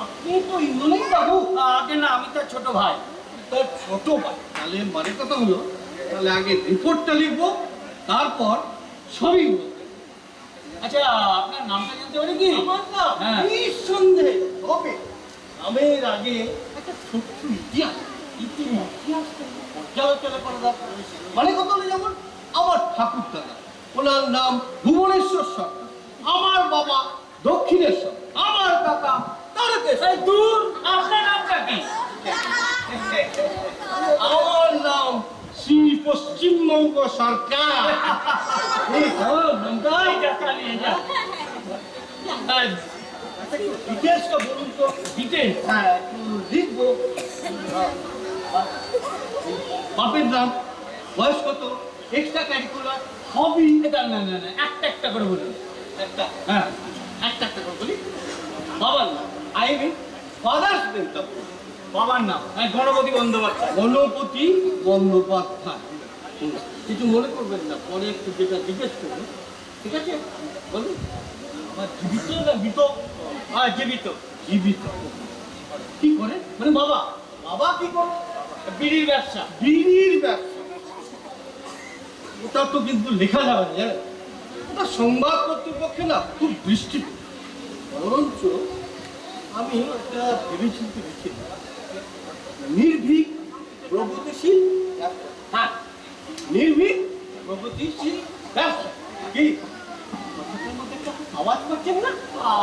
E: আপনি তো ইন্দ্রনীল বাবু।
F: আগে না, আমি তার ছোট ভাই।
E: তার ছোট ভাই। তাহলে মানে কথা হলো, তাহলে আগে রিপোর্টটা লিখবো, তারপর সবই বলবো।
F: আচ্ছা আপনার নামটা জানতে পারি কি?
E: আমার না
F: হ্যাঁ।
E: নিঃসন্দেহে হবে। নামের আগে একটা ছোট্ট ইতিহাস পর্যালোচনা করা দরকার। মানে কথা হলো, যেমন আমার ঠাকুর দাদা, ওনার নাম ভুবনেশ্বর সরকার, আমার বাবা দক্ষিণেশ্বর, আমার কাকা তারকেশ্বর।
F: এই দূর, আপনার নামটা কি?
E: আমার নাম শ্রী পশ্চিমবঙ্গ সরকার। ডিটেলসটা বলুন তো।
F: ডিটেলস?
E: হ্যাঁ একটু লিখবো। বাপের নাম, বয়স কত, এক্সট্রা ক্যারিকুলার, হবি।
F: না একটা করে বলুন।
E: হ্যাঁ একটা করে বলি। বাবার নাম, আই মিন ফাদার্স নেম।
F: বাবার নাম গণপতি বন্দ্যোপাধ্যায়।
E: গণপতি বন্দ্যোপাধ্যায়। কিছু মনে করবেন না, পরে একটু যেটা জিজ্ঞেস করবো, ঠিক আছে? বলুন, আমার জীবিত না মৃত?
F: জীবিত।
E: জীবিত। কি করে? মানে বাবা, বাবা কি করে?
F: বিড়ির ব্যবসা।
E: বিড়ির ব্যবসা। ওটা তো কিন্তু লেখা যাবে না, জানেন? ওটা সংবাদ কর্তৃপক্ষে না খুব দৃষ্টি, বরঞ্চ আমি একটা ভেবেচিন্তে লিখে দিই। নির্ভীক প্রগতিশীল ব্যবসা।
F: হ্যাঁ,
E: নির্ভীক প্রগতিশীল ব্যবসা। কি কথাটার মধ্যে একটা আওয়াজ করছেন না?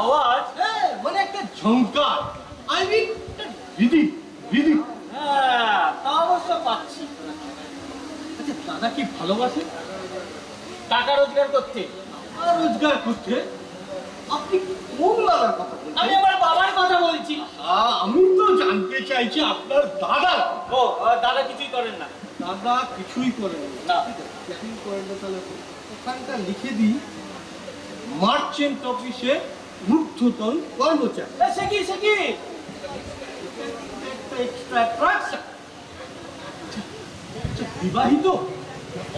F: আওয়াজ।
E: হ্যাঁ, মানে একটা ঝংকার, আই মিন বিধি বিধি।
F: হ্যাঁ, তা অবশ্য পাচ্ছি।
E: আচ্ছা, দাদা কি ভালোবাসে?
F: টাকা রোজগার করতে।
E: আর রোজগার করতে আপনি কোন দাদার কথা বলছেন?
F: আমি আমার বাবার কথা বলছি।
E: আমি তো জানতে চাইছি আপনার দাদা।
F: ও, দাদা কিছুই করেন না।
E: দাদা কিছুই করেন
F: না।
E: কিছুই করেন না, তাহলে ওখানটা লিখে দিই, মার্চেন্ট অফিসে ঊর্ধ্বতন কর্মচারী।
F: সে কি, সে কি?
E: একটা এক্সট্রা অ্যাট্রাকশন। বিবাহিত?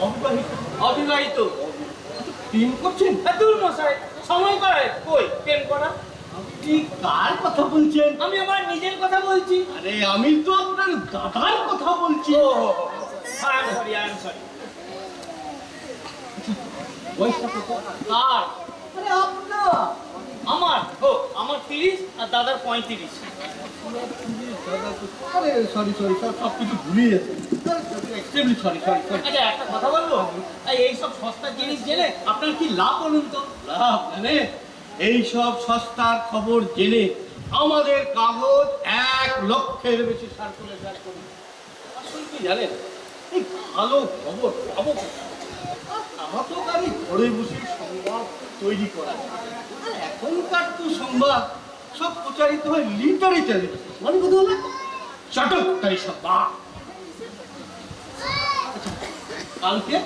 E: অবিবাহিত?
F: অবিবাহিত।
E: প্রেম করছেন?
F: দূর মশাই, সময় পায় কই প্রেম করা?
E: আপনি কার কথা বলছেন?
F: আমি আমার নিজের কথা বলছি।
E: আরে আমি তো আপনার দাদার কথা বলছি।
F: ও, I am sorry, I am sorry.
E: বয়সটা কত?
F: কার?
E: আরে আপনার।
F: আমার? ও, আমার 30 আর দাদার 35।
E: আরে সরি সরি স্যার, সব কিছু ভুলে গেছে। Extremely sorry sorry sorry.
F: আচ্ছা, একটা কথা বলবো? এই সব সস্তা জিনিস জেনে আপনার কি লাভ বলুন তো?
E: লাভ মানে এইসব সস্তার খবর জেনে আমাদের কাগজ 1 লক্ষের বেশি সার্কুলেশন করি। আসলে কি জানেন, এই ভালো খবর পাবো কোথায়? আমার তো খালি ঘরে বসে সংবাদ তৈরি করা যায়। আর এখনকার তো সংবাদ সব প্রচারিত হয় লিটারেচারে, মানে কথা হলো চটকদারি সংবাদ। কালকে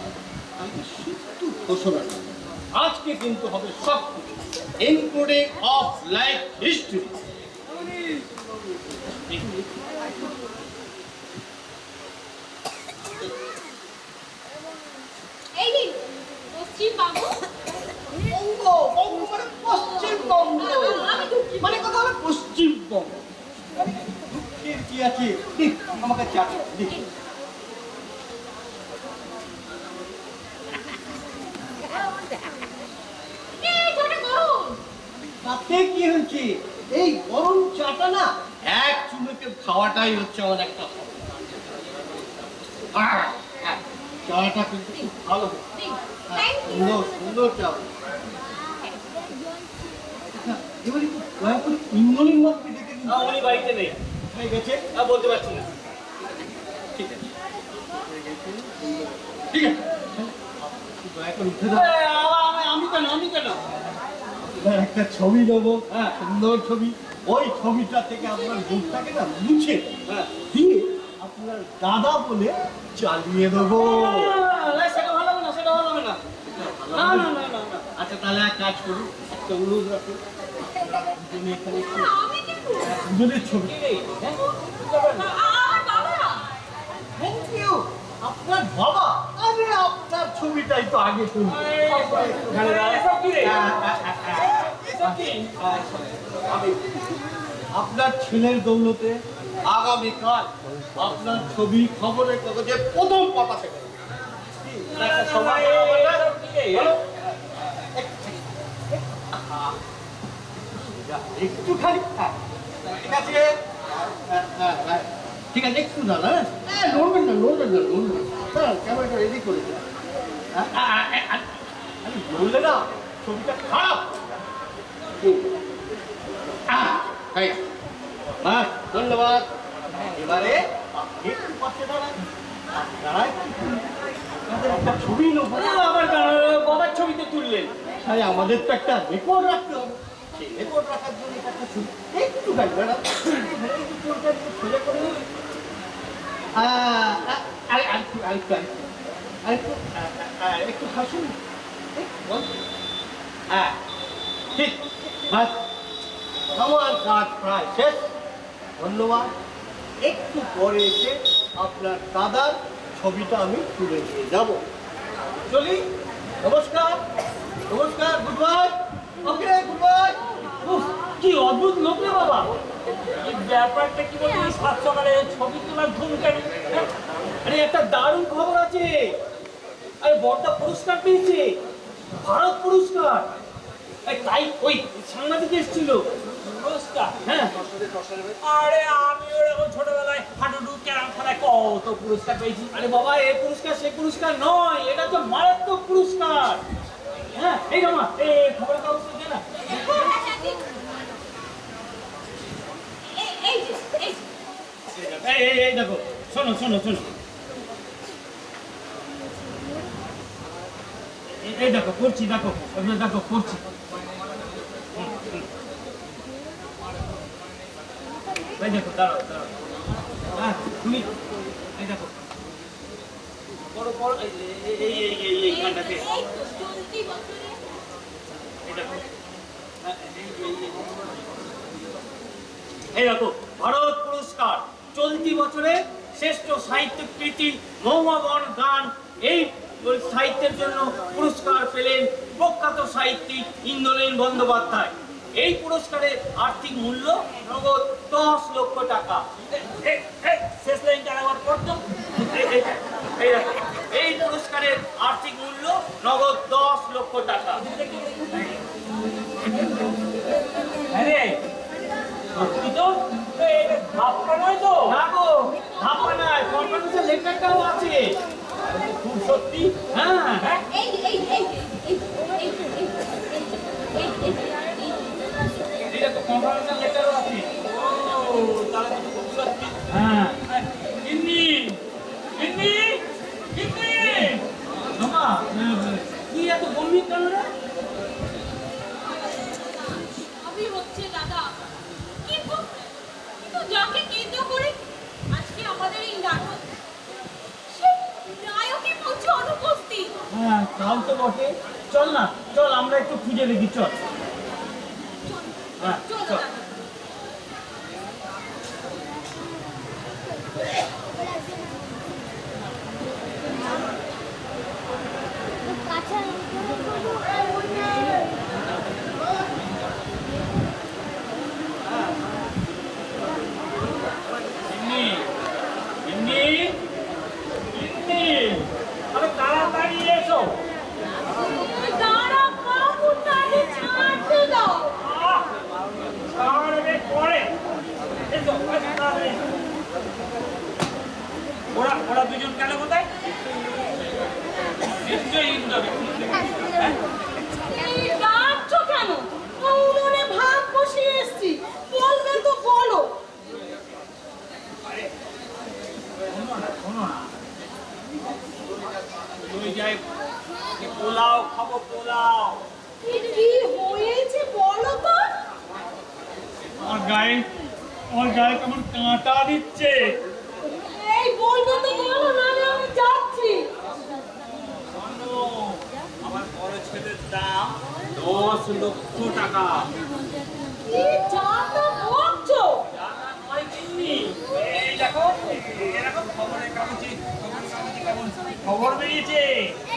E: কালকে সত্য ঘোষণা, আজকে কিন্তু হবে সব কিছু ইনক্লুডিং অফ লাইফ হিস্ট্রি।
C: এই দিন পশ্চিম বাবু
E: বঙ্গ, বঙ্গ মানে পশ্চিমবঙ্গ,
C: আমি দুঃখী।
E: মানে কথা হলো পশ্চিমবঙ্গ। দুঃখের কি আছে? আমাকে চাকরি দিন।
C: এই ছোট গরম।
E: তাতে কি হয়েছে? এই গরম চাটা না এক চুমুকে খাওয়াটাই হচ্ছে আমার একটা হবি। চাটা কিন্তু খুব ভালো,
C: দিন। Thank you.
E: সুন্দর সুন্দর চা। এবারে একটু দয়া করে ইন্দ্রনীল বাবুকে ডেকে দিন।
F: উনি বাড়িতে নেই।
E: হয়ে গেছে?
F: বলতে পারছি না।
E: ঠিক আছে, ঠিক আছে। একটু দয়া করে উঠে দাও।
F: আমি কেন, আমি কেন?
E: এবার একটা ছবি দেবো, হ্যাঁ, সুন্দর ছবি। ওই ছবিটা থেকে আপনার মুখটাকে না মুছে দিয়ে আপনার দাদা বলে চালিয়ে দেবো।
F: সেটা ভালো হবে না, সেটা ভালো হবে না। না না না না না।
E: আচ্ছা, তাহলে এক কাজ করুন, একটা অনুরোধ রাখুন, দুজনে এখানে একটু
C: আমি কিন্তু
E: দুজনের ছবি।
C: আমার বাবা।
E: Thank you. আপনার বাবা? আরে আপনার ছবিটাই তো আগে তুলি।
F: এসব কি রে?
E: আপনার ছেলের দৌলতে আগামীকাল আপনার ছবি খবরের কাগজে প্রথম পাতা থেকে। একটা সময় বলো। একটুখানি, ঠিক আছে, ঠিক আছে, একটু না, হ্যাঁ, নড়বেন না, নড়বেন না, নড়বেন না। হ্যাঁ, ক্যামেরাটা রেডি করে দিন। বললে না ছবিটা খারাপ। বাহ, ধন্যবাদ। এবারে আপনি একটু পাশে দাঁড়ান। আপনারা আপনাদের একটা ছবি নেবো।
F: আবার কেন? বাবার ছবিতে তুললেন।
E: তাই আমাদের তো একটা রেকর্ড রাখতে হবে। সেই রেকর্ড রাখার জন্য একটা ছবি একটু গাইবে না, সোজা করে নিন। একটু হাসুন। হ্যাঁ, ঠিক, বাস। আমার কাজ প্রায় শেষ। ধন্যবাদ, একটু পরে এসে আপনার দাদার ছবিটা আমি তুলে নিয়ে যাব। চলি, নমস্কার। নমস্কার, গুড বাই। ওকে, গুড বাই।
F: উফ, কি অদ্ভুত লোক রে বাবা।
B: এই ব্যাপারটা কি বলবো, সাত সকালে ছবি তোলার ধুম কেন?
F: আরে একটা দারুণ খবর আছে। আরে বড়দা পুরস্কার পেয়েছে, ভারত পুরস্কার। এই তাই ওই সাংবাদিক এসেছিল।
B: পুরস্কার?
F: হ্যাঁ,
B: আরে আমি ওরকম ছোটবেলায় হাডুডু ক্যারাম খেলায় কত পুরস্কার পেয়েছি।
F: আরে বাবা, এই পুরস্কার সে পুরস্কার নয়, এটা তো মারাত্মক পুরস্কার। হ্যাঁ, এই রামা, এই খবরের কাগজটা দে না। এই দেখো, শোনো শোনো শোনো, এই দেখো করছি, দেখো এগুলো দেখো করছি। এই দেখো, দাঁড়াও দাঁড়াও। হ্যাঁ, তুমি এই দেখো, বড় বড় এইখানটাতে এই দেখো। হ্যাঁ, এই দেখো, ভারত পুরস্কার চলতি বছরে শ্রেষ্ঠ সাহিত্য কৃতি মৌমাবন গান, এই সাহিত্যের জন্য পুরস্কার পেলেন প্রখ্যাত সাহিত্যিক ইন্দ্রনীল বন্দ্যোপাধ্যায়। এই পুরস্কারের আর্থিক মূল্য নগদ 10 লক্ষ টাকা।
B: শেষ লাইনটা আবার পড়তো।
F: এই পুরস্কারের আর্থিক মূল্য নগদ 10 লক্ষ টাকা।
B: আরে সত্যি তো? এটা ভাবনা নয় তো?
F: না গো, ভাবা নাই, কনফারেন্সের লেটারটাও আছে।
B: খুব সত্যি?
F: হ্যাঁ, এই দেখো কনফারেন্সের লেটারও আছে।
B: ও, তাহলে তো খুব সত্যি।
F: হ্যাঁ,
B: গিন্নি, গিন্নি, গিন্নি।
F: মামা, কি এত গম্ভীর কেন রে?
C: সবই হচ্ছে দাদা, কিন্তু যাকে কেন্দ্র করে আজকে আমাদের এই নাটক, সে নায়কই বলছে অনুপস্থিত।
F: হ্যাঁ, তাও তো বটে। চল না, চল আমরা একটু খুঁজে দেখি, চল। হ্যাঁ,
C: চলো
F: চল।
C: দাদা।
B: গিন্নি, গিন্নি, গিন্নি। আরে তাড়াতাড়ি এসো।
C: দাঁড়া বাবু, তাহলে ছাড়তে দাও।
B: আহ, ছাড়বে পরে। এসো, তাড়াতাড়ি এসো। ওরা দুজন গেল কোথায়? নিশ্চয়ই ইন্দোরে। হ্যাঁ?
C: এই ডাকছো কেন? উনুনে ভাত বসিয়ে এসছি, বলবে তো বলো।
B: শোনো না, ওই যাই পোলাও খাবো, পোলাও।
C: কি হয়েছে বলো তো?
B: আমার গায়ে কেমন কাঁটা দিচ্ছে।
C: এই বলবে তো বলো, নাহলে আমি যাচ্ছি।
B: শোনো, আমার বড় ছেলের দাম 10 লক্ষ টাকা।
C: কি চাটা বকছো?
B: জানা নয় গিন্নি, এই দেখো, এরকম খবরের কাগজে কেমন খবর বেরিয়েছে।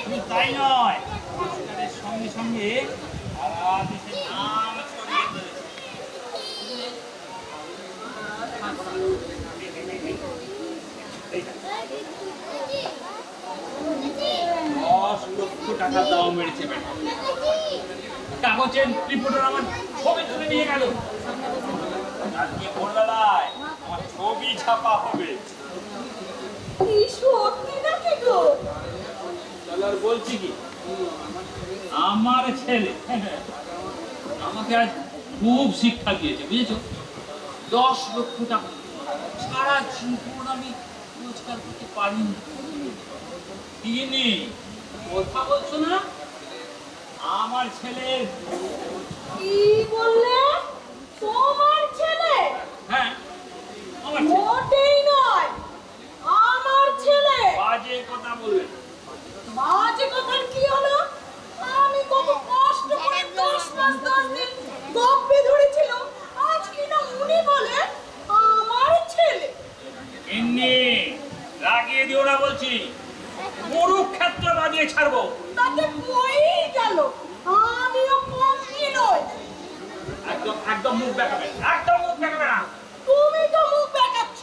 B: শুধু তাই নয়, পুরস্কারের সঙ্গে সঙ্গে সারা দেশের নাম ছড়িয়ে পড়েছে। 10 লক্ষ টাকা দাম বেড়েছে। কাগজের রিপোর্টার আমার ছবি তুলে নিয়ে গেল। আজকে ভোরবেলায় আমার ছবি ছাপা হবে।
C: কি সত্যি নাকি গো?
B: তাহলে আর বলছি কি, আমার ছেলে আমাকে আজ খুব শিক্ষা দিয়েছে, বুঝেছো? 10 লক্ষ টাকা সারা জীবন আমি রোজগার করতে পারিনি। দিইনি, কথা বলছো না? আমার ছেলের।
C: কি বললে? তোমার ছেলে?
B: হ্যাঁ, আমার ছেলে।
C: মোটেই নয়, আমার ছেলে।
B: বাজে কথা বলবেন।
C: বাজে কথার কি হলো? আমি কত কষ্ট করে 10 মাস 10 দিন গপ্পে ধরেছিল, আজ কিনা উনি বলে আমার ছেলে।
B: গিন্নি লাগিয়ে দিও না বলছি, কুরুক্ষেত্র বাজিয়ে ছাড়বো।
C: তাতে কই গেল, আমিও কমই নই।
B: একদম একদম মুখ দেখাবে, একদম মুখ দেখাবে না।
C: তুমি তো মুখ দেখাচ্ছ।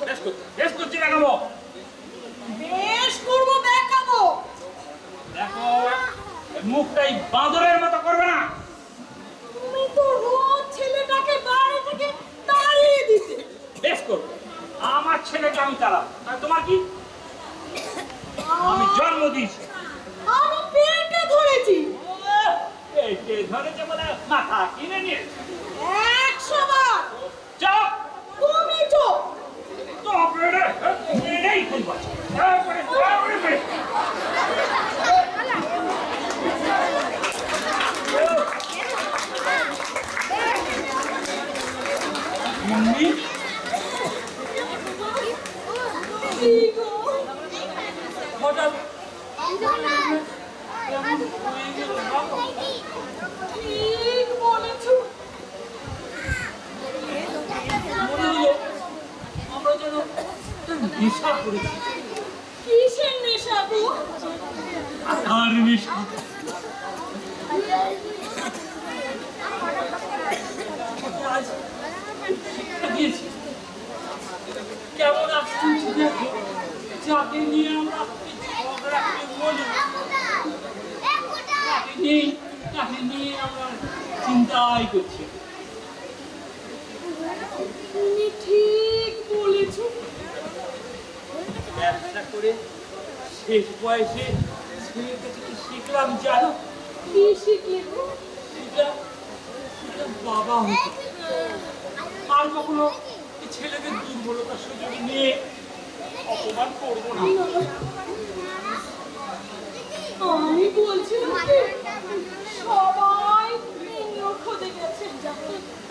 B: বেশ করছি দেখাবো।
C: বেশ করবো, দেখাবো।
B: দেখো এই মুখটাই বাঁদরের মতো করবে না।
C: তুমি তো রোজ ছেলেটাকে বাড়ি থেকে তাড়িয়ে দিতে।
B: বেশ করবো, আমার ছেলেকে আমি তাড়াবো। আর তোমার কি? আমি জন্ম দিয়েছি,
C: আমি পেটে ধরেছি।
B: পেটে ধরেছে বলে মাথা কিনে নিয়েছে।
C: 100 বার।
B: চপ
C: তুমি চুপ।
B: তো পেটে নেই খুলবা। তারপরে বেশ। গিন্নি
C: কি গো?
B: হঠাৎ
C: ঠিক বলেছো।
B: মনে হলো আমরা যেন নেশা করেছি।
C: কিসের নেশা গো?
B: আর নেশা। আজ শিক্ষা দিয়েছি, কেমন আশ্চর্য দেখো, যাকে নিয়ে আমরা ঝগড়া করে বলি, তাকে নিয়ে আমরা চিন্তাই করছি।
C: তুমি ঠিক বলেছো।
B: ব্যবসা করে শেষ বয়সে ছেলের কাছে কি শিখলাম জানো?
C: কি শিখলে গো?
B: সেটা বাবা হতো। আর কখনো এই ছেলেদের দুর্বলতার সুযোগ নিয়ে অপমান করবো না।
C: আমি বলছিলাম কি, সবাই ইন্দ্র খোঁজে গেছে।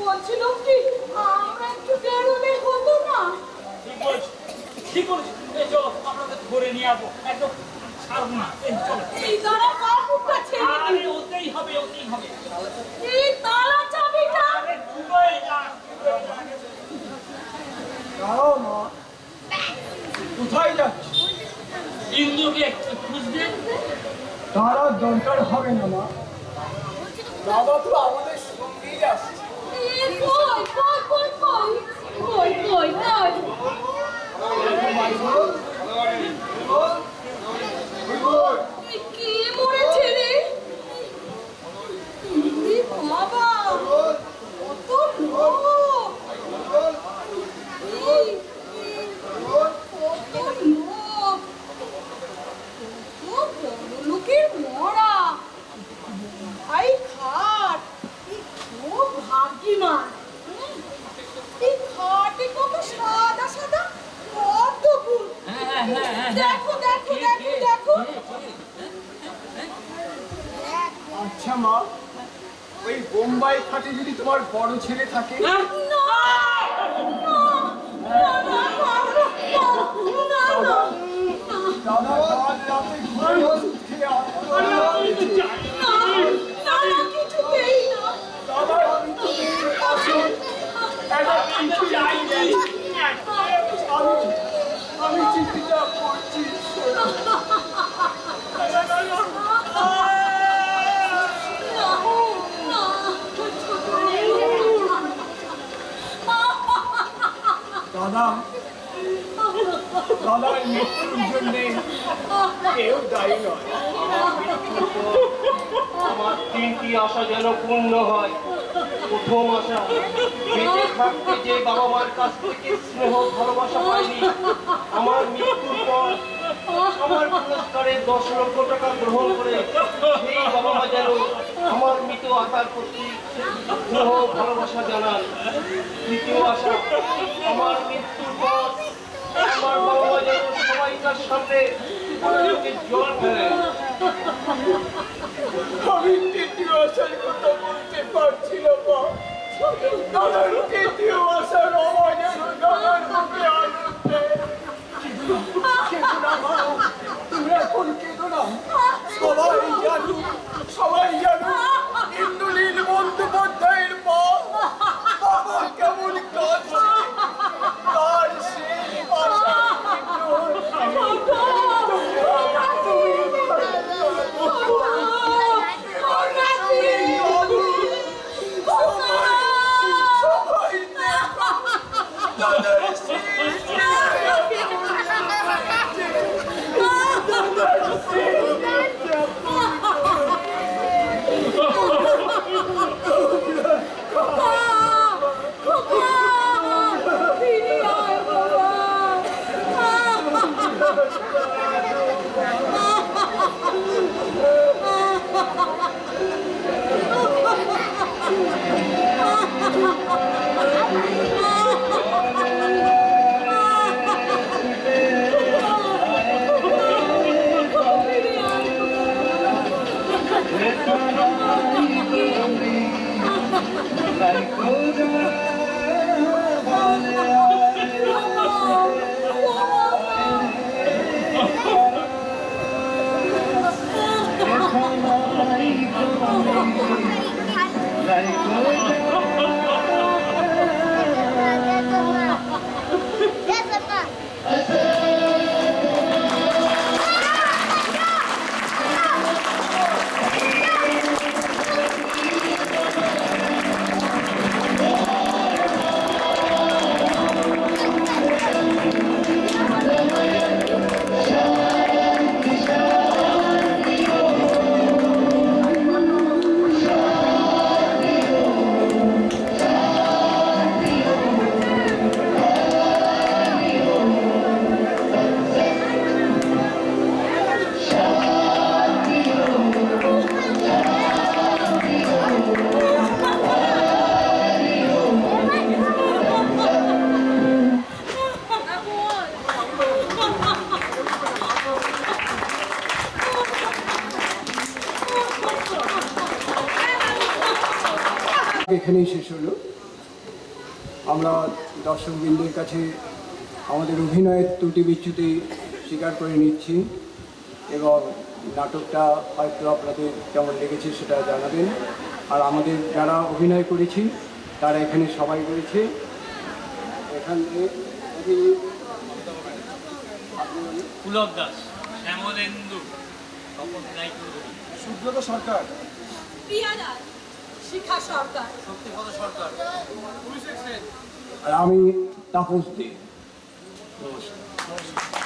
C: বলছিলাম কি, আমরা একটু বেরোলে হতো না?
B: ঠিক বলছি, ঠিক বলছি। এই চলো, আমরা ওকে ধরে নিয়ে আসবো, একদম ছাড়বো না। এই চলো।
C: এই দ্বারা কাকুরটা ছেড়ে
B: আরে
C: দিল।
B: ওতেই হবে, ওতেই হবে।
C: এই তালা চাবিটা।
B: আরে দুটোই না।
D: দাঁড়াও মা, কোথায় যাচ্ছি?
B: ইন্দ্রকে একটু খুঁজবে।
D: তার দরকার হবে না মা, বাবা তো আমাদের সঙ্গেই আসছে।
C: এই কই কই কই কই কই কই কই। এই কে মরেছে রে? এই বাবা, কত লোক। এই কত লোক, কত বড় লোকের মরা। ভাই খাট, খুব ভাগ্যিমান। এই খাটে কত সাদা সাদা কত ফুল। দেখো দেখো দেখো দেখো।
D: আচ্ছা মা, ওই বোম্বাই খাটে যদি তোমার বড় ছেলে থাকে?
C: না না না না না না।
D: দাদা কাল রাতে ঘুরে ওষুধ খেয়ে আত্মহত্যা করেছে।
C: না না না, কিছুতেই না।
D: দাদা আমি তো আসুন, একটা চিঠি লিখে দিই। আমি চিঠিটা পড়ছি। দাদা, দাদার মৃত্যুর জন্যে কেউ দায়ী নয়।
E: আমার 3টি আশা যেন পূর্ণ হয়। প্রথম আশা, বেঁচে থাকতে যে বাবা মার কাছ থেকে স্নেহ ভালোবাসা পাইনি, আমার মৃত্যুর পর আমার পুরস্কারে 10 লক্ষ টাকা গ্রহণ করে সেই বাবা মা যেন আমার মৃত আত্মার প্রতি স্নেহ ভালোবাসা জানান। দ্বিতীয় আশা, আমার মৃত্যুর পর আমার বাবা মা যেন সবাইকার সামনে চোখে জল ফেলে।
D: আমি তৃতীয় আশার কথা বলতে পারছি না মা। দাদার তৃতীয় আশার আমার যেন দাদার মুখে আনন্দে। কেঁদো না মা, তুমি এখন কেঁদো না। সবাই জানো ইন্দ্রনীল বন্দ্যোপাধ্যায়ের মা বাবা কেমন কাঁদছে। তার সেই আশা এখানেই শেষ হলো। আমরা দর্শকবৃন্দের কাছে আমাদের অভিনয়ের ত্রুটি বিচ্যুতি স্বীকার করে নিচ্ছি এবং নাটকটা হয়তো আপনাদের কেমন লেগেছে সেটা জানাবেন। আর আমাদের যারা অভিনয় করেছি তারা এখানে সবাই রয়েছে। এখানে
F: পুলক দাস, শ্যামলেন্দু, তপন রায়চৌধুরী,
G: সুব্রত সরকার,
C: প্রিয়া দাস, শিখা সরকার,
F: শক্তিপদ সরকার,
D: আর আমি তাপস দে।
F: নমস্কার।